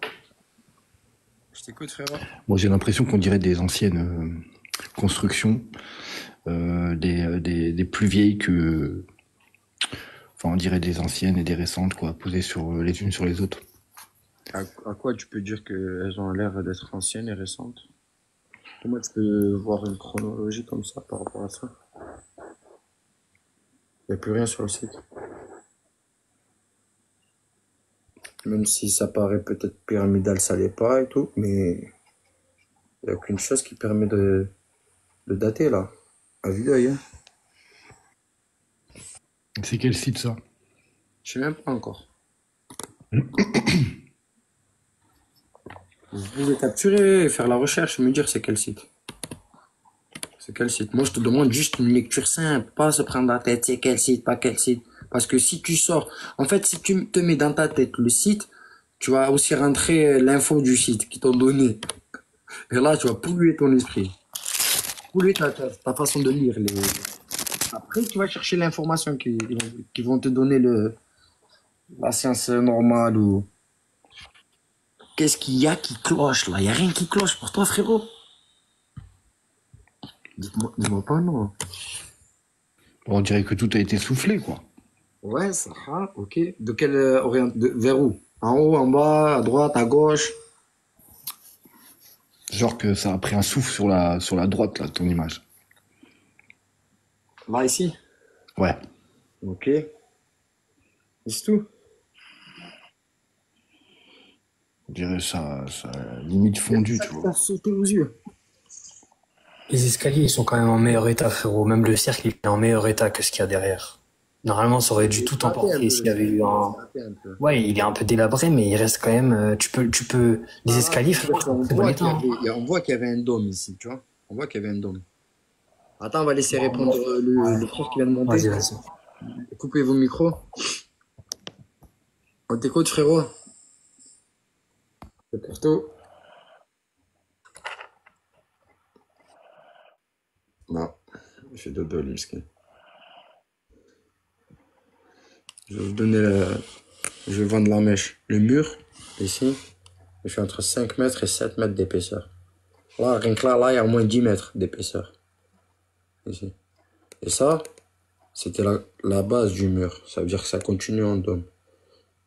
Speaker 2: Je t'écoute, frérot.
Speaker 6: Moi, j'ai l'impression qu'on dirait des anciennes constructions, des plus vieilles que... Enfin, on dirait des anciennes et des récentes, quoi, posées sur les unes sur les autres.
Speaker 2: À quoi tu peux dire qu'elles ont l'air d'être anciennes et récentes? Comment tu peux voir une chronologie comme ça par rapport à ça? Il n'y a plus rien sur le site. Même si ça paraît peut-être pyramidal, ça l'est pas et tout, mais il n'y a aucune chose qui permet de dater là, à vue d'œil. Hein.
Speaker 6: C'est quel site, ça?
Speaker 2: Je sais même pas encore. Vous pouvez capturer et faire la recherche et me dire c'est quel site. C'est quel site? Moi je te demande juste une lecture simple, pas se prendre la tête, c'est quel site, pas quel site. Parce que si tu sors, en fait si tu te mets dans ta tête le site, tu vas aussi rentrer l'info du site qu'ils t'ont donné. Et là tu vas polluer ton esprit. Polluer ta façon de lire. Après tu vas chercher l'information qui vont te donner la science normale ou... Qu'est-ce qu'il y a qui cloche là? Il n'y a rien qui cloche pour toi, frérot? Dis-moi pas non.
Speaker 6: On dirait que tout a été soufflé, quoi.
Speaker 2: Ouais, ça va, ok. De quelle vers où? En haut, en bas, à droite, à gauche?
Speaker 6: Genre que ça a pris un souffle sur la droite, là, ton image.
Speaker 2: Là, ici?
Speaker 6: Ouais.
Speaker 2: Ok. Et c'est tout?
Speaker 6: On dirait ça a limite fondu, tu
Speaker 2: Ça
Speaker 6: vois.
Speaker 2: t'a sauté aux yeux.
Speaker 5: Les escaliers, ils sont quand même en meilleur état, frérot. Même le cercle, il est en meilleur état que ce qu'il y a derrière. Normalement, ça aurait dû tout emporter s'il y avait eu un... Ouais, il est un peu délabré, mais il reste quand même... Tu peux... Les escaliers, frérot,
Speaker 2: On
Speaker 5: c'est bon
Speaker 2: voit
Speaker 5: état.
Speaker 2: on voit qu'il y avait un dôme ici, tu vois. On voit qu'il y avait un dôme. Attends, on va laisser répondre le frère qui vient de monter.
Speaker 5: Vas-y.
Speaker 2: Coupez vos micros. On t'écoute, frérot. C'est pour tout. Non, il fait dodo, lui, ce Je vais vous donner Je vais vendre la mèche. Le mur, ici, il fait entre 5 mètres et 7 mètres d'épaisseur. Là, rien que là, il y a au moins 10 mètres d'épaisseur. Ici. Et ça, c'était la base du mur. Ça veut dire que ça continue en dôme.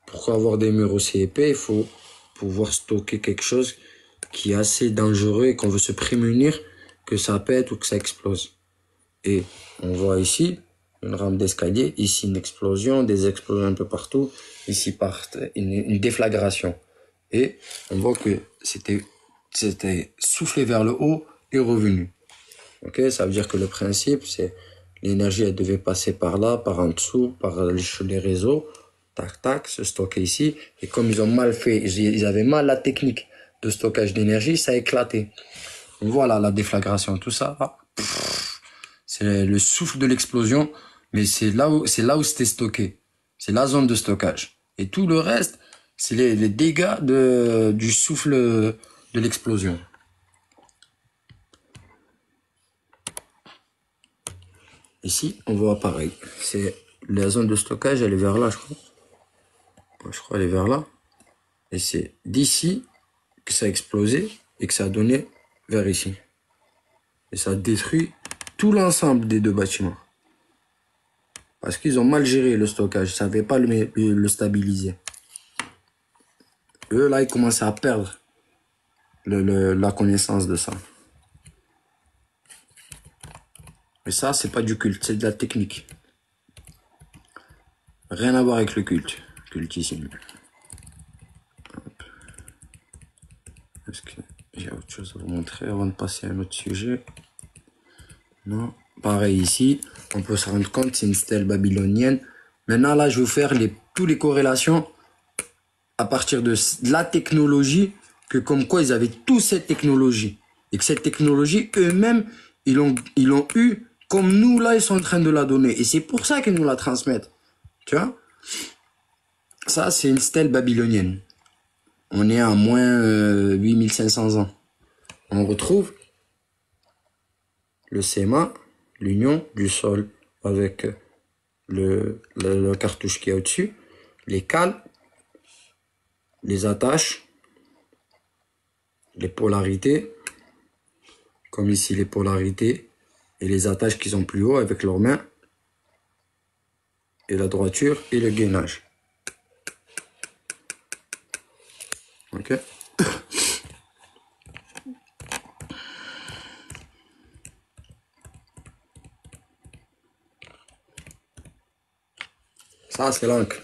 Speaker 2: Pour avoir des murs aussi épais, il faut pouvoir stocker quelque chose qui est assez dangereux et qu'on veut se prémunir que ça pète ou que ça explose. Et on voit ici une rampe d'escalier, ici une explosion, des explosions un peu partout, ici une déflagration. Et on voit que c'était soufflé vers le haut et revenu. Ok, ça veut dire que le principe, c'est l'énergie, elle devait passer par là, par en dessous, par les réseaux, tac, tac, se stocker ici. Et comme ils ont mal fait, ils avaient mal la technique de stockage d'énergie, ça a éclaté. On voit là la déflagration, tout ça. C'est le souffle de l'explosion, mais c'est là où c'était stocké. C'est la zone de stockage. Et tout le reste, c'est les dégâts du souffle de l'explosion. Ici, on voit pareil. C'est la zone de stockage, elle est vers là, je crois. Je crois qu'elle est vers là. Et c'est d'ici que ça a explosé et que ça a donné vers ici. Et ça a détruit tout l'ensemble des deux bâtiments. Parce qu'ils ont mal géré le stockage. Ils ne savaient pas le stabiliser. Eux, là, ils commençaient à perdre la connaissance de ça. Et ça, c'est pas du culte, c'est de la technique. Rien à voir avec le culte. Cultissime. Est-ce que j'ai autre chose à vous montrer avant de passer à un autre sujet? Non. Pareil ici, on peut se rendre compte, c'est une stèle babylonienne. Maintenant, là, je vais vous faire toutes les corrélations à partir de la technologie, que comme quoi ils avaient tous cette technologie. Et que cette technologie, eux-mêmes, ils l'ont eu, comme nous, là, ils sont en train de la donner. Et c'est pour ça qu'ils nous la transmettent. Tu vois? Ça, c'est une stèle babylonienne. On est à moins 8500 ans. On retrouve le séma, l'union du sol avec la cartouche qui est au-dessus, les cales, les attaches, les polarités, comme ici les polarités, et les attaches qui sont plus haut avec leurs mains, et la droiture et le gainage. Ok. Ça, c'est l'encre.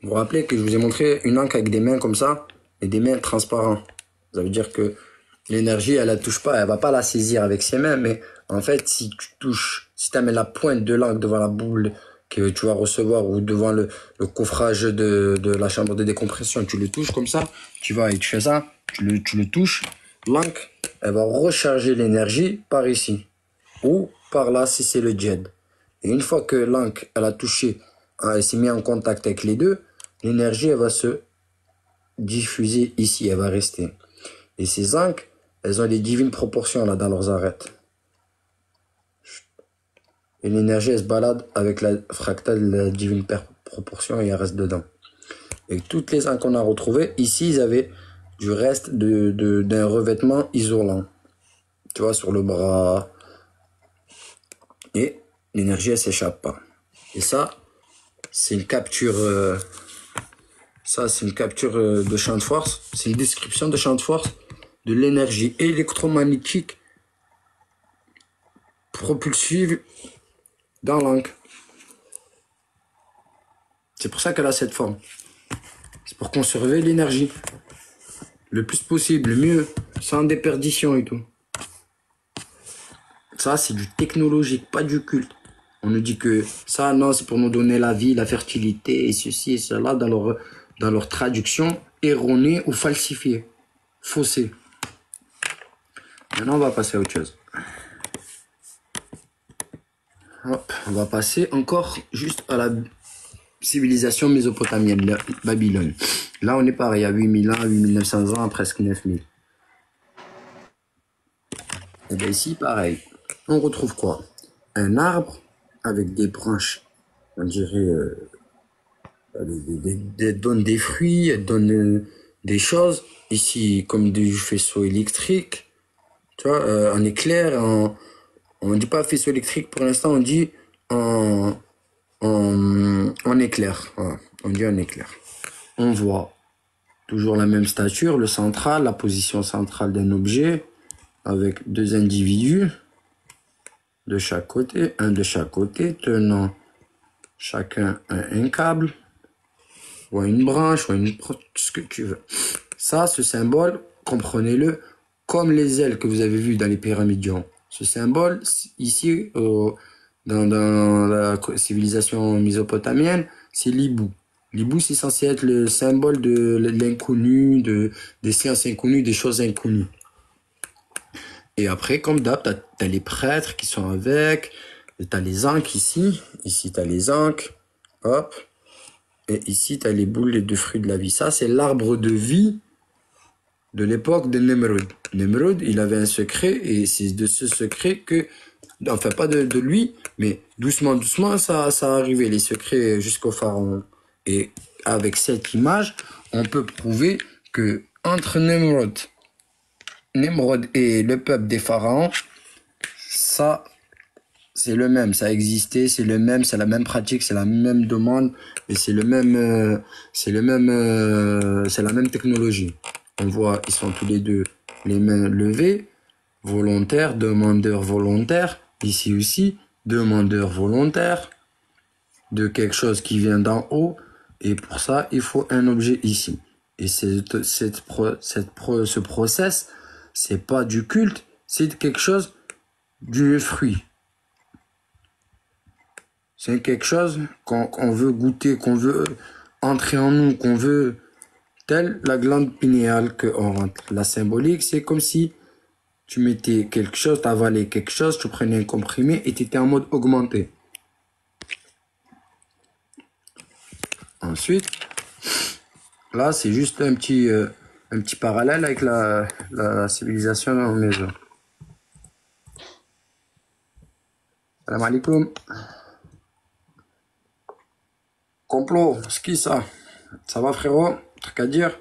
Speaker 2: Vous vous rappelez que je vous ai montré une encre avec des mains comme ça et des mains transparentes. Ça veut dire que l'énergie, elle la touche pas, elle va pas la saisir avec ses mains, mais en fait, si tu touches, si tu mets la pointe de l'encre devant la boule que tu vas recevoir ou devant le coffrage de la chambre de décompression, tu le touches comme ça, tu vas et tu fais ça, tu le touches, l'encre, elle va recharger l'énergie par ici ou par là si c'est le jet. Et une fois que l'encre, elle a touché, elle s'est mise en contact avec les deux, l'énergie, elle va se diffuser ici, elle va rester. Et ces encres, elles ont des divines proportions là dans leurs arêtes. Et l'énergie, elle se balade avec la fractale de la divine proportion et elle reste dedans. Et toutes les encres qu'on a retrouvées, ici, ils avaient du reste d'un revêtement isolant. Tu vois, sur le bras. Et l'énergie, elle s'échappe pas. Et ça, c'est une capture... c'est une capture de champ de force. C'est une description de champ de force de l'énergie électromagnétique propulsive dans l'encre. C'est pour ça qu'elle a cette forme. C'est pour conserver l'énergie le plus possible, le mieux, sans déperdition et tout. Ça, c'est du technologique, pas du culte. On nous dit que ça, non, c'est pour nous donner la vie, la fertilité, et ceci et cela, dans leur traduction erronée ou falsifiée, faussée. Maintenant, on va passer à autre chose. Hop, on va passer encore juste à la civilisation mésopotamienne, la Babylone. Là, on est pareil, à 8000 ans, 8900 ans, à presque 9000. Et bien ici, pareil. On retrouve quoi? Un arbre avec des branches, on dirait, elle donne des fruits, elle donne des choses. Ici, comme du faisceau électrique, tu vois, en éclair, on dit pas faisceau électrique pour l'instant, on dit en éclair. Voilà, on dit en éclair. On voit toujours la même stature, le central, la position centrale d'un objet, avec deux individus de chaque côté, un de chaque côté, tenant chacun un câble, ou une branche, ou ce que tu veux. Ça, ce symbole, comprenez-le, comme les ailes que vous avez vues dans les pyramides. Ce symbole, ici, dans la civilisation mésopotamienne, c'est l'hibou. L'hibou, c'est censé être le symbole de l'inconnu, des sciences inconnues, des choses inconnues. Et après, comme d'hab, t'as les prêtres qui sont avec, t'as les ancres ici t'as les ancres, hop, et ici t'as les boules, les deux fruits de la vie. Ça, c'est l'arbre de vie de l'époque de Nemrod. Nemrod, il avait un secret, et c'est de ce secret que enfin pas de lui, mais doucement, doucement, ça arrivait, les secrets jusqu'au pharaon. Et avec cette image, on peut prouver que entre Nimrod et le peuple des pharaons, ça, c'est le même, ça a existé, c'est le même, c'est la même pratique, c'est la même demande, et c'est la même technologie. On voit, ils sont tous les deux les mains levées, volontaires, demandeurs volontaires, ici aussi, demandeurs volontaires, de quelque chose qui vient d'en haut, et pour ça, il faut un objet ici. Et ce process, c'est pas du culte, c'est quelque chose du fruit. C'est quelque chose qu'on veut goûter, qu'on veut entrer en nous, qu'on veut, telle la glande pinéale qu'on rentre. La symbolique, c'est comme si tu mettais quelque chose, t'avalais quelque chose, tu prenais un comprimé et tu étais en mode augmenté. Ensuite, là, c'est juste un petit parallèle avec la civilisation en maison. Salam alaikum. Complot, c'est qui ça? Ça va frérot? Truc à dire?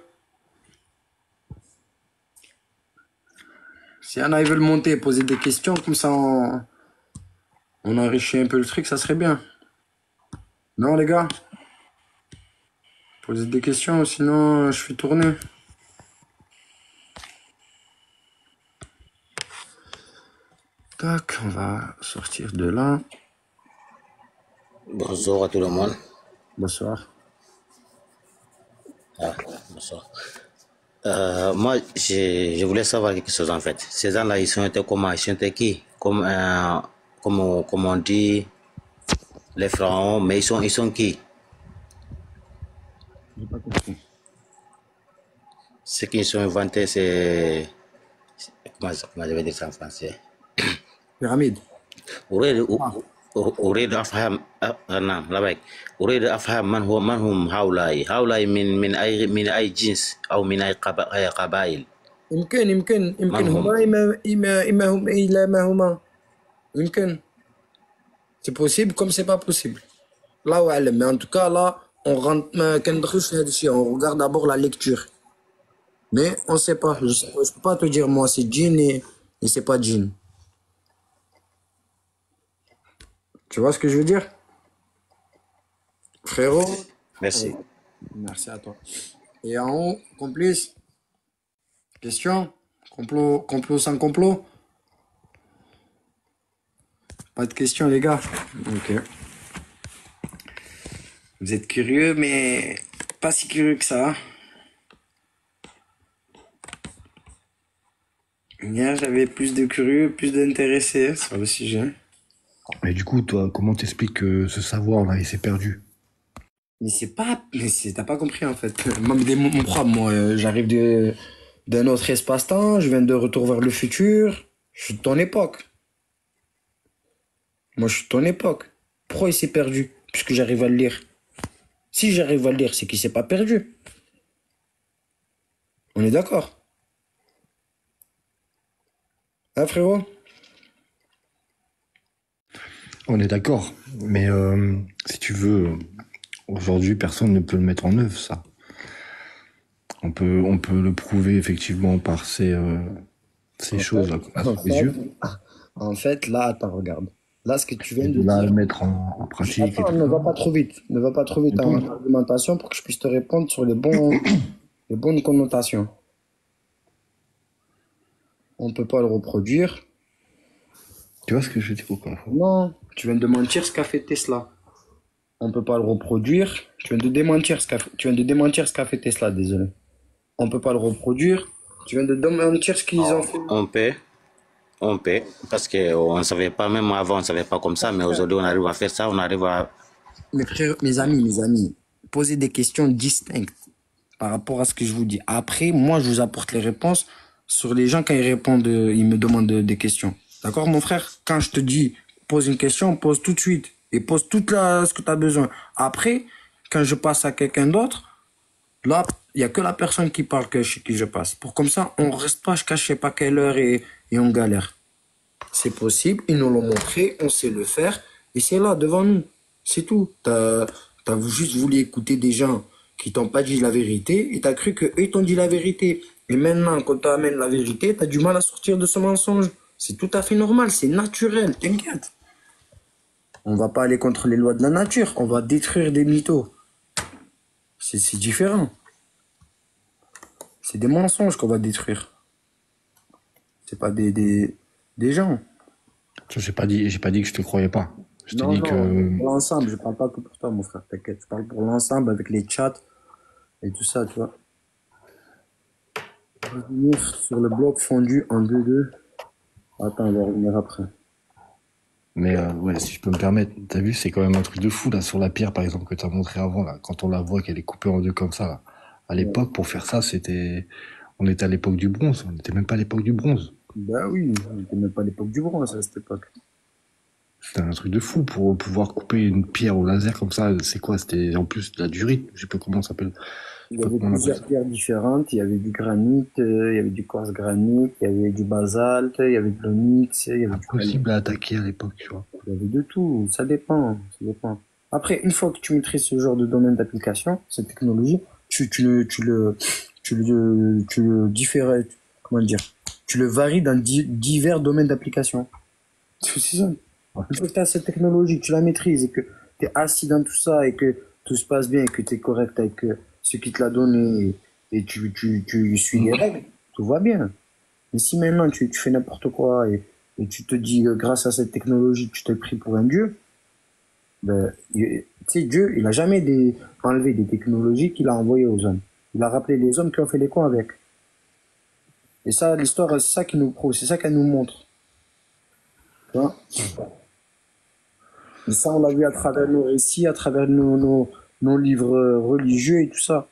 Speaker 2: Si Anna veut le monter, poser des questions, comme ça on enrichit un peu le truc, ça serait bien. Non les gars? Posez des questions, sinon je suis tourné. Tac, on va sortir de là.
Speaker 7: Bonjour à tout le monde.
Speaker 2: Bonsoir.
Speaker 7: Ah, bonsoir. Moi, je voulais savoir quelque chose en fait. Ces gens-là, ils sont été comment? Ils sont été qui? Comme on dit, les pharaons, mais ils sont qui?
Speaker 2: J'ai pas compris.
Speaker 7: Ce qu'ils sont inventés, c'est... comment je vais dire ça en français?
Speaker 2: Pyramide.
Speaker 7: أريد أفهم نعم لبيك أريد أفهم من هم هؤلاء من أي جنس أو من أي قبائل
Speaker 2: يمكن
Speaker 7: من هم
Speaker 2: هما إما هم إلا ما هما يمكن c'est possible comme c'est pas possible là ouais mais en tout cas là on rentre ما كندخلش في هذا الشيء on regarde d'abord la lecture mais on sait pas je peux pas te dire moi c'est djinn et c'est pas djinn. Tu vois ce que je veux dire frérot?
Speaker 7: merci.
Speaker 2: Merci à toi. Et en haut, complice? Question? Complot sans complot? Pas de questions, les gars? Ok. Vous êtes curieux, mais pas si curieux que ça. Hier, j'avais plus de curieux, plus d'intéressés sur le sujet.
Speaker 6: Mais du coup, toi, comment t'expliques que ce savoir, là, il s'est perdu?
Speaker 2: T'as pas compris, en fait. Mon propre, moi, j'arrive d'un autre espace-temps, je viens de Retour vers le futur, je suis de ton époque. Moi, je suis de ton époque. Pourquoi il s'est perdu? Puisque j'arrive à le lire. Si j'arrive à le lire, c'est qu'il s'est pas perdu. On est d'accord? Hein, frérot?
Speaker 6: On est d'accord. Mais si tu veux, aujourd'hui, personne ne peut le mettre en œuvre, ça. On peut le prouver effectivement par ces choses là qu'on a sous les yeux.
Speaker 2: En fait, là, attends, regarde. Là, ce que tu viens
Speaker 6: Et
Speaker 2: de
Speaker 6: de là,
Speaker 2: dire...
Speaker 6: le mettre en pratique.
Speaker 2: Attends, ne va pas trop vite. Ne va pas trop vite en argumentation pour que je puisse te répondre sur les bonnes connotations. On peut pas le reproduire.
Speaker 6: Tu vois ce que je dis ou pas?
Speaker 2: Non, tu viens de mentir ce qu'a fait Tesla. On peut pas le reproduire. Tu viens de démentir ce qu'a fait Tesla, désolé. On peut pas le reproduire. Tu viens de démentir ce qu'ils ont fait.
Speaker 7: On peut, parce qu'on ne savait pas, même avant, on ne savait pas comme ça, mais aujourd'hui, on arrive à faire ça, on arrive à...
Speaker 2: Mes frères, mes amis, posez des questions distinctes par rapport à ce que je vous dis. Après, moi, je vous apporte les réponses sur les gens quand ils répondent, ils me demandent des questions. D'accord, mon frère? Quand je te dis, pose une question, pose tout de suite. Et pose ce que tu as besoin. Après, quand je passe à quelqu'un d'autre, là, il n'y a que la personne qui parle qui je passe. Pour comme ça, on reste pas, je cache pas quelle heure et on galère. C'est possible, ils nous l'ont montré, on sait le faire, et c'est là, devant nous. C'est tout. T'as juste voulu écouter des gens qui t'ont pas dit la vérité, et t'as cru qu'eux, ils t'ont dit la vérité. Et maintenant, quand t'amènes la vérité, t'as du mal à sortir de ce mensonge. C'est tout à fait normal, c'est naturel, t'inquiète. On va pas aller contre les lois de la nature, on va détruire des mythos. C'est différent. C'est des mensonges qu'on va détruire. C'est pas des gens.
Speaker 6: J'ai pas dit que je te croyais pas. Je t'ai
Speaker 2: Non,
Speaker 6: dit
Speaker 2: non,
Speaker 6: que
Speaker 2: pour l'ensemble, je parle pas que pour toi, mon frère, t'inquiète. Je parle pour l'ensemble avec les chats et tout ça, tu vois. Revenir sur le bloc fondu en 2-2. Attends, on va revenir après.
Speaker 6: Mais ouais, si je peux me permettre, t'as vu, c'est quand même un truc de fou là sur la pierre par exemple que t'as montré avant là, quand on la voit qu'elle est coupée en deux comme ça là. À l'époque, pour faire ça, on était à l'époque du bronze, on n'était même pas à l'époque du bronze.
Speaker 2: Bah oui, on n'était même pas à l'époque du bronze à cette époque.
Speaker 6: C'était un truc de fou pour pouvoir couper une pierre au laser comme ça. C'est quoi? C'était en plus de la durite, je sais pas comment ça s'appelle.
Speaker 2: Il y avait plusieurs pierres différentes, il y avait du granit, il y avait du quartz granit, il y avait du basalte, il y avait de l'onyx, il y avait du
Speaker 6: Possible à attaquer à l'époque, tu vois.
Speaker 2: Il y avait de tout, ça dépend, ça dépend. Après, une fois que tu maîtrises ce genre de domaine d'application, cette technologie, tu le différais, comment dire, tu le varies dans divers domaines d'application. C'est ça. Une fois que tu as cette technologie, que tu la maîtrises et que tu es assis dans tout ça et que tout se passe bien et que tu es correct avec ce qui te l'a donné et tu suis les règles, tout va bien. Mais si maintenant tu fais n'importe quoi et tu te dis grâce à cette technologie tu t'es pris pour un dieu, ben, tu sais, Dieu, il a jamais enlevé des technologies qu'il a envoyées aux hommes. Il a rappelé les hommes qui ont fait les cons avec. Et ça, l'histoire, c'est ça qui nous prouve, c'est ça qu'elle nous montre. Tu vois? Et ça, on l'a vu à travers nos récits, à travers nos livres religieux et tout ça.